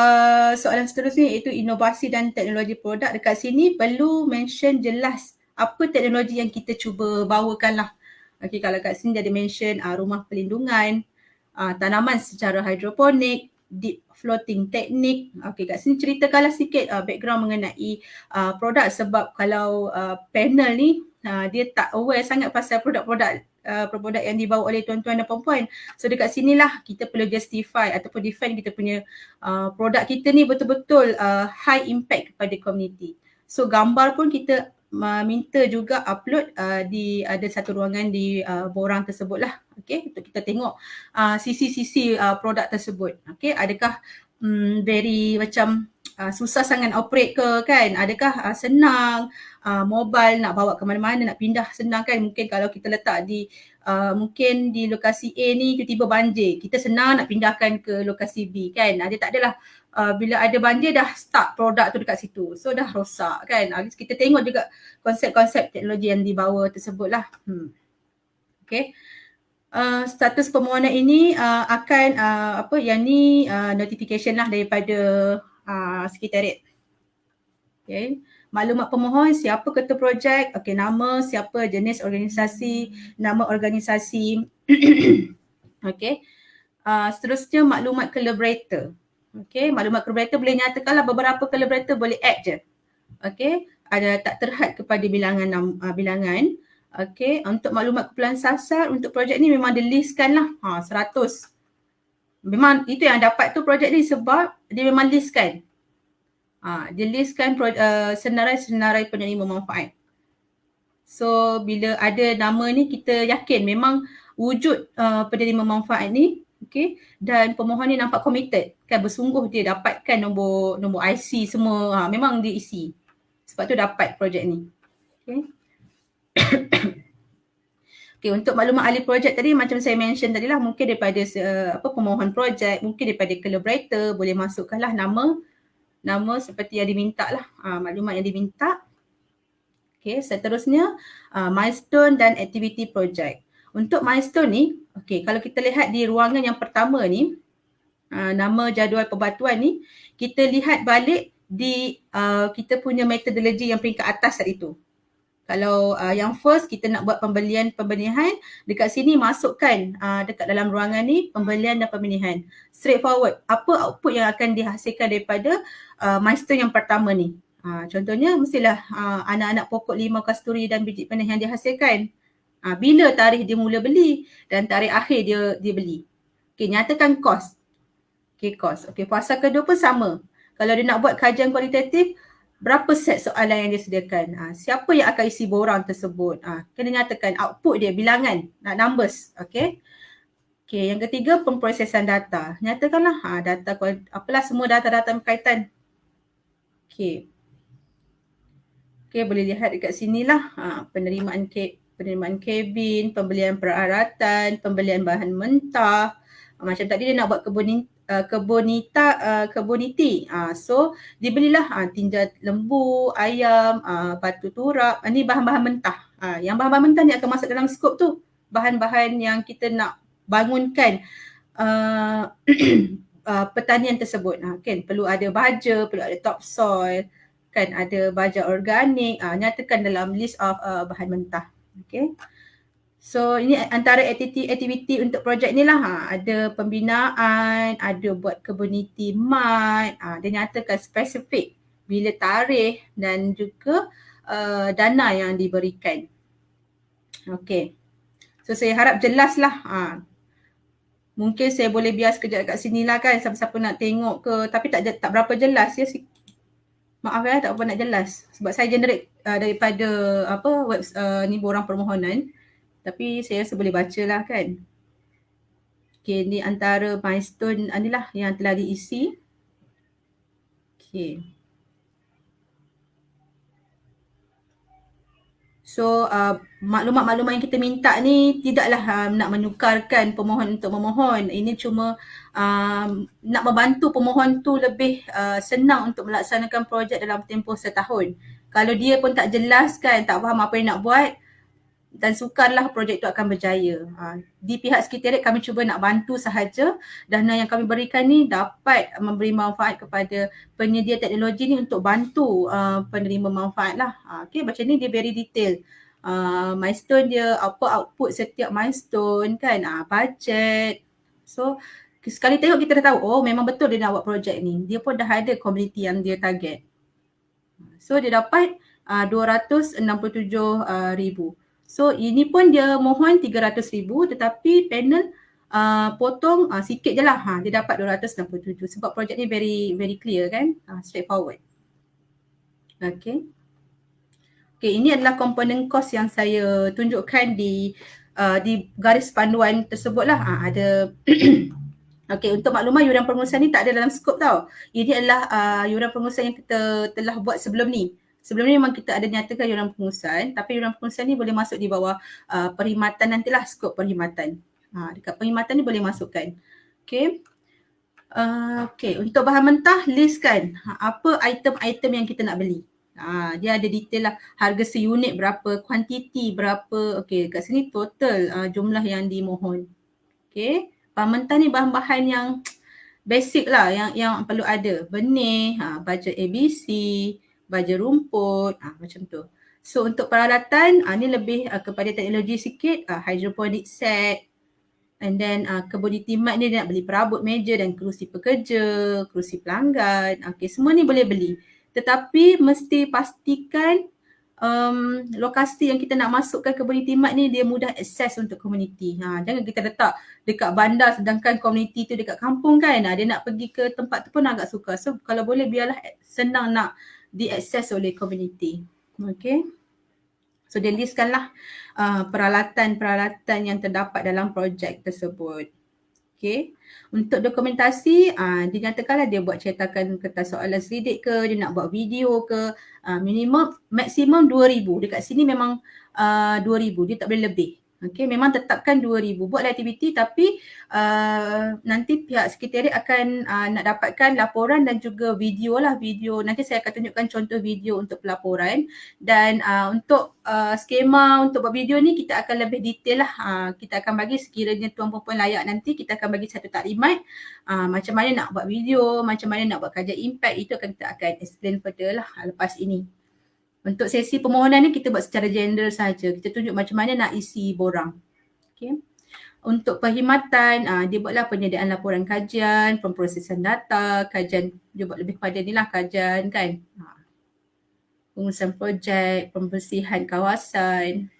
soalan seterusnya iaitu inovasi dan teknologi produk, dekat sini perlu mention jelas apa teknologi yang kita cuba bawakan lah. Okay, kalau kat sini dia ada mention rumah pelindungan, tanaman secara hidroponik, deep floating teknik. Okay, kat sini ceritakanlah sikit background mengenai produk, sebab kalau panel ni dia tak aware sangat pasal produk-produk yang dibawa oleh tuan-tuan dan puan-puan. So dekat sinilah kita perlu justify ataupun define kita punya produk kita ni betul-betul high impact kepada komuniti. So gambar pun kita minta juga upload ada satu ruangan di borang tersebut lah. Okay, untuk kita tengok sisi-sisi produk tersebut. Okay, adakah very macam susah sangat operate ke kan? Adakah senang, mobile nak bawa ke mana-mana, nak pindah senang kan? Mungkin kalau kita letak di mungkin di lokasi A ni tiba-tiba banjir, kita senang nak pindahkan ke lokasi B kan? Dia tak adalah bila ada banjir dah stuck produk tu dekat situ, so dah rosak kan. Kita tengok juga konsep-konsep teknologi yang dibawa tersebut lah. Okay. Status permohonan ini akan yang ni notification lah daripada Sekretariat. Okay. Maklumat pemohon, siapa ketua projek, okay, nama, siapa, jenis organisasi, nama organisasi. Okay. Seterusnya maklumat collaborator. Okay, maklumat collaborator boleh nyatakanlah beberapa collaborator boleh add je. Okay, ada tak terhad kepada bilangan. Okay, untuk maklumat kumpulan sasar untuk projek ni memang dilistkan lah 100. Memang itu yang dapat tu projek ni sebab dia memang listkan. Dia listkan senarai-senarai penerima manfaat. So bila ada nama ni kita yakin memang wujud penerima manfaat ni, okay, dan pemohon ni nampak committed, kan, bersungguh dia dapatkan nombor IC semua, memang dia isi. Sebab tu dapat projek ni. Okay. Okay, untuk maklumat ahli projek tadi macam saya mention tadi lah, mungkin daripada pemohon projek, mungkin daripada collaborator boleh masukkanlah nama seperti yang diminta lah, maklumat yang diminta. Okay, seterusnya milestone dan aktiviti projek. Untuk milestone ni, okay, kalau kita lihat di ruangan yang pertama ni, nama jadual pembatuan ni, kita lihat balik di kita punya metodologi yang peringkat atas tadi tu. Kalau yang first kita nak buat pembelian pembenihan, dekat sini masukkan dekat dalam ruangan ni pembelian dan pembenihan. Straightforward. Apa output yang akan dihasilkan daripada milestone yang pertama ni. Contohnya mestilah anak-anak pokok 5 kasturi dan biji benih yang dihasilkan. Bila tarikh dia mula beli dan tarikh akhir dia beli. Okay, nyatakan kos. Okay, kos. Okay, fasa kedua pun sama. Kalau dia nak buat kajian kualitatif, berapa set soalan yang dia sediakan, siapa yang akan isi borang tersebut, kena nyatakan output dia, bilangan, numbers. Okay. Okay, yang ketiga pemprosesan data. Nyatakanlah data, apalah semua data-data berkaitan. Okay. Okay, boleh lihat dekat sinilah penerimaan kabin, pembelian peralatan, pembelian bahan mentah. Macam tadi dia nak buat kebuniti. So dibelilah tinja lembu, ayam, batu turap. Ni bahan-bahan mentah. Yang bahan-bahan mentah ni akan masuk dalam skop tu. Bahan-bahan yang kita nak bangunkan pertanian tersebut. Kan perlu ada baja, perlu ada topsoil, kan ada baja organik. Nyatakan dalam list of bahan mentah. Okay. So ini antara aktiviti untuk projek ni lah. Ada pembinaan, ada buat kebuniti mat, dia nyatakan spesifik bila tarikh dan juga dana yang diberikan. Okay. So saya harap jelas lah. Mungkin saya boleh bias kejap kat sini lah kan, siapa-siapa nak tengok ke, tapi tak berapa jelas ya. Maaf ya, tak berapa nak jelas. Sebab saya generate daripada ni borang permohonan. Tapi saya rasa boleh baca lah kan. Okay, ni antara milestone inilah yang telah diisi. Okay. So maklumat-maklumat yang kita minta ni tidaklah nak menukarkan pemohon untuk memohon. Ini cuma nak membantu pemohon tu lebih senang untuk melaksanakan projek dalam tempoh setahun. Kalau dia pun tak jelas kan, tak faham apa yang nak buat, dan sukarlah projek itu akan berjaya. Di pihak sekretariat kami cuba nak bantu sahaja. Dana yang kami berikan ni dapat memberi manfaat kepada penyedia teknologi ni untuk bantu penerima manfaat lah. Okay, macam ni dia very detail. Milestone dia, apa output setiap milestone kan, budget. So sekali tengok kita dah tahu, oh memang betul dia nak buat projek ni. Dia pun dah ada community yang dia target. So dia dapat 267,000. So ini pun dia mohon 300,000 tetapi panel potong sikit je lah. Dia dapat 267 sebab projek ni very clear kan, straightforward. Okay. Okay, ini adalah komponen kos yang saya tunjukkan di garis panduan tersebut lah. Ada okay, untuk makluman yuran pengurusan ni tak ada dalam skop tau. Ini adalah yuran pengurusan yang kita telah buat sebelum ni. Sebelum ni memang kita ada nyatakan yuran pengurusan, tapi yuran pengurusan ni boleh masuk di bawah perkhidmatan nantilah, skop perkhidmatan. Dekat perkhidmatan ni boleh masukkan. Okay. Okay, untuk bahan mentah listkan apa item-item yang kita nak beli. Dia ada detail lah, harga seunit berapa, kuantiti berapa. Okay, kat sini total jumlah yang dimohon. Okay, bahan mentah ni bahan-bahan yang basic lah, yang perlu ada. Benih, baja ABC, baja rumput, macam tu. So untuk peralatan, ni lebih kepada teknologi sikit, hydroponic set, And then commodity mat ni dia nak beli perabot meja dan kerusi pekerja, kerusi pelanggan. Okay, semua ni boleh beli. Tetapi mesti pastikan lokasi yang kita nak masukkan commodity mat ni dia mudah akses untuk komuniti. Jangan kita letak dekat bandar sedangkan komuniti tu dekat kampung kan. Dia nak pergi ke tempat tu pun agak sukar. So kalau boleh biarlah senang nak diakses oleh komuniti. Okay. So dia listkanlah peralatan-peralatan yang terdapat dalam projek tersebut. Okay. Untuk dokumentasi, dinyatakanlah dia buat cetakan kertas soalan selidik ke, dia nak buat video ke, maksimum 2,000. Dekat sini memang 2,000, dia tak boleh lebih. Okay, memang tetapkan 2,000. Buatlah aktiviti tapi nanti pihak sekretariat akan nak dapatkan laporan dan juga video lah, video. Nanti saya akan tunjukkan contoh video untuk pelaporan dan untuk skema untuk buat video ni kita akan lebih detail lah. Kita akan bagi sekiranya tuan perempuan layak nanti kita akan bagi satu taklimat macam mana nak buat video, macam mana nak buat kajian impact, itu kita akan explain further lah lepas ini. Untuk sesi permohonan ni kita buat secara general saja. Kita tunjuk macam mana nak isi borang. Okay. Untuk perkhidmatan, dia buatlah penyediaan laporan kajian, pemprosesan data, kajian, dia buat lebih pada ni lah kajian kan. Pengurusan projek, pembersihan kawasan,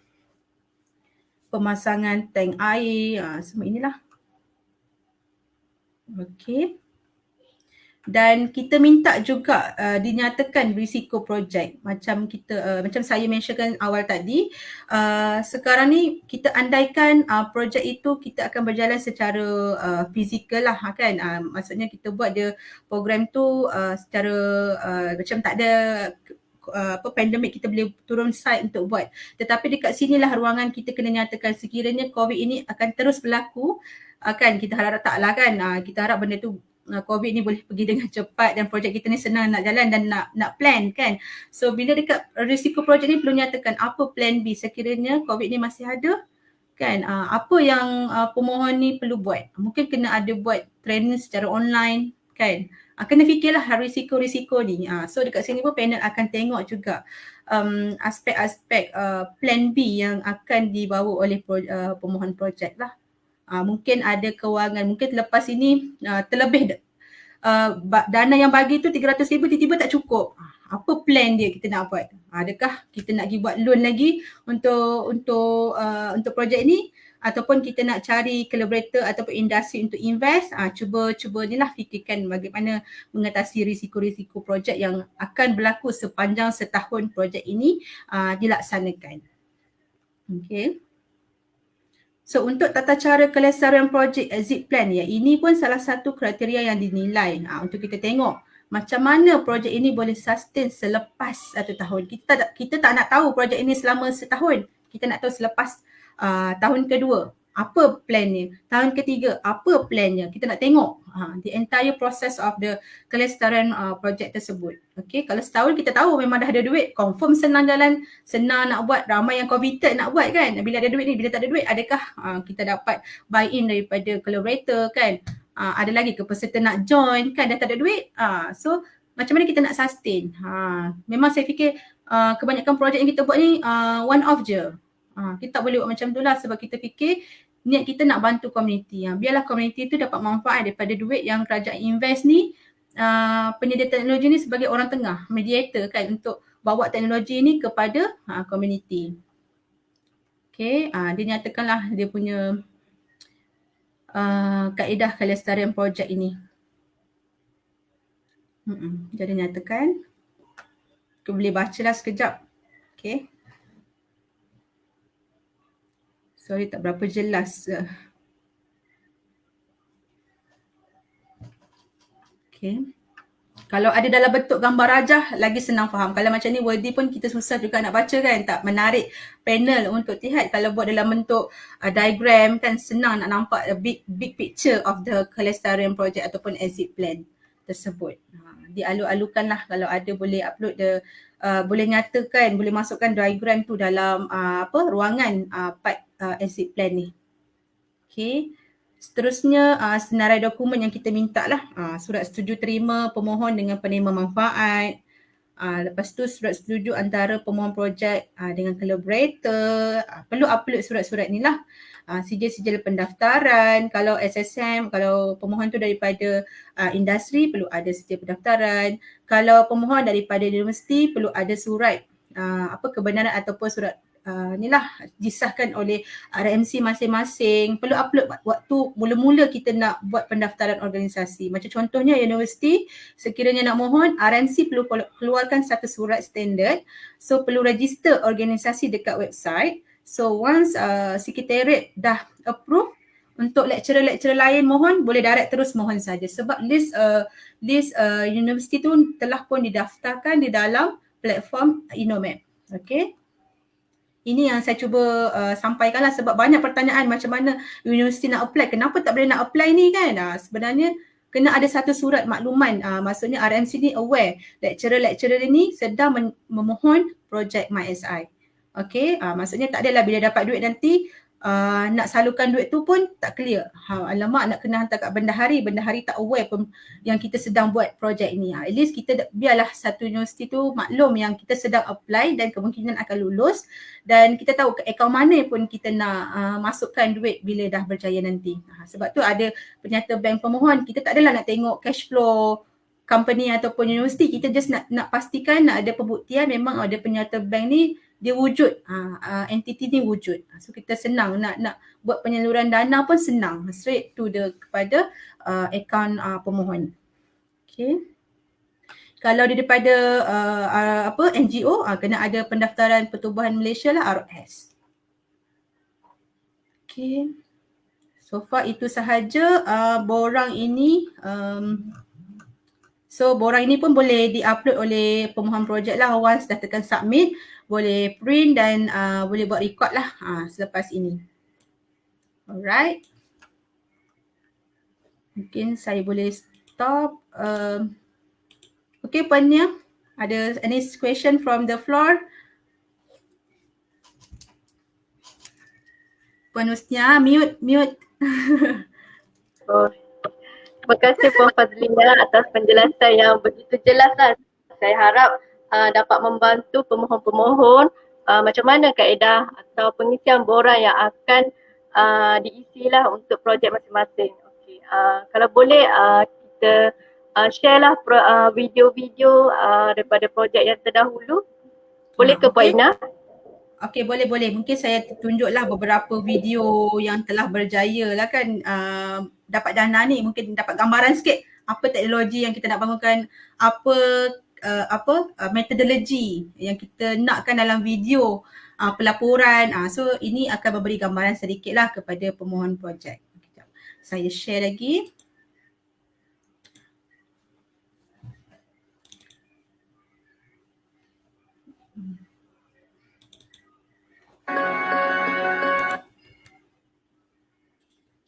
pemasangan tank air, semua inilah. Okay. Dan kita minta juga dinyatakan risiko projek macam kita macam saya mentionkan awal tadi. Sekarang ni kita andaikan projek itu kita akan berjalan secara fizikal lah kan. Maksudnya kita buat dia program tu secara macam tak ada pandemik, kita boleh turun site untuk buat. Tetapi dekat sinilah ruangan kita kena nyatakan sekiranya COVID ini akan terus berlaku kan, kita harap taklah kan. Kita harap benda tu COVID ni boleh pergi dengan cepat dan projek kita ni senang nak jalan dan nak plan kan. So bila dekat risiko projek ni perlu nyatakan apa plan B sekiranya COVID ni masih ada kan. Apa yang pemohon ni perlu buat. Mungkin kena ada buat training secara online kan. Kena fikirlah risiko-risiko ni. So dekat sini pun panel akan tengok juga aspek-aspek plan B yang akan dibawa oleh pemohon projek lah. Mungkin ada kewangan, mungkin lepas ini terlebih dana yang bagi tu 300,000 tiba-tiba tak cukup. Apa plan dia kita nak buat? Adakah kita nak pergi buat loan lagi untuk projek ni ataupun kita nak cari collaborator ataupun industri untuk invest? Cuba ni lah fikirkan bagaimana mengatasi risiko-risiko projek yang akan berlaku sepanjang setahun projek ini dilaksanakan. Okay. So untuk tata cara kelestarian projek exit plan ya, ini pun salah satu kriteria yang dinilai untuk kita tengok macam mana projek ini boleh sustain selepas 1 tahun. Kita tak nak tahu projek ini selama setahun. Kita nak tahu selepas tahun kedua apa plannya, tahun ketiga apa plannya. Kita nak tengok the entire process of the kelestarian projek tersebut. Okay, kalau setahun kita tahu memang dah ada duit, confirm senang jalan, senang nak buat, ramai yang committed nak buat kan. Bila ada duit ni, bila tak ada duit, adakah kita dapat buy in daripada collaborator kan. Ada lagi ke peserta nak join kan, dah tak ada duit. So macam mana kita nak sustain. Memang saya fikir kebanyakan projek yang kita buat ni one off je. Kita tak boleh buat macam tu lah sebab kita fikir niat kita nak bantu komuniti. Biarlah komuniti tu dapat manfaat daripada duit yang kerajaan invest ni. Penyedia teknologi ni sebagai orang tengah, mediator kan untuk bawa teknologi ni kepada komuniti. Okay, dia nyatakanlah dia punya kaedah kelestarian projek ini. Jadi nyatakan. Kita boleh bacalah sekejap. Okay. Sorry tak berapa jelas. Okay. Kalau ada dalam bentuk gambar rajah lagi senang faham. Kalau macam ni wordy pun kita susah juga nak baca kan. Tak menarik panel untuk lihat. Kalau buat dalam bentuk diagram kan senang nak nampak big picture of the kelestarian project ataupun exit plan tersebut. Dialu-alukan lah kalau ada boleh upload boleh nyatakan, boleh masukkan diagram tu dalam ruangan part exit plan ni. Okay. Seterusnya senarai dokumen yang kita minta lah. Surat setuju terima pemohon dengan penerima manfaat. Lepas tu surat setuju antara pemohon projek dengan collaborator. Perlu upload surat-surat ni lah. Sijil-sijil pendaftaran. Kalau SSM, kalau pemohon tu daripada industri, perlu ada sijil pendaftaran. Kalau pemohon daripada universiti, perlu ada surat kebenaran ataupun surat ni lah disahkan oleh RMC masing-masing. Perlu upload waktu mula-mula kita nak buat pendaftaran organisasi. Macam contohnya universiti, sekiranya nak mohon, RMC perlu keluarkan satu surat standard. So perlu register organisasi dekat website. So once sekretariat dah approve, untuk lecturer-lecturer lain mohon, boleh direct terus mohon saja. Sebab list universiti tu telah pun didaftarkan di dalam platform Innomap. Okay. Ini yang saya cuba sampaikan lah, sebab banyak pertanyaan macam mana universiti nak apply, kenapa tak boleh nak apply ni kan. Sebenarnya kena ada satu surat makluman, maksudnya RMC ni aware lecturer-lecturer ni sedang memohon projek MySI. Okay, maksudnya tak adalah bila dapat duit nanti nak salurkan duit tu pun tak clear. Alamak, nak kena hantar kat bendahari tak aware pun yang kita sedang buat projek ni. At least kita biarlah satu universiti tu maklum yang kita sedang apply dan kemungkinan akan lulus, dan kita tahu ke akaun mana pun kita nak masukkan duit bila dah berjaya nanti. Sebab tu ada penyata bank pemohon. Kita tak adalah nak tengok cash flow company ataupun universiti, kita just nak pastikan nak ada pembuktian memang ada penyata bank ni dia wujud, entiti ni wujud. So kita senang nak buat penyaluran dana pun senang, straight to kepada akaun pemohon. Okay. Kalau daripada NGO, kena ada pendaftaran Pertubuhan Malaysia lah, RS. Okay. So far itu sahaja borang ini. So borang ini pun boleh di-upload oleh pemohon projek lah. Once dah tekan submit, boleh print dan boleh buat record lah selepas ini. Alright. Mungkin saya boleh stop. Okay, Puan Nia, ada any question from the floor? Puan Husnia, mute. Terima kasih Puan Fazlina atas penjelasan yang begitu jelas lah. Saya harap dapat membantu pemohon-pemohon macam mana kaedah atau pengisian borang yang akan diisilah untuk projek masing-masing. Okay. Kalau boleh kita share lah video-video daripada projek yang terdahulu. Boleh ke Puan Ina? Okay, boleh. Mungkin saya tunjuklah beberapa video yang telah berjaya lah kan dapat dana ni. Mungkin dapat gambaran sikit apa teknologi yang kita nak bangunkan, apa metodologi yang kita nakkan dalam video pelaporan. So ini akan memberi gambaran sedikit lah kepada pemohon projek. Saya share lagi.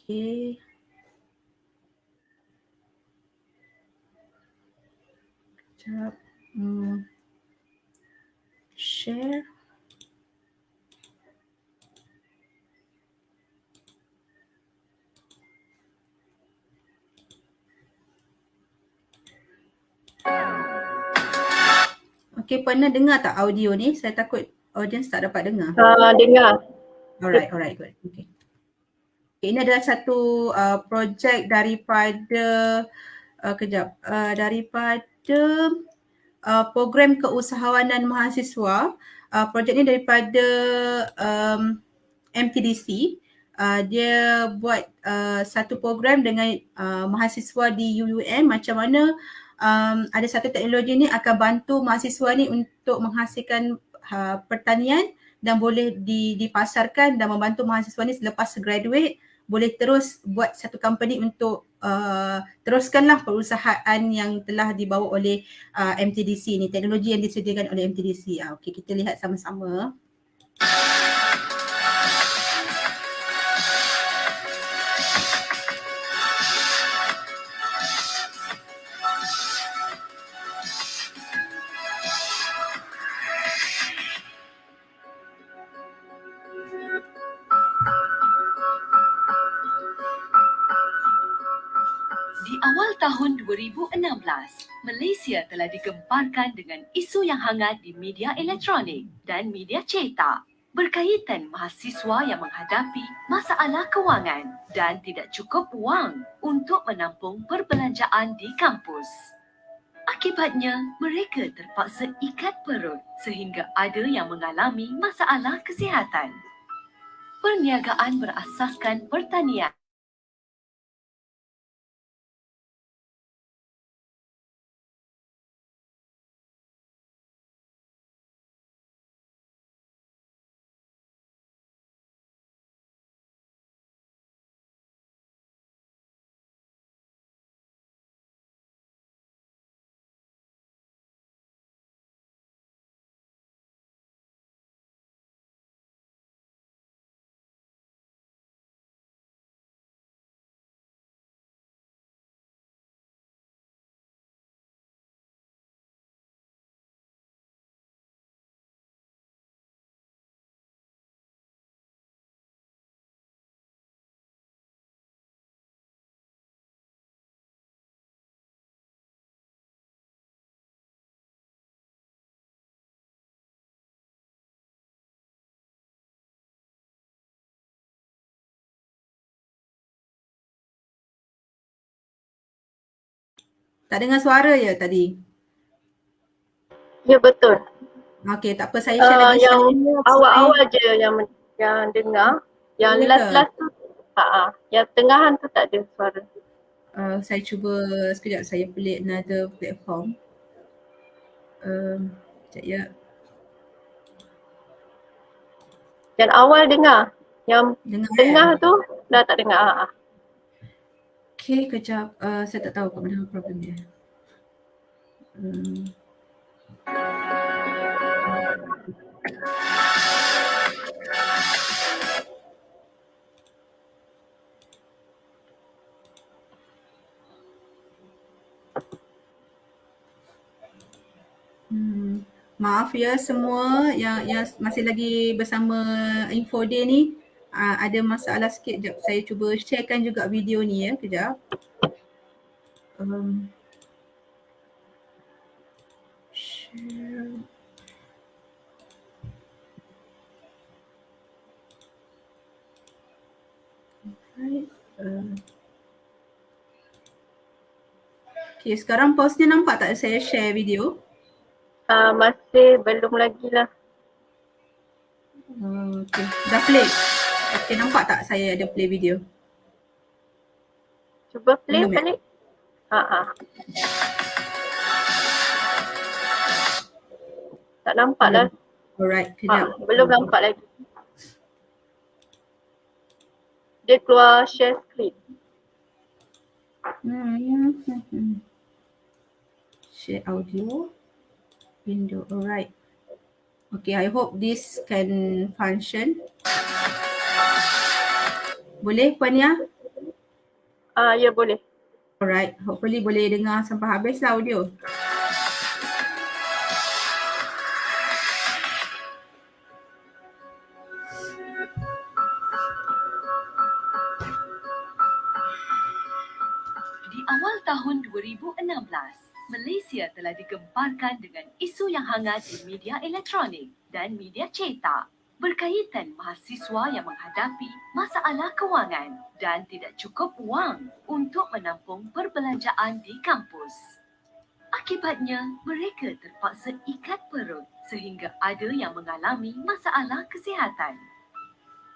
Okay. Sekejap. Share. Okay, pernah dengar tak audio ni? Saya takut audience tak dapat dengar. Dengar. Alright, good. Okay. Ini adalah satu projek daripada daripada program keusahawanan mahasiswa. Projek ni daripada MTDC. Dia buat satu program dengan mahasiswa di UUM, macam mana ada satu teknologi ni akan bantu mahasiswa ni untuk menghasilkan pertanian dan boleh dipasarkan dan membantu mahasiswa ni selepas graduate boleh terus buat satu company untuk teruskanlah perusahaan yang telah dibawa oleh MTDC ni, teknologi yang disediakan oleh MTDC. Okey, kita lihat sama-sama. Di awal tahun 2016, Malaysia telah digemparkan dengan isu yang hangat di media elektronik dan media cetak berkaitan mahasiswa yang menghadapi masalah kewangan dan tidak cukup wang untuk menampung perbelanjaan di kampus. Akibatnya, mereka terpaksa ikat perut sehingga ada yang mengalami masalah kesihatan. Perniagaan berasaskan pertanian Tak dengar suara ya tadi? Ya betul. Okey, tak apa, saya share lagi Yang slide. awal-awal je yang dengar. Yang Boleh ke? last-last tu yang tengahan tu tak ada suara. Saya cuba sekejap, saya pelik another platform. Sekejap ya. Yang awal dengar. Yang Dengar tengah tu dah tak dengar. Okey, kejap. Saya tak tahu kat mana problem dia. Maaf ya semua yang masih lagi bersama Infoday ni. Ada masalah sikit. Sekejap, saya cuba sharekan juga video ni ya. Kejap. Share. Right. Okay, sekarang pause-nya nampak tak saya share video? Masih belum lagi lah. Okay, dah play. Okay, nampak tak saya ada play video? Cuba play Belum ya? balik. Tak nampak lah. Alright, kejap. Belum nampak lagi. Dia keluar share screen. Share audio. Window, alright. Okay, I hope this can function. Boleh Puan Ya? Ya boleh. Alright, hopefully boleh dengar sampai habis lah audio. Di awal tahun 2016, Malaysia telah digemparkan dengan isu yang hangat di media elektronik dan media cetak berkaitan mahasiswa yang menghadapi masalah kewangan dan tidak cukup wang untuk menampung perbelanjaan di kampus. Akibatnya, mereka terpaksa ikat perut sehingga ada yang mengalami masalah kesihatan.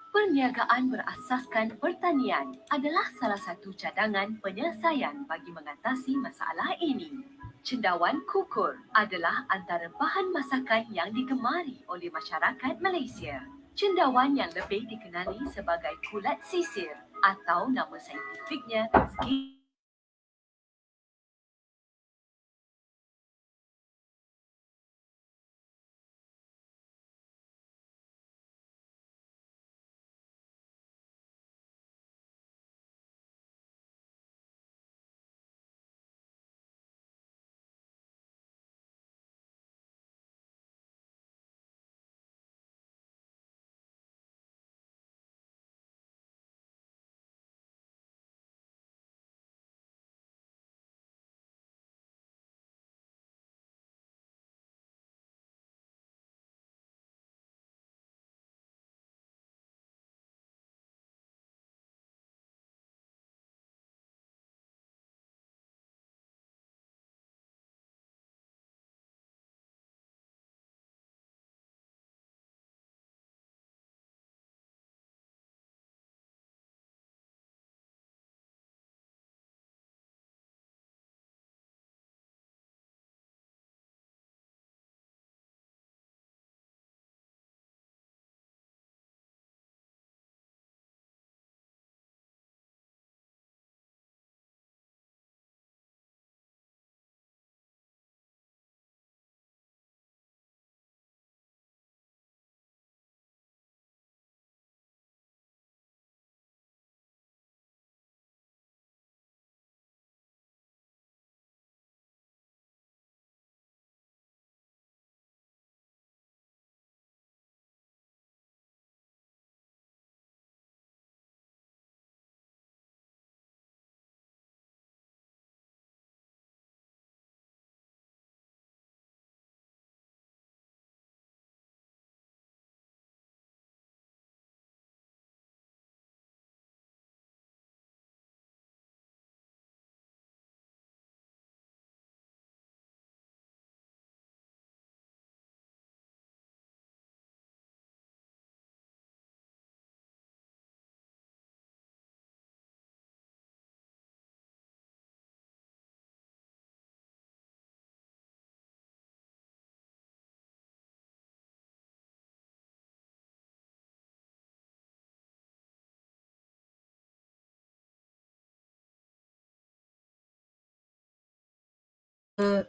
Perniagaan berasaskan pertanian adalah salah satu cadangan penyelesaian bagi mengatasi masalah ini. Cendawan kukur adalah antara bahan masakan yang digemari oleh masyarakat Malaysia. Cendawan yang lebih dikenali sebagai kulat sisir atau nama saintifiknya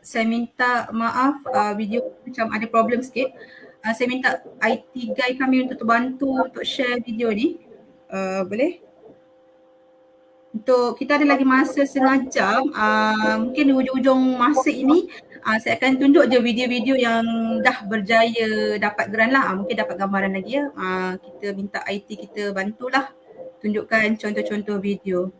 saya minta maaf video macam ada problem sikit. Saya minta IT guy kami untuk terbantu untuk share video ni. Boleh? Untuk kita ada lagi masa setengah jam, mungkin di hujung-hujung masa ini saya akan tunjuk je video-video yang dah berjaya dapat grant lah. Mungkin dapat gambaran lagi ya. Kita minta IT kita bantulah tunjukkan contoh-contoh video.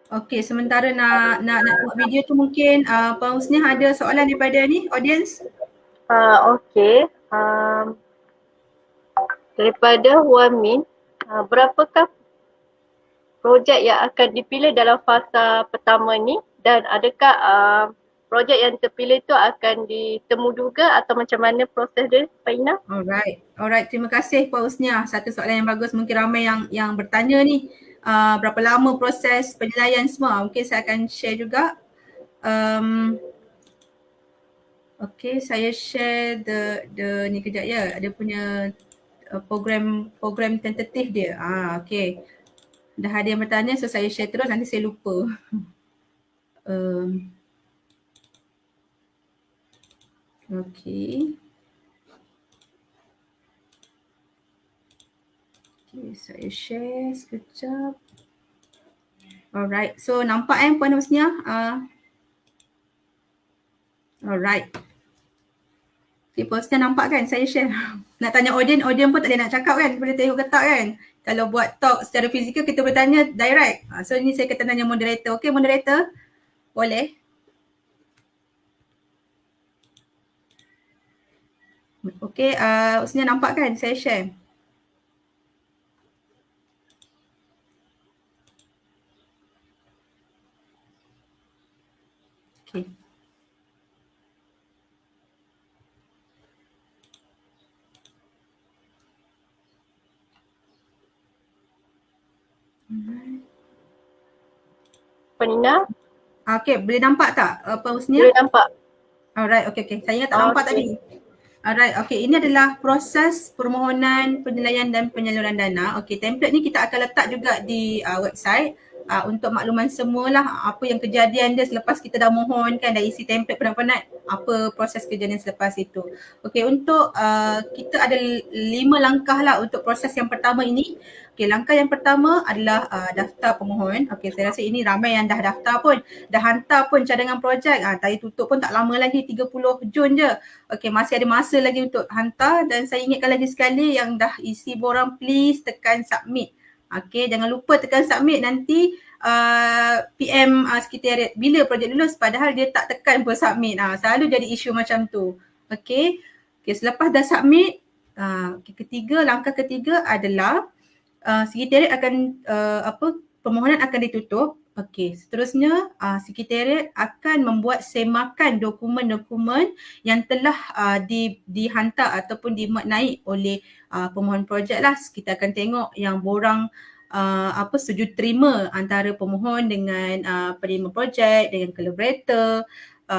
Okey, sementara nak buat video tu mungkin Puan Husniah ada soalan daripada ni audience? Okey. Daripada Wan Min, berapakah projek yang akan dipilih dalam fasa pertama ni dan adakah projek yang terpilih tu akan ditemu juga atau macam mana proses dia, Pak Ina? Alright. Terima kasih Puan Husniah. Satu soalan yang bagus, mungkin ramai yang bertanya ni. Berapa lama proses penilaian semua? Mungkin saya akan share juga. Okay, saya share the ni kejap ya. Ada punya program tentatif dia. Okay. Dah ada yang bertanya, so saya share terus, nanti saya lupa. Okay. Okay, saya share sekejap. Alright, so nampak Puan Husniah? Alright. Okay, Puan Husniah nampak kan saya share? Nak tanya audience pun tak ada nak cakap kan? Boleh tengok ketak kan? Kalau buat talk secara fizikal kita bertanya direct. So ini saya kata tanya moderator. Okay moderator? Boleh? Okay, Husniah nampak kan saya share? Okay. Puan Ina? Okay, boleh nampak tak Puan Husniah? Boleh nampak. Alright, okay. Saya ingat tak nampak tadi. Alright, okay. Ini adalah proses permohonan penilaian dan penyaluran dana. Okay, template ni kita akan letak juga di website untuk makluman semualah apa yang kejadian dia selepas kita dah mohon kan, dah isi template penat-penat, apa proses kejadian selepas itu. Okay, untuk kita ada 5 langkah lah untuk proses yang pertama ini. Okay, langkah yang pertama adalah daftar pemohon. Okay, saya rasa ini ramai yang dah daftar pun, dah hantar pun cadangan projek. Tarikh tutup pun tak lama lagi, 30 Jun je. Okay, masih ada masa lagi untuk hantar dan saya ingatkan lagi sekali yang dah isi borang please tekan submit. Okay, jangan lupa tekan submit, nanti PM sekretariat bila projek lulus padahal dia tak tekan pun submit. Selalu jadi isu macam tu. Okay, selepas dah submit, langkah ketiga adalah sekretariat akan permohonan akan ditutup. Okey, seterusnya sekretariat akan membuat semakan dokumen-dokumen yang telah dihantar ataupun dimaknai oleh pemohon projek lah. Kita akan tengok yang borang setuju terima antara pemohon dengan penerima projek, dengan collaborator,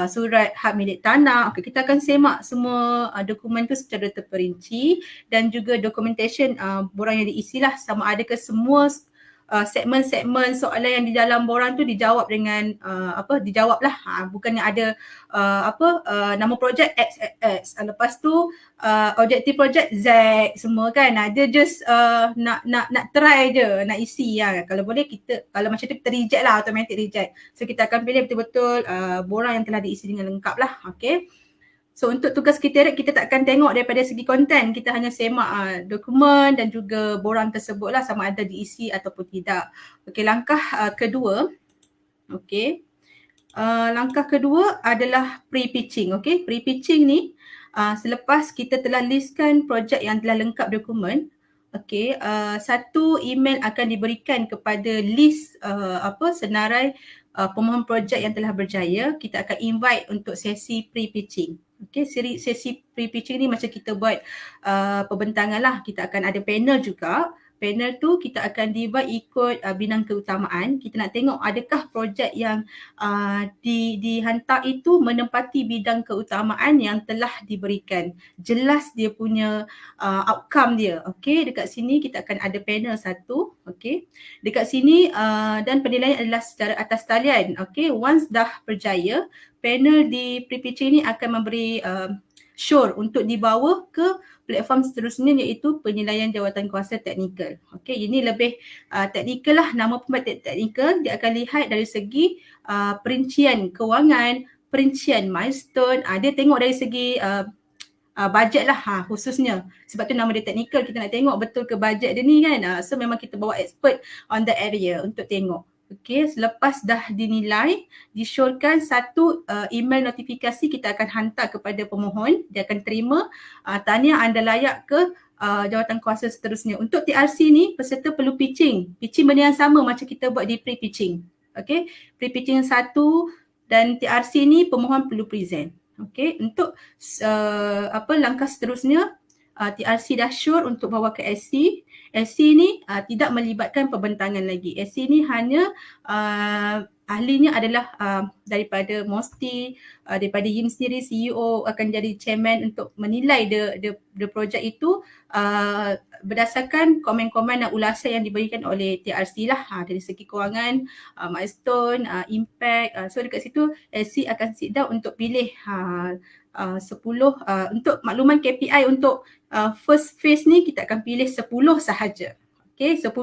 surat hak milik tanah. Okay, kita akan semak semua dokumen tu secara terperinci dan juga documentation borang yang diisilah, sama adakah semua segmen-segmen soalan yang di dalam borang tu dijawab dengan dijawab lah. Bukannya ada nama projek X, lepas tu objektif projek Z semua kan. Dia just nak try je, nak isi lah. Kalau boleh kita, kalau macam tu kita reject lah, automatic reject. So kita akan pilih betul-betul borang yang telah diisi dengan lengkap lah. Okay. So untuk tugas sekretariat kita tak akan tengok daripada segi konten, kita hanya semak dokumen dan juga borang tersebut lah sama ada diisi ataupun tidak. Okey, langkah kedua. Okey. Langkah kedua adalah pre-pitching. Okey, pre-pitching ni selepas kita telah listkan projek yang telah lengkap dokumen, okey, satu email akan diberikan kepada list senarai pemohon projek yang telah berjaya. Kita akan invite untuk sesi pre-pitching. Okay, sesi pre-pitching ni macam kita buat pembentangan lah. Kita akan ada panel juga. Panel tu kita akan divide ikut bidang keutamaan. Kita nak tengok adakah projek yang dihantar itu menempati bidang keutamaan yang telah diberikan. Jelas dia punya outcome dia. Okey, dekat sini kita akan ada panel satu. Okey. Dekat sini dan penilaian adalah secara atas talian. Okey, once dah berjaya, panel di pre-pitching ni akan memberi sure untuk dibawa ke platform seterusnya iaitu penilaian jawatankuasa teknikal. Okey, ini lebih teknikal lah, nama pun teknikal. Dia akan lihat dari segi perincian kewangan, perincian milestone. Dia tengok dari segi bajet lah khususnya. Sebab tu nama dia teknikal, kita nak tengok betul ke bajet dia ni kan. So memang kita bawa expert on the area untuk tengok. Okey, selepas dah dinilai, disyorkan satu email notifikasi kita akan hantar kepada pemohon. Dia akan terima, tahniah anda layak ke jawatankuasa seterusnya. Untuk TRC ni, peserta perlu pitching. Pitching benda yang sama macam kita buat di pre-pitching. Okey, pre-pitching 1 dan TRC ni pemohon perlu present. Okey, untuk langkah seterusnya, TRC dah sure untuk bawa ke SC. SC ni tidak melibatkan pembentangan lagi. SC ni hanya ahlinya adalah daripada MOSTI, daripada YIM sendiri, CEO akan jadi chairman untuk menilai the project itu berdasarkan komen-komen dan ulasan yang diberikan oleh TRC lah, dari segi kewangan, milestone, impact. So dekat situ SC akan sit down untuk pilih 10 untuk makluman KPI untuk first phase ni kita akan pilih 10 sahaja. Okey, 10.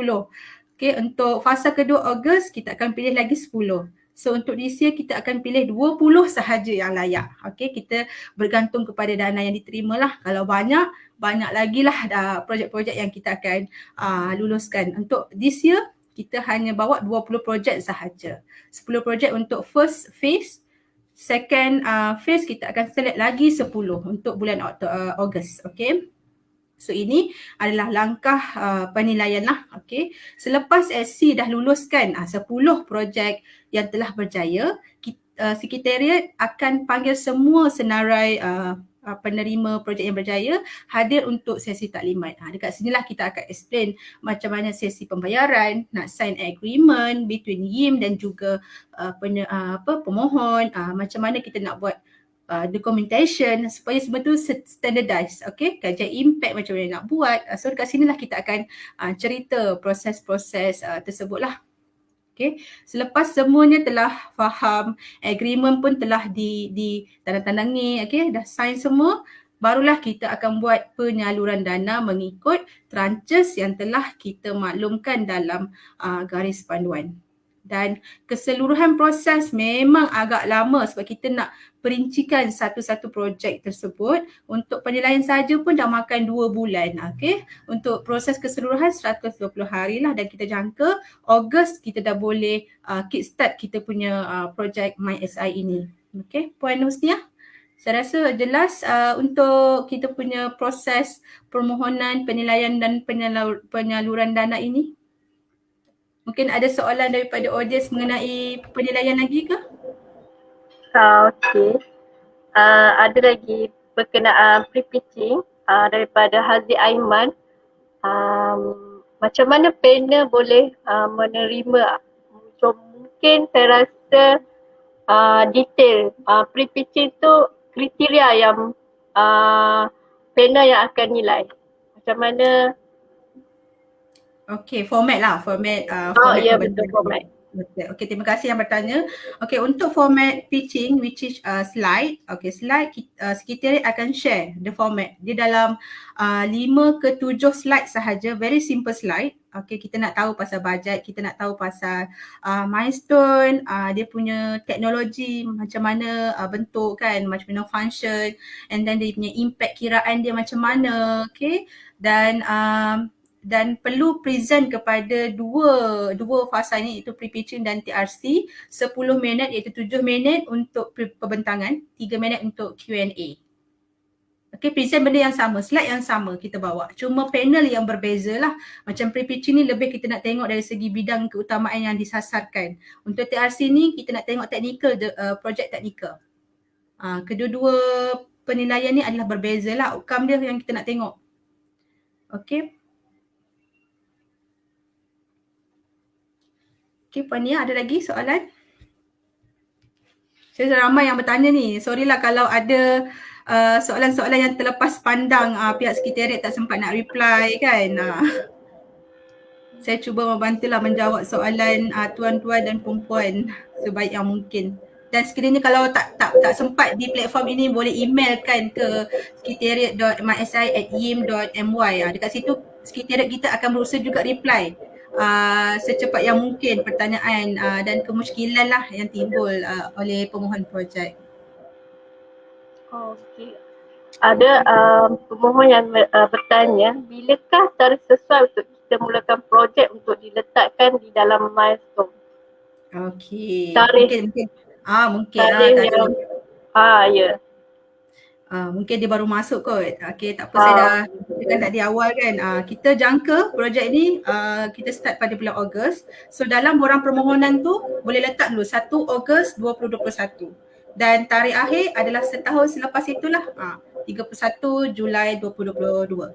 Okey, untuk fasa kedua Ogos kita akan pilih lagi 10. So untuk this year kita akan pilih 20 sahaja yang layak. Okey, kita bergantung kepada dana yang diterima lah. Kalau banyak lagi lah projek-projek yang kita akan luluskan. Untuk this year kita hanya bawa 20 projek sahaja. 10 projek untuk first phase. Second phase kita akan select lagi 10 untuk bulan Ogos. Okay. So ini adalah langkah penilaian lah. Okay. Selepas SC dah luluskan 10 projek yang telah berjaya, sekretariat akan panggil semua senarai penerima projek yang berjaya hadir untuk sesi taklimat. Dekat sinilah kita akan explain macam mana sesi pembayaran, nak sign agreement between YIM dan juga pemohon, macam mana kita nak buat documentation supaya semua tu standardized. Okay, kajian impact macam mana nak buat. So dekat sinilah kita akan cerita proses-proses tersebut lah. Okay. Selepas semuanya telah faham, agreement pun telah ditandatangani, okay, dah sign semua, barulah kita akan buat penyaluran dana mengikut tranches yang telah kita maklumkan dalam garis panduan. Dan keseluruhan proses memang agak lama sebab kita nak perincikan satu-satu projek tersebut. Untuk penilaian saja pun dah makan 2 bulan. Okay. Untuk proses keseluruhan 120 hari lah, dan kita jangka Ogos kita dah boleh kickstart kita punya projek MySI ini. Okay, Puan Husniah, saya rasa jelas untuk kita punya proses permohonan, penilaian dan penyaluran dana ini. Mungkin ada soalan daripada audiens mengenai penilaian lagi ke? Okey. Ada lagi berkenaan pre-pitching daripada Haziq Aiman. Macam mana panel boleh menerima? So, mungkin saya rasa detail pre-pitching tu kriteria yang panel yang akan nilai. Macam mana? Okey, format lah, format Ya, betul, format. Okey, terima kasih yang bertanya. Okey, untuk format pitching which is slide. Okey, slide sekretariat akan share the format. Dia dalam 5 ke 7 slide sahaja, very simple slide. Okey, kita nak tahu pasal bajet, kita nak tahu pasal milestone, dia punya teknologi macam mana bentuk kan, macam mana function, and then dia punya impact kiraan dia macam mana, okey. Dan perlu present kepada dua fasa ni, iaitu pre-pitching dan TRC, 10 minit iaitu 7 minit untuk pembentangan, 3 minit untuk Q&A. Okay, present benda yang sama, slide yang sama kita bawa. Cuma panel yang berbeza lah. Macam pre-pitching ni lebih kita nak tengok dari segi bidang keutamaan yang disasarkan. Untuk TRC ni kita nak tengok technical, project technical. Kedua-dua penilaian ni adalah berbeza lah, outcome dia yang kita nak tengok. Okay. Okey, Puan Nia, ada lagi soalan? Saya dah ramai yang bertanya ni. Sorry lah kalau ada soalan-soalan yang terlepas pandang, pihak sekretariat tak sempat nak reply kan. Saya cuba membantulah menjawab soalan tuan-tuan dan puan-puan sebaik yang mungkin. Dan sekiranya kalau tak sempat di platform ini, boleh emailkan ke sekretariat.mysi@yim.my. Dekat situ sekretariat kita akan berusaha juga reply secepat yang mungkin pertanyaan dan kemusykilan lah yang timbul oleh pemohon projek. Okey. Ada pemohon yang bertanya, bilakah tarikh sesuai untuk kita mulakan projek untuk diletakkan di dalam milestone? Okey. Tarikh. Mungkin Tarikh tadi. yang ya. Mungkin dia baru masuk kot. Okey, tak apa, saya dah katakan tadi awal kan. Kita jangka projek ni kita start pada bulan Ogos. So dalam borang permohonan tu boleh letak dulu 1 Ogos 2021. Dan tarikh akhir adalah setahun selepas itulah, 31 Julai 2022.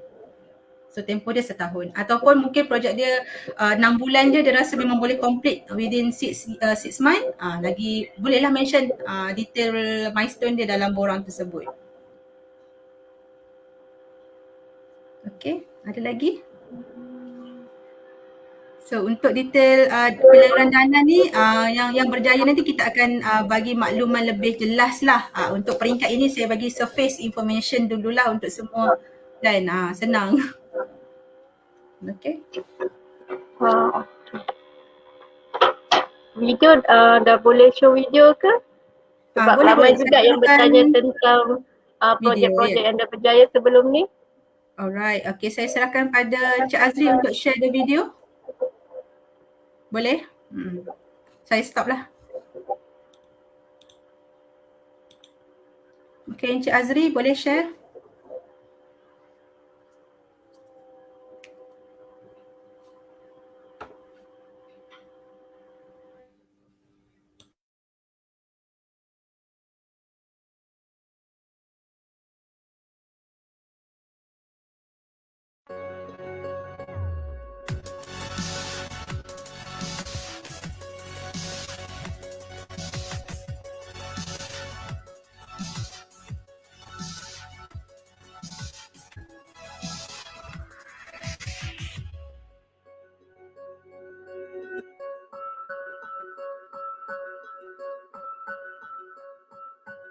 So tempoh dia setahun. Ataupun mungkin projek dia 6 bulan je, dia rasa memang boleh complete within 6 months. Lagi bolehlah mention detail milestone dia dalam borang tersebut. Okey, ada lagi? So untuk detail penyaluran dana ni yang berjaya nanti kita akan bagi makluman lebih jelas lah. Untuk peringkat ini saya bagi surface information dululah untuk semua dan senang. Okey. Video dah boleh show video ke? Sebab ramai juga yang bertanya tentang projek-projek yang dah berjaya sebelum ni. Alright, okay, saya serahkan pada Cik Azri untuk share the video. Boleh? Saya stop lah. Okay, Encik Azri boleh share?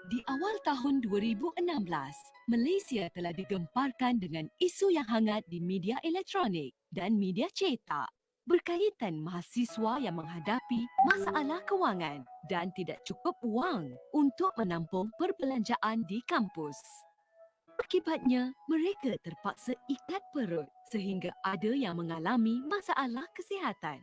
Di awal tahun 2016, Malaysia telah digemparkan dengan isu yang hangat di media elektronik dan media cetak berkaitan mahasiswa yang menghadapi masalah kewangan dan tidak cukup wang untuk menampung perbelanjaan di kampus. Akibatnya, mereka terpaksa ikat perut sehingga ada yang mengalami masalah kesihatan.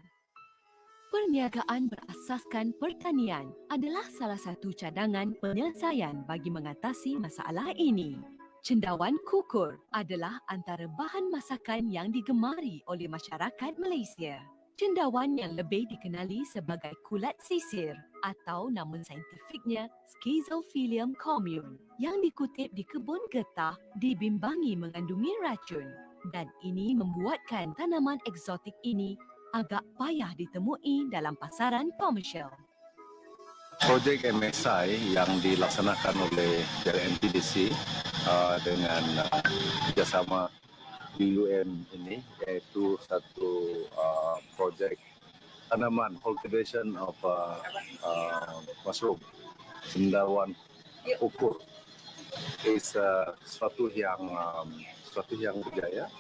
Perniagaan berasaskan pertanian adalah salah satu cadangan penyelesaian bagi mengatasi masalah ini. Cendawan kukur adalah antara bahan masakan yang digemari oleh masyarakat Malaysia. Cendawan yang lebih dikenali sebagai kulat sisir atau nama saintifiknya Schizophilium commune yang dikutip di kebun getah dibimbangi mengandungi racun dan ini membuatkan tanaman eksotik ini agak payah ditemui dalam pasaran komersial. Projek MSI yang dilaksanakan oleh MTDC dengan kerjasama UUM ini iaitu satu projek tanaman cultivation of mushroom, cendawan ukur, is suatu yang berjaya,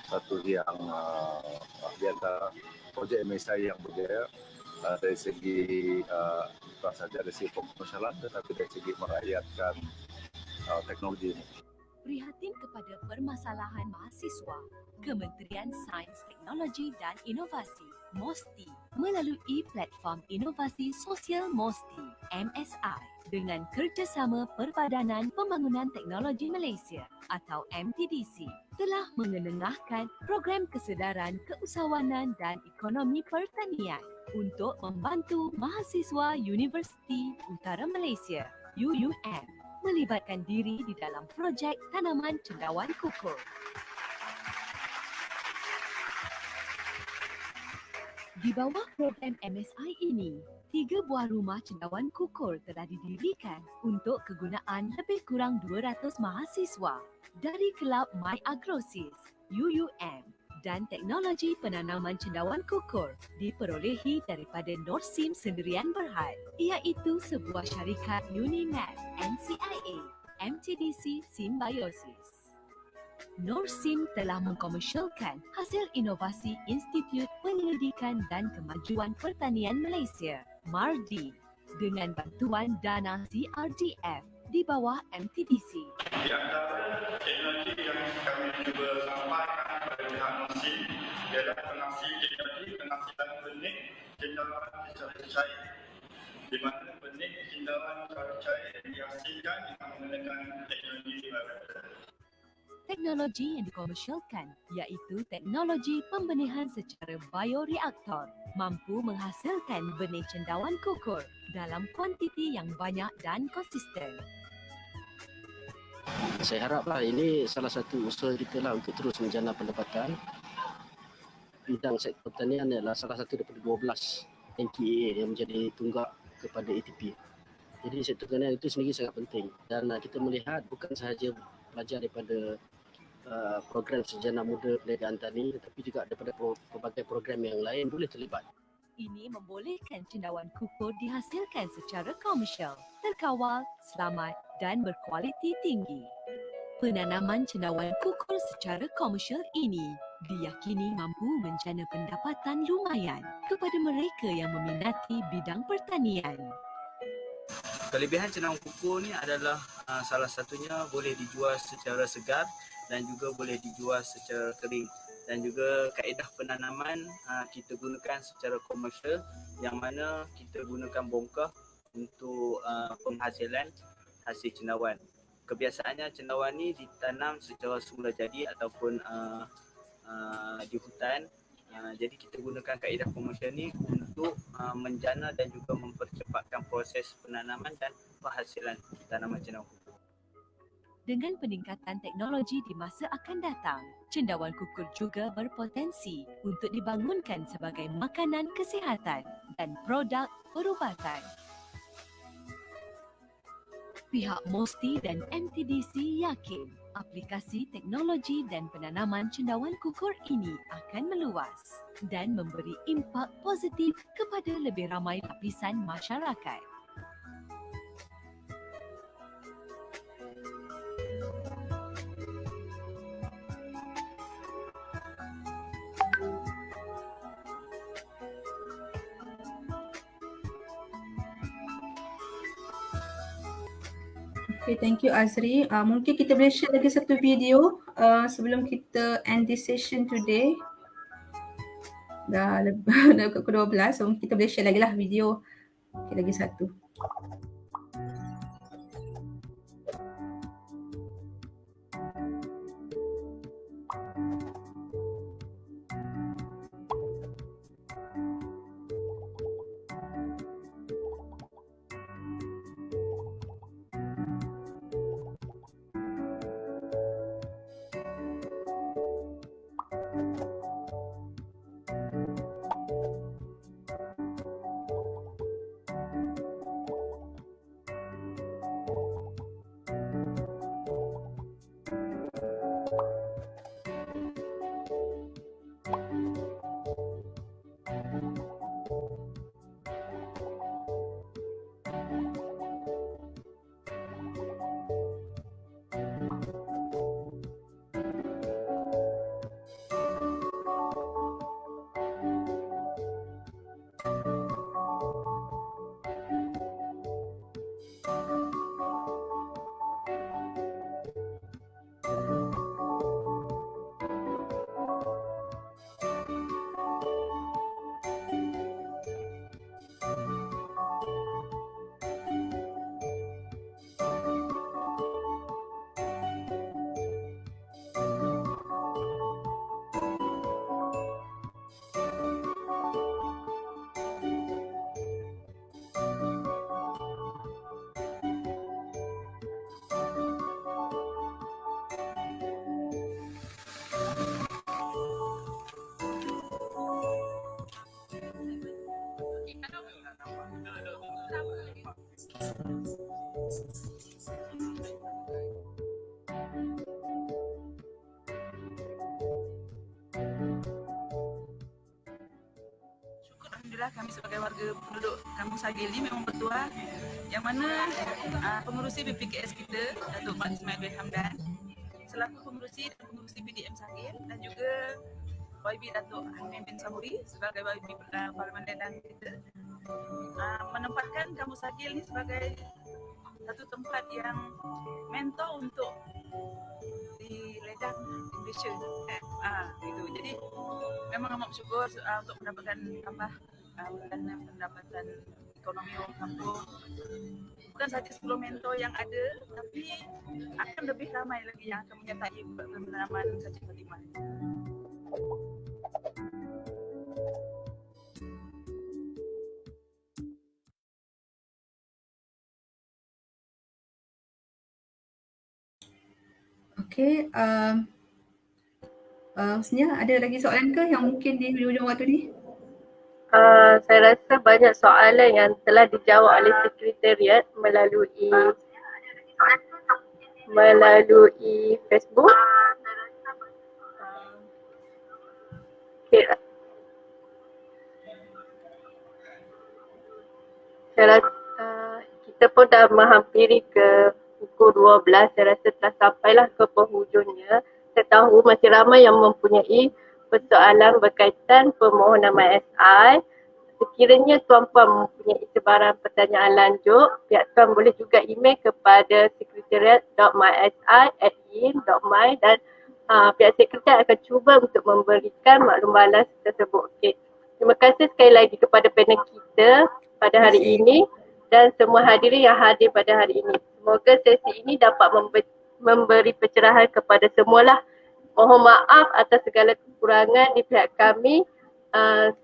satu yang di antara projek MSI yang berjaya dari segi bukan saja dari segi komersialan tetapi dari segi merakyatkan teknologi ini. Prihatin kepada permasalahan mahasiswa, Kementerian Sains, Teknologi dan Inovasi MOSTI melalui platform inovasi sosial MOSTI MSI dengan kerjasama Perbadanan Pembangunan Teknologi Malaysia atau MTDC telah mengenengahkan program kesedaran keusahawanan dan ekonomi pertanian untuk membantu mahasiswa Universiti Utara Malaysia UUM melibatkan diri di dalam projek tanaman cendawan kukur. Di bawah program MSI ini, 3 buah rumah cendawan kukur telah didirikan untuk kegunaan lebih kurang 200 mahasiswa dari Kelab My Agrosis, UUM, dan teknologi penanaman cendawan kukur diperolehi daripada Norsim Sendirian Berhad, iaitu sebuah syarikat Unimed, NCIA, MTDC Symbiosis. Norsim telah mengkomersialkan hasil inovasi Institut Penyelidikan dan Kemajuan Pertanian Malaysia, MARDI, dengan bantuan dana CRDF di bawah MTDC. Di antara teknologi yang kami cuba sampaikan kepada pihak Norsim ialah teknologi pengasilan benih cendawan secara cair, di mana benih cendawan secara cair dihasilkan dengan menggunakan teknologi bioreaktor. Teknologi yang dikomersialkan iaitu teknologi pembenihan secara bioreaktor, mampu menghasilkan benih cendawan kukur dalam kuantiti yang banyak dan konsisten. Saya haraplah ini salah satu usaha kita lah untuk terus menjana pendapatan. Bidang sektor pertanian adalah salah satu daripada 12 NKA yang menjadi tunggak kepada ATP. Jadi sektor pertanian itu sendiri sangat penting dan kita melihat bukan sahaja pelajar daripada program Sarjana Muda Perniagaan Tani tetapi juga daripada pelbagai program yang lain boleh terlibat. Ini membolehkan cendawan kukur dihasilkan secara komersial, terkawal, selamat dan berkualiti tinggi. Penanaman cendawan kukur secara komersial ini diyakini mampu menjana pendapatan lumayan kepada mereka yang meminati bidang pertanian. Kelebihan cendawan kukur ni adalah salah satunya boleh dijual secara segar dan juga boleh dijual secara kering. Dan juga kaedah penanaman kita gunakan secara komersial yang mana kita gunakan bongkah untuk penghasilan hasil cendawan. Kebiasaannya cendawan ni ditanam secara semula jadi ataupun di hutan. Jadi kita gunakan kaedah komersial ni untuk menjana dan juga mempercepatkan proses penanaman dan penghasilan tanaman cendawan kukur. Dengan peningkatan teknologi di masa akan datang, cendawan kukur juga berpotensi untuk dibangunkan sebagai makanan kesihatan dan produk perubatan. Pihak MOSTI dan MTDC yakin aplikasi teknologi dan penanaman cendawan kukur ini akan meluas dan memberi impak positif kepada lebih ramai lapisan masyarakat. Okay, thank you Azri. Mungkin kita boleh share lagi satu video sebelum kita end this session today. Dah pukul 12, so kita boleh share lagi lah video. Okay, lagi satu. Alhamdulillah kami sebagai warga penduduk Kampung Sagil ni memang bertuah yang mana pengurusi BPKS kita Datuk Mat Ismail bin Hamdan selaku pengurusi PDM Sagil dan juga YB Datuk Amin bin Samuri sebagai YB Parlimen dan kita menempatkan Kampung Sagil ni sebagai satu tempat yang mentor untuk di ledang Malaysia. Itu. Jadi memang amat bersyukur untuk mendapatkan tambah pendapatan ekonomi orang kampung. Bukan sahaja 10 mentor yang ada, tapi akan lebih ramai lagi yang akan menyertai penanaman Sajid Fatimah. Okey, Husnia, ada lagi soalan ke yang mungkin di hujung waktu ni? Saya rasa banyak soalan yang telah dijawab oleh Sekretariat melalui Facebook. Okay. Saya rasa kita pun dah menghampiri ke pukul 12. Saya rasa telah sampailah ke penghujungnya. Saya tahu masih ramai yang mempunyai persoalan berkaitan permohonan MySI. Sekiranya tuan-puan mempunyai sebarang pertanyaan lanjut, pihak tuan boleh juga email kepada secretariat.mysi@in.my dan pihak sekretariat akan cuba untuk memberikan maklum balas tersebut. Okay. Terima kasih sekali lagi kepada panel kita pada hari ini dan semua hadirin yang hadir pada hari ini. Semoga sesi ini dapat memberi pencerahan kepada semualah. Mohon maaf atas segala kekurangan di pihak kami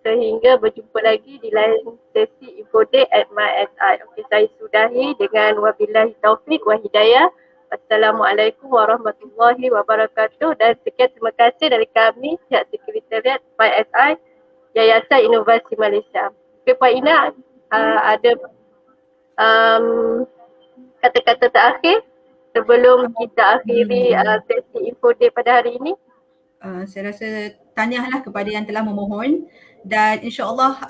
sehingga berjumpa lagi di lain sesi Info Day at MySI. Okey, saya sudahi dengan wabillahi taufik wa hidayah. Assalamualaikum warahmatullahi wabarakatuh dan sekian terima kasih dari kami pihak Sekretariat MySI Yayasan Inovasi Malaysia. Okey, Puan Ina, ada kata-kata terakhir sebelum kita akhiri sesi Info Day pada hari ini? Saya rasa tahniahlah kepada yang telah memohon dan insya-Allah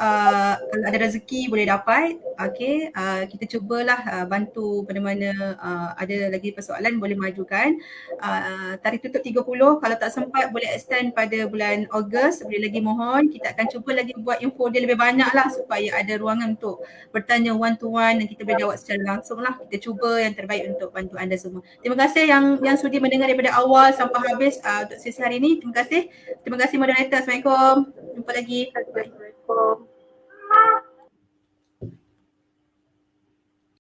kalau ada rezeki boleh dapat. Okey, kita cubalah bantu mana-mana ada lagi persoalan boleh majukan. Tarikh tutup 30, kalau tak sempat boleh extend pada bulan Ogos, boleh lagi mohon. Kita akan cuba lagi buat info dia lebih banyaklah supaya ada ruangan untuk bertanya one to one dan kita boleh jawab secara langsung lah. Kita cuba yang terbaik untuk bantu anda semua. Terima kasih yang sudi mendengar daripada awal sampai habis untuk sesi hari ini. Terima kasih. Terima kasih moderator. Assalamualaikum. Jumpa lagi. Bye.